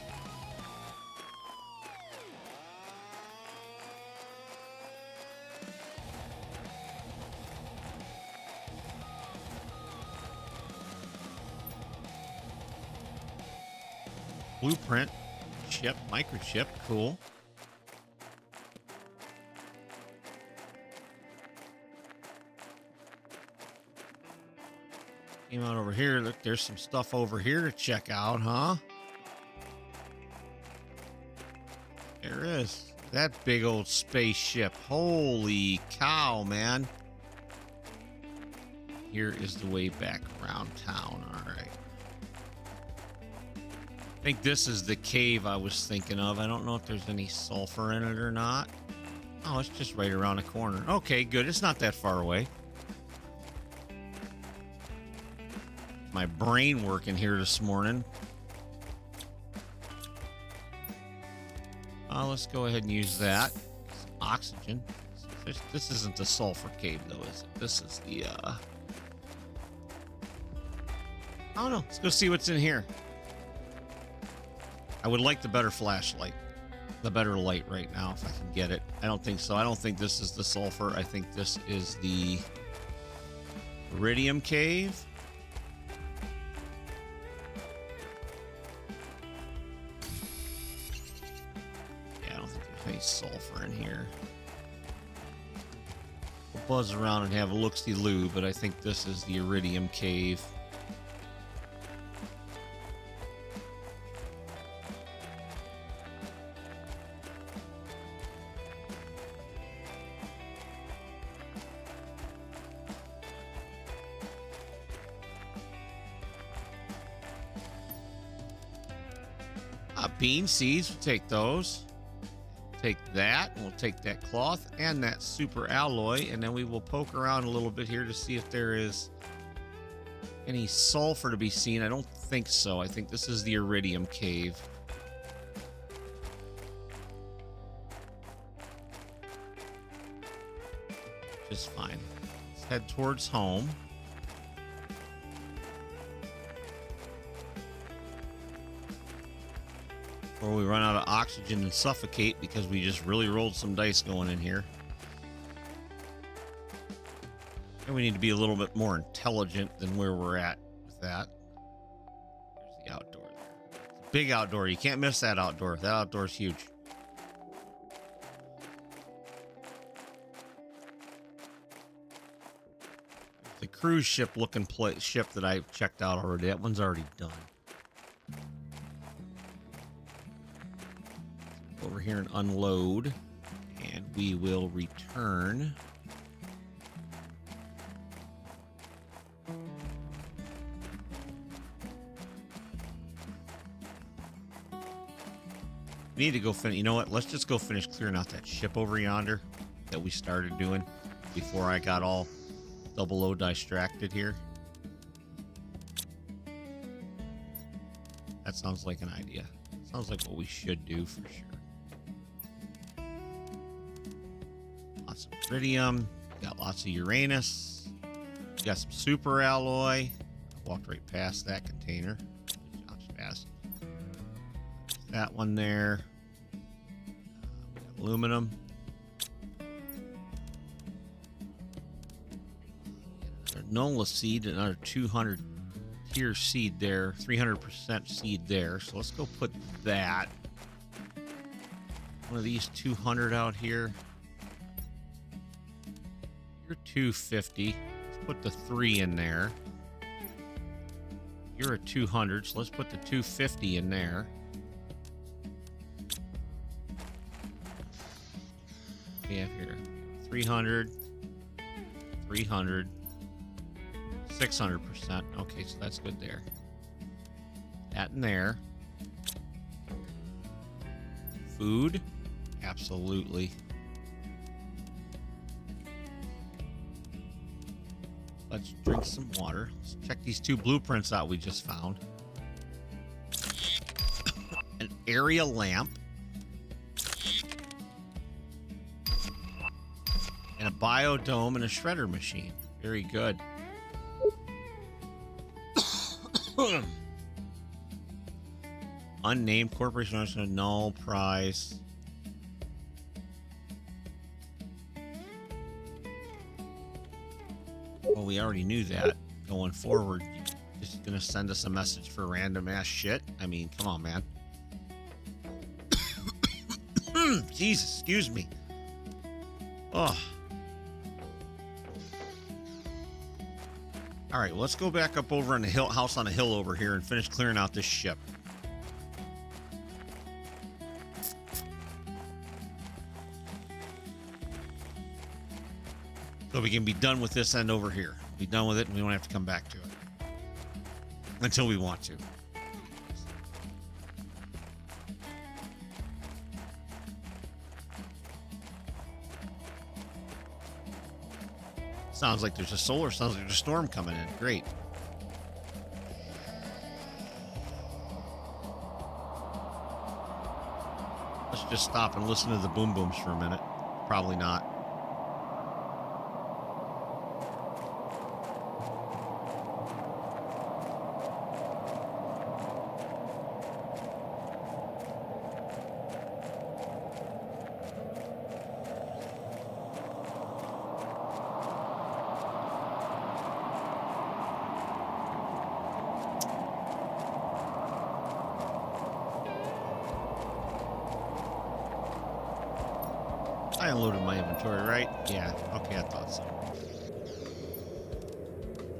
Blueprint. Chip. Microchip. Cool. Came out over here. Look, there's some stuff over here to check out, huh? There is. That big old spaceship. Holy cow, man. Here is the way back around town. All right. I think this is the cave I was thinking of. I don't know if there's any sulfur in it or not. Oh, it's just right around the corner. Okay, good. It's not that far away. My brain working here this morning. Let's go ahead and use that. Some oxygen. This isn't the sulfur cave, though, is it? This is the, I don't know. Let's go see what's in here. I would like the better flashlight. The better light right now, if I can get it. I don't think so. I don't think this is the sulfur. I think this is the iridium cave. Sulfur in here. We'll buzz around and have a look-see-loo, but I think this is the iridium cave. Bean seeds, we'll take those. Take that, and we'll take that cloth and that super alloy, and then we will poke around a little bit here to see if there is any sulfur to be seen. I don't think so. I think this is the iridium cave. Just fine. Let's head towards home. Or we run out of oxygen and suffocate because we just really rolled some dice going in here. And we need to be a little bit more intelligent than where we're at with that. There's the outdoor there. It's a big outdoor. You can't miss that outdoor. That outdoor is huge. The cruise ship looking ship that I checked out already. That one's already done. Over here and unload, and we will return. We need to go finish. You know what? Let's just go finish clearing out that ship over yonder that we started doing before I got all double O distracted here. That sounds like an idea. Sounds like what we should do for sure. Lots of iridium. Got lots of Uranus. Got some super alloy. I walked right past that container. Good job, Spaz. That one there. We got aluminum. Nola seed, another 200 tier seed there, 300% seed there. So let's go put that. One of these 200 out here. You're 250. Let's put the 3 in there. You're a 200, so let's put the 250 in there. We have here 300, 300. 600%. Okay, so that's good there. That in there. Food? Absolutely. Let's drink some water. Let's check these 2 blueprints out we just found. An area lamp. And a biodome and a shredder machine. Very good. Unnamed corporation, null prize. Well, we already knew that. Going forward, you're just gonna send us a message for random ass shit. I mean, come on, man. Jesus, excuse me. Oh. All right, well, let's go back up over in the house on the hill over here and finish clearing out this ship. So we can be done with this end over here. Be done with it, and we don't have to come back to it. Until we want to. Sounds like there's a sounds like there's a storm coming in. Great. Let's just stop and listen to the boom booms for a minute. Probably not. I unloaded my inventory, right? Yeah, okay, I thought so.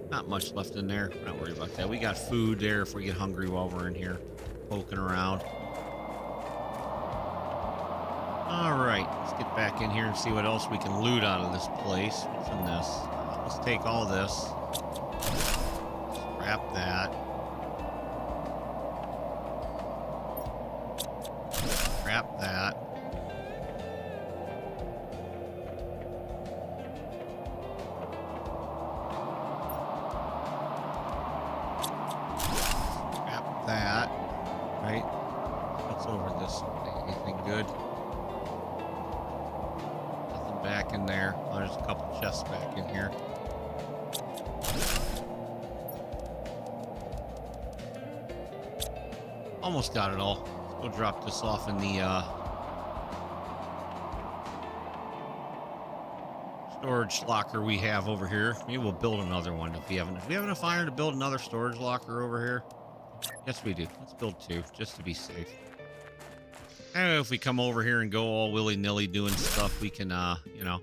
Not much left in there. Not worried about that. We got food there if we get hungry while we're in here poking around. All right, let's get back in here and see what else we can loot out of this place. What's in this? Let's take all this. Scrap that. Scrap that. That, right? What's over this? Anything good? Nothing back in there. Oh, there's a couple chests back in here. Almost got it all. We'll drop this off in the storage locker we have over here. Maybe we'll build another one if we haven't. If we have enough iron to build another storage locker over here. Yes, we do. Let's build 2, just to be safe. And if we come over here and go all willy-nilly doing stuff, we can, you know.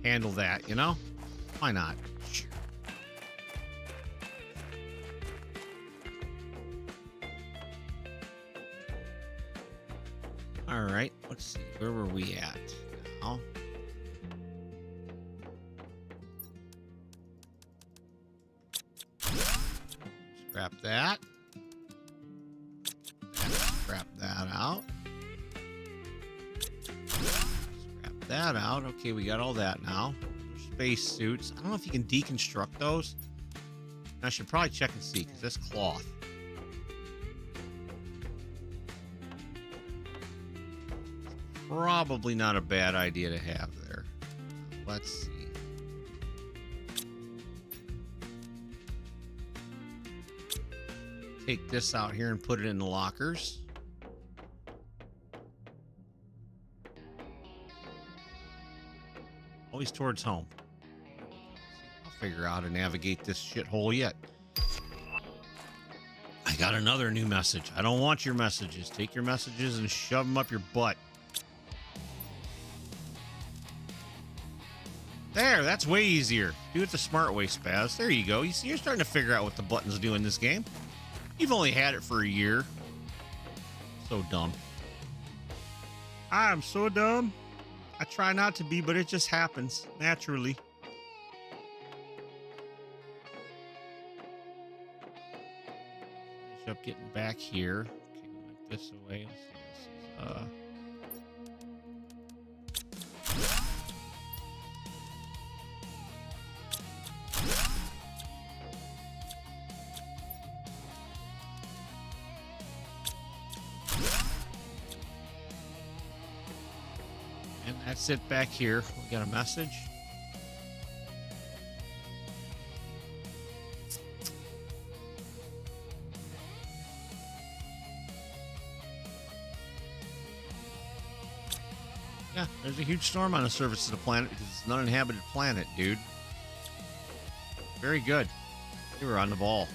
Handle that, you know? Why not? Sure. All right, let's see. Where were we at now? Scrap that. Scrap that out. Scrap that out. Okay, we got all that now. Space suits. I don't know if you can deconstruct those. I should probably check and see, because that's cloth. Probably not a bad idea to have there. Let's see. Take this out here and put it in the lockers. Always towards home. I'll figure out how to navigate this shithole yet. I got another new message. I don't want your messages. Take your messages and shove them up your butt. There, that's way easier. Do it the smart way, Spaz. There you go. You see, you're starting to figure out what the buttons do in this game. You've only had it for a year. So dumb. I'm so dumb. I try not to be, but it just happens naturally. Finish up getting back here. Okay, we went this way. Let's see. This is, and that's it back here. We got a message. Yeah, there's a huge storm on the surface of the planet because it's an uninhabited planet, dude. Very good. You were on the ball.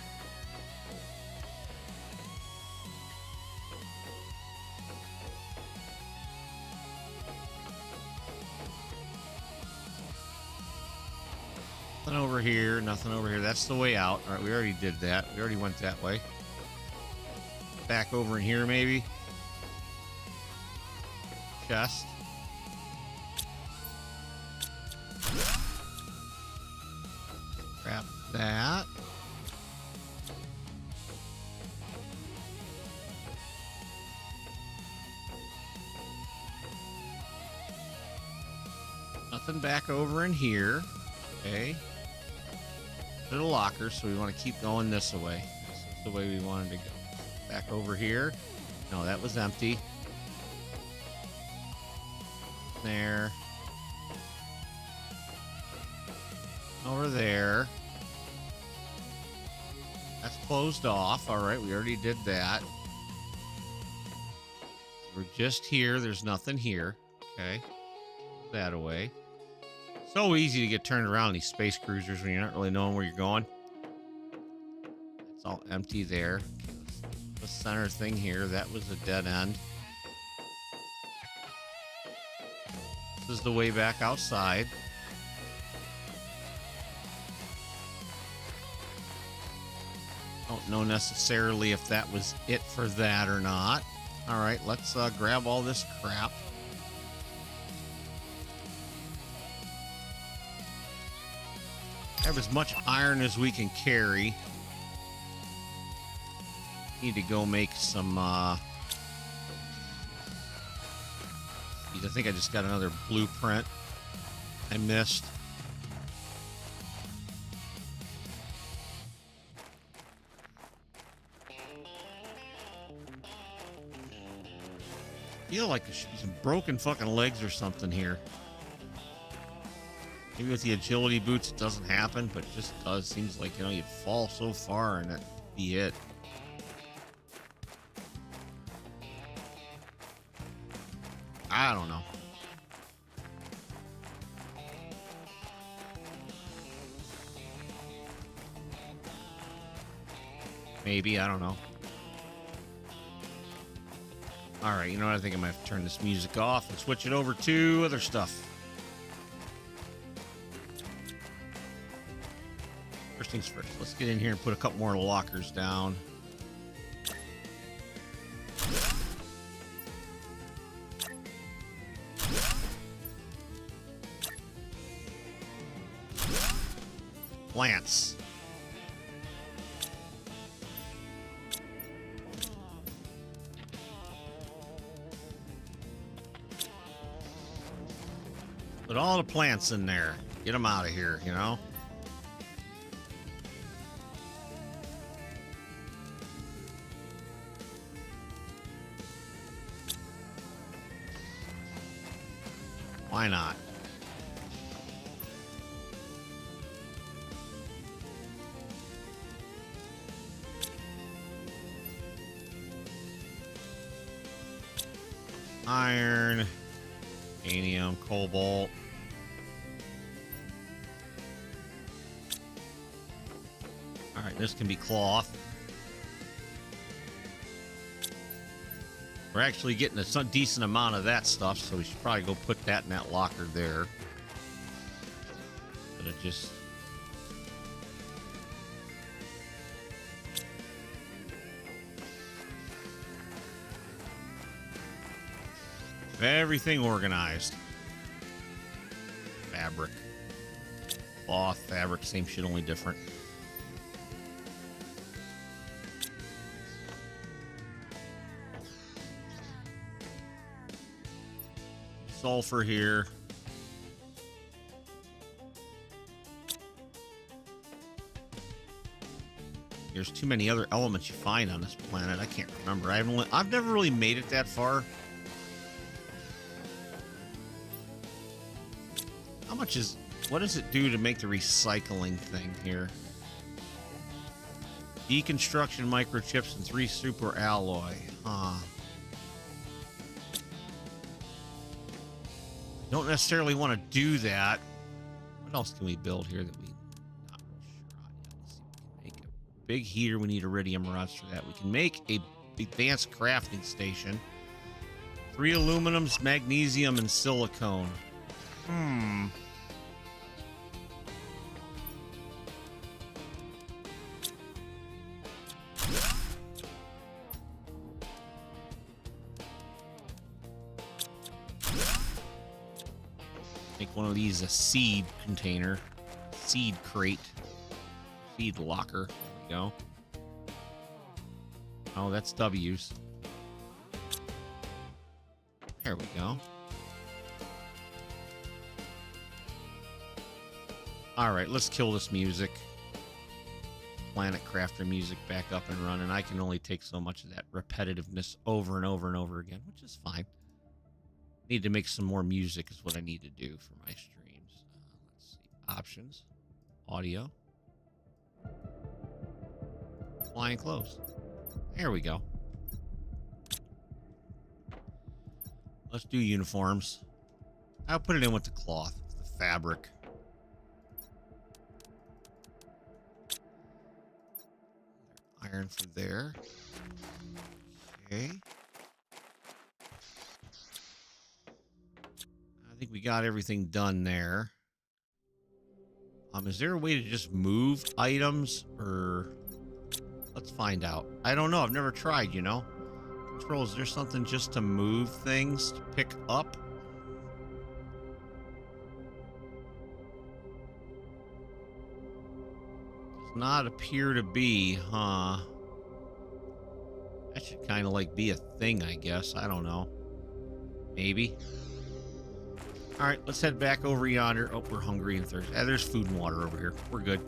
Nothing over here, nothing over here. That's the way out. All right, we already did that. We already went that way. Back over in here, maybe. Chest. Grab that. Nothing back over in here. Okay. To the locker, so we want to keep going this way. This is the way we wanted to go. Back over here. No, that was empty. There. Over there. That's closed off. All right, we already did that. We're just here. There's nothing here. Okay. Put that away. So easy to get turned around in these space cruisers when you're not really knowing where you're going. It's all empty there. The center thing here, that was a dead end. This is the way back outside. Don't know necessarily if that was it for that or not. All right, let's grab all this crap. Have as much iron as we can carry. Need to go make some I think I just got another blueprint I missed. feel like there should be some broken fucking legs or something here. Maybe with the agility boots it doesn't happen, but it just does. Seems like, you know, you'd fall so far and that'd be it. I don't know. Maybe, I don't know. Alright, you know what? I think I might have to turn this music off and switch it over to other stuff. First things first, let's get in here and put a couple more lockers down. Plants. Put all the plants in there. Get them out of here, you know? Why not? Iron, titanium, cobalt. All right, this can be cloth. We're actually getting a decent amount of that stuff, so we should probably go put that in that locker there. But it just... everything organized. Fabric. Cloth, fabric, same shit, only different. Sulfur here. There's too many other elements you find on this planet. I can't remember. I've never really made it that far. How much is... what does it do to make the recycling thing here? Deconstruction microchips and 3 super alloy. Huh. Don't necessarily want to do that. What else can we build here that we not really sure on yet? Let's see. We can make a big heater. We need iridium rods for that. We can make a advanced crafting station. 3 aluminums, magnesium, and silicone. Make one of these a seed container, seed crate, seed locker. There we go. Oh, that's W's. There we go. All right, let's kill this music. Planet Crafter music back up and running. I can only take so much of that repetitiveness over and over and over again, which is fine. Need to make some more music is what I need to do for my streams. Let's see. Options. Audio. Apply and close. There we go. Let's do uniforms. I'll put it in with the cloth, the fabric. Iron for there. Okay. I think we got everything done there. Is there a way to just move items, or let's find out. I don't know. I've never tried, you know. Control, is there something just to move things to pick up? Does not appear to be, huh? That should kind of like be a thing, I guess. I don't know. Maybe. All right, let's head back over yonder. Oh, we're hungry and thirsty. There's food and water over here. We're good.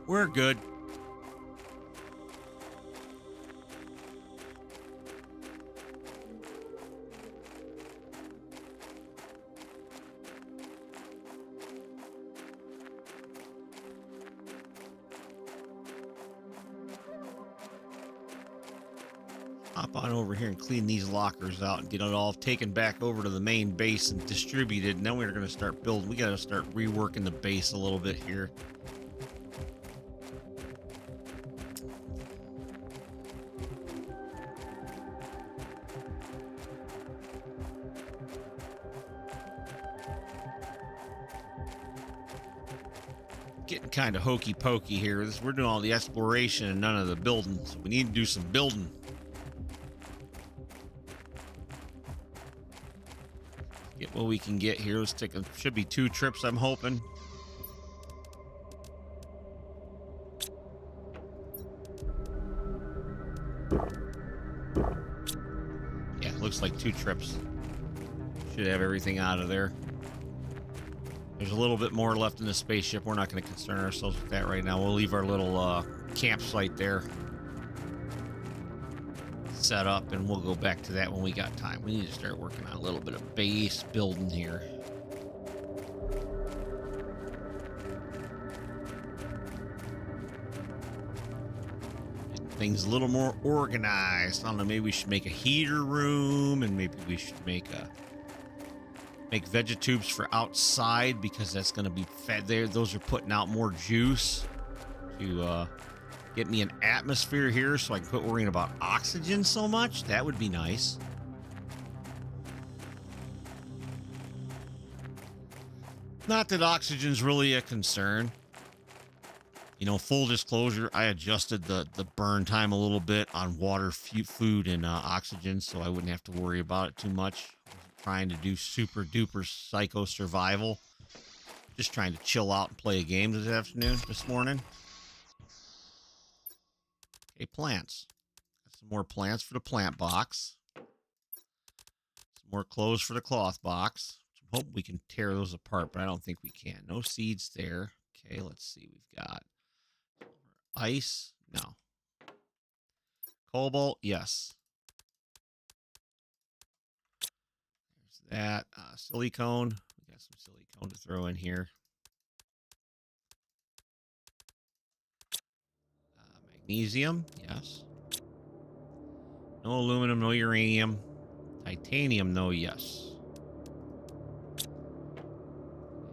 We're good. hop on over here and clean these lockers out and get it all taken back over to the main base and distributed. And then we're going to start building. We got to start reworking the base a little bit here. Getting kind of hokey pokey here. We're doing all the exploration and none of the building, so we need to do some building. Get what we can get here. Let's take a, should be 2 trips, I'm hoping. Yeah, looks like 2 trips. Should have everything out of there. There's a little bit more left in the spaceship. We're not going to concern ourselves with that right now. We'll leave our little campsite there set up, and we'll go back to that when we got time. We need to start working on a little bit of base building here. Get things a little more organized. I don't know, maybe we should make a heater room, and maybe we should make vegetubes for outside, because that's going to be fed there. Those are putting out more juice to get me an atmosphere here so I can quit worrying about oxygen so much. That would be nice. Not that oxygen's really a concern. You know, full disclosure, I adjusted the burn time a little bit on water, food, and oxygen, so I wouldn't have to worry about it too much. Trying to do super duper psycho survival. Just trying to chill out and play a game this morning. Okay, plants. Got some more plants for the plant box. Some more clothes for the cloth box. I hope we can tear those apart, but I don't think we can. No seeds there. Okay, let's see. We've got ice. No. Cobalt. Yes. That silicone. We got some silicone to throw in here. Magnesium, yes. No aluminum, no uranium. Titanium, no, yes.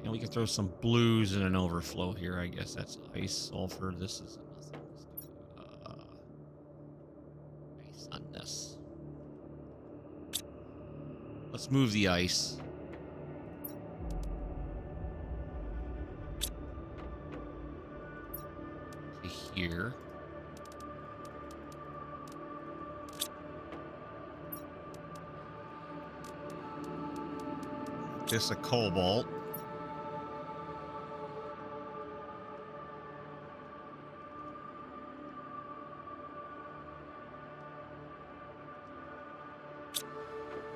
And we can throw some blues in an overflow here. I guess that's ice, sulfur. This is nothing. Let's do ice on this. Let's move the ice. To here. This a cobalt.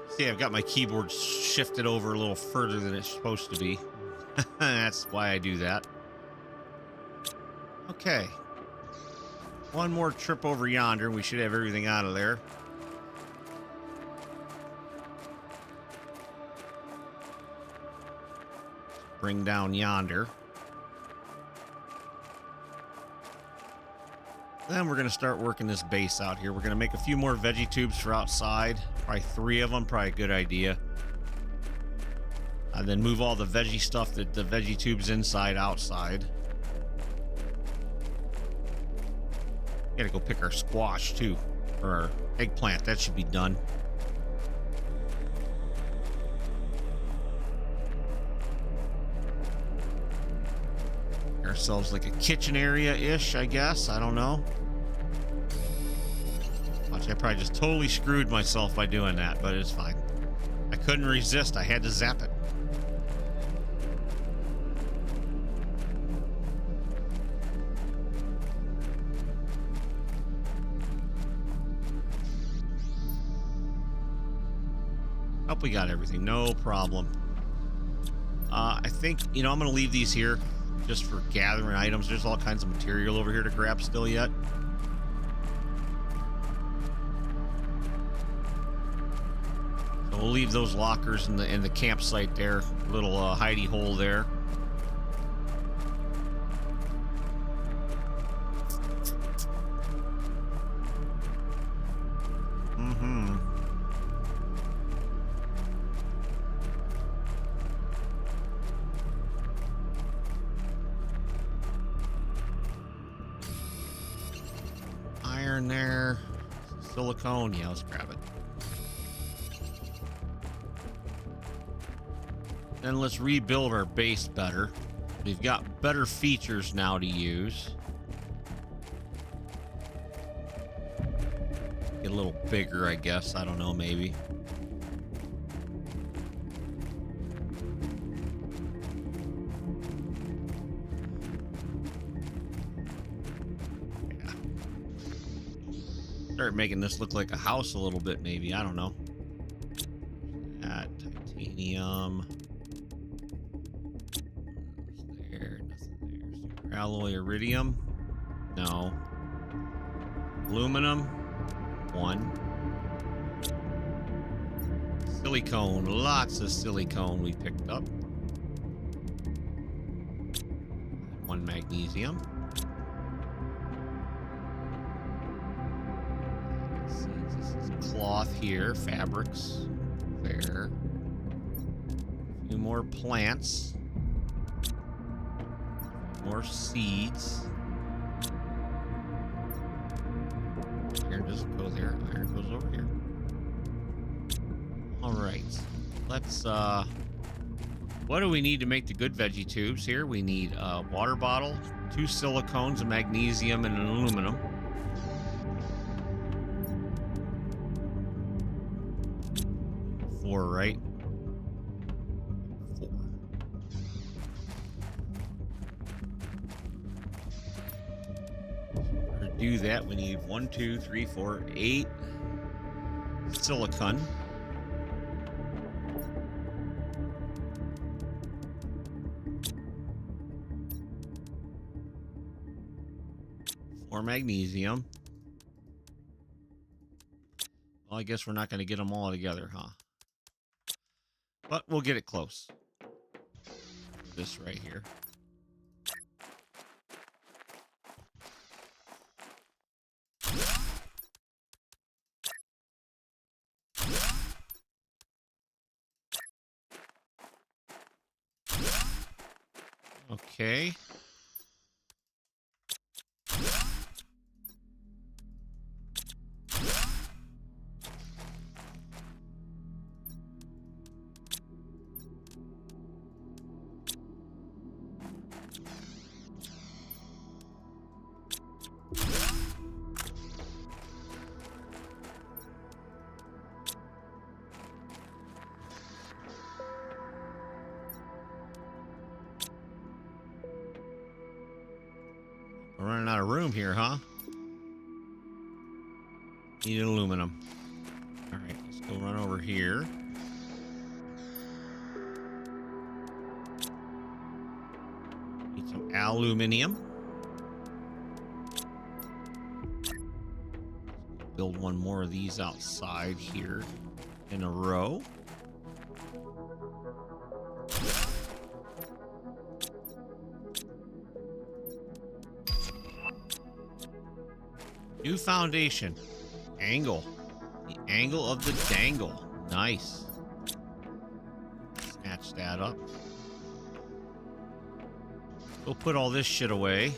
See, I've got my keyboard shifted over a little further than it's supposed to be. That's why I do that. Okay. One more trip over yonder, and we should have everything out of there. Bring down yonder. Then we're going to start working this base out here. We're going to make a few more veggie tubes for outside. Probably 3 of them. Probably a good idea. And then move all the veggie stuff, the veggie tubes inside, outside. Gotta go pick our squash, too. Or our eggplant. That should be done. Ourselves like a kitchen area-ish, I guess. I don't know. Watch, I probably just totally screwed myself by doing that, but it's fine. I couldn't resist. I had to zap it. Hope we got everything. No problem. I think, you know, I'm going to leave these here just for gathering items. There's all kinds of material over here to grab still yet. So we'll leave those lockers in the campsite there. Little hidey hole there. iron there. Silicone. Yeah, let's grab it. Then let's rebuild our base better. We've got better features now to use. Get a little bigger, I guess. I don't know, maybe. Yeah. Start making this look like a house a little bit, maybe. I don't know. That titanium. Alloy iridium? No. Aluminum? 1. Silicone. Lots of silicone we picked up. 1 magnesium. Let's see, this is cloth here. Fabrics. There. A few more plants. More seeds. Iron doesn't go there. Iron goes over here. All right. Let's, what do we need to make the good veggie tubes here? We need a water bottle, 2 silicones, a magnesium, and an aluminum. Four, right? Do that, we need 1, 2, 3, 4, 8 silicon. Or magnesium. Well, I guess we're not going to get them all together, huh? But we'll get it close. This right here. Okay. We're running out of room here, huh? Need aluminum. All right, let's go run over here. Need some aluminium. Build one more of these outside here in a row. New foundation. Angle. The angle of the dangle. Nice. Snatch that up. We'll put all this shit away.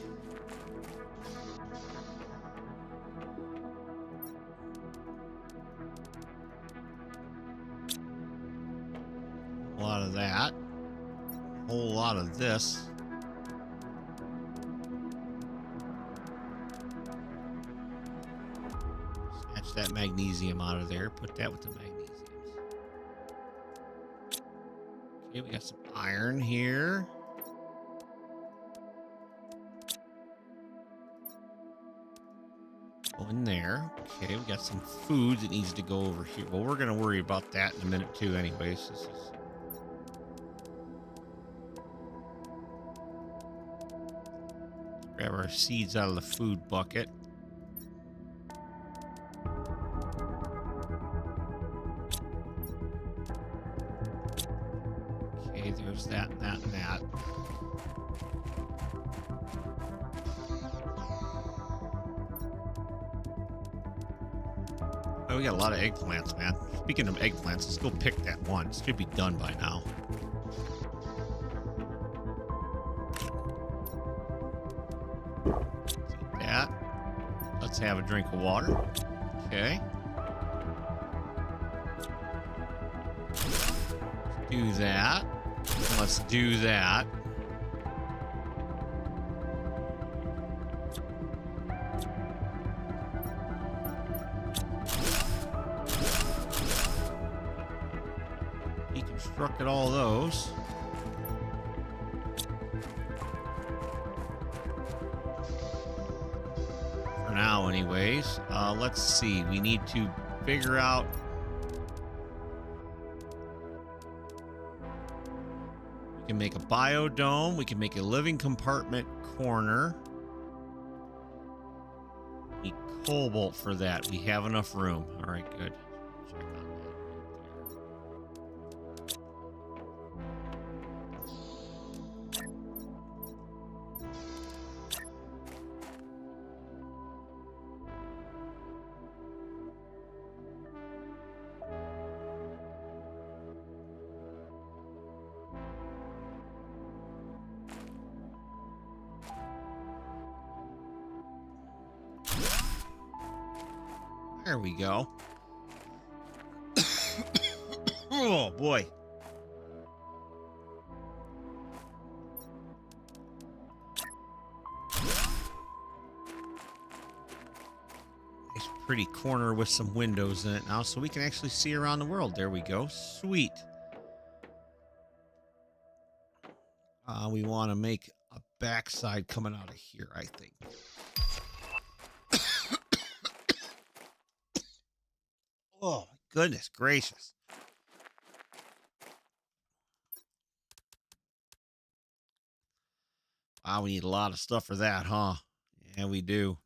A lot of that. A whole lot of this. That magnesium out of there. Put that with the magnesiums. Okay, we got some iron here. Go in there. Okay, we got some food that needs to go over here. Well, we're going to worry about that in a minute too anyways. This is... Grab our seeds out of the food bucket. There's that, and that, and that. Oh, we got a lot of eggplants, man. Speaking of eggplants, let's go pick that one. It should be done by now. Let's eat that. Let's Let's have a drink of water. Okay. Do that. Let's do that. Deconstructed all those. For now, anyways. Let's see. We need to figure out... We can make a biodome. We can make a living compartment corner. We need cobalt for that. We have enough room. All right, good. Check on that. There we go. Oh, boy. Nice pretty corner with some windows in it now, so we can actually see around the world. There we go. Sweet. We want to make a backside coming out of here, I think. Oh, my goodness gracious. Wow, we need a lot of stuff for that, huh? Yeah, we do.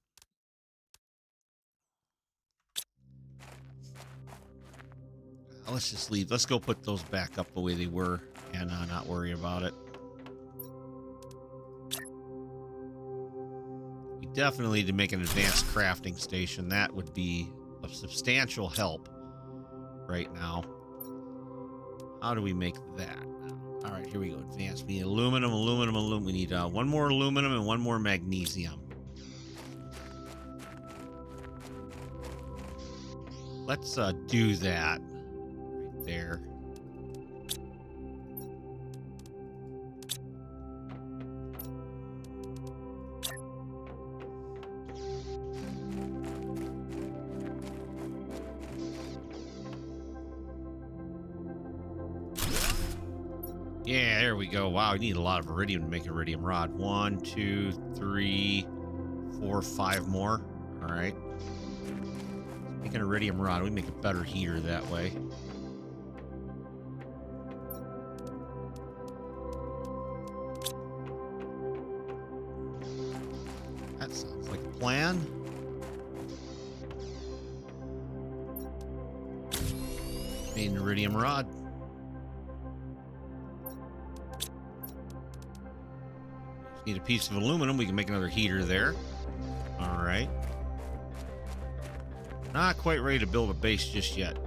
Let's just leave. Let's go put those back up the way they were and not worry about it. We definitely need to make an advanced crafting station. That would be of substantial help right now. How do we make that? All right, here we go. Advanced. We need aluminum, aluminum, aluminum. We need one more aluminum and one more magnesium. Let's do that right there. Yeah, there we go. Wow, we need a lot of iridium to make an iridium rod. 1, 2, 3, 4, 5 more. All right. Let's make an iridium rod. We make a better heater that way. That sounds like a plan. Made an iridium rod. Need a piece of aluminum. We can make another heater there. All right. Not quite ready to build a base just yet.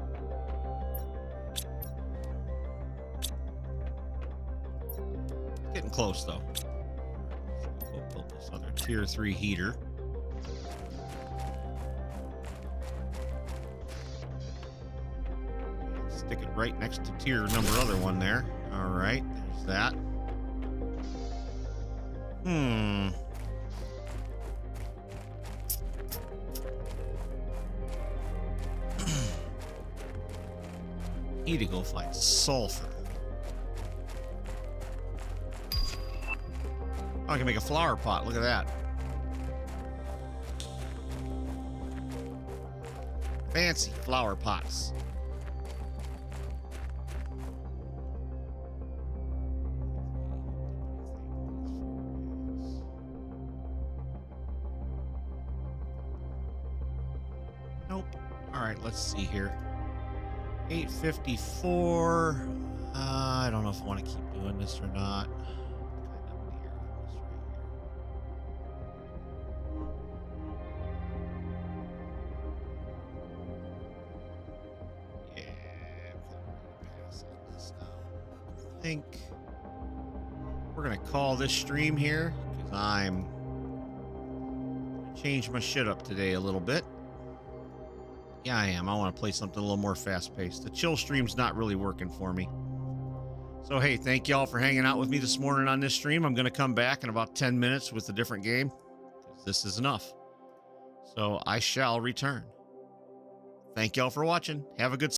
Getting close though. We'll build this other tier 3 heater. Stick it right next to tier number other one there. All right. There's that. Need to go find sulfur. Oh, I can make a flower pot. Look at that. Fancy flower pots. Nope. All right, let's see here. 854. I don't know if I want to keep doing this or not. Yeah, I'm pass on this now. I think we're gonna call this stream here because I'm gonna change my shit up today a little bit. Yeah, I am. I want to play something a little more fast-paced. The chill stream's not really working for me. So, hey, thank y'all for hanging out with me this morning on this stream. I'm going to come back in about 10 minutes with a different game. This is enough. So I shall return. Thank y'all for watching. Have a good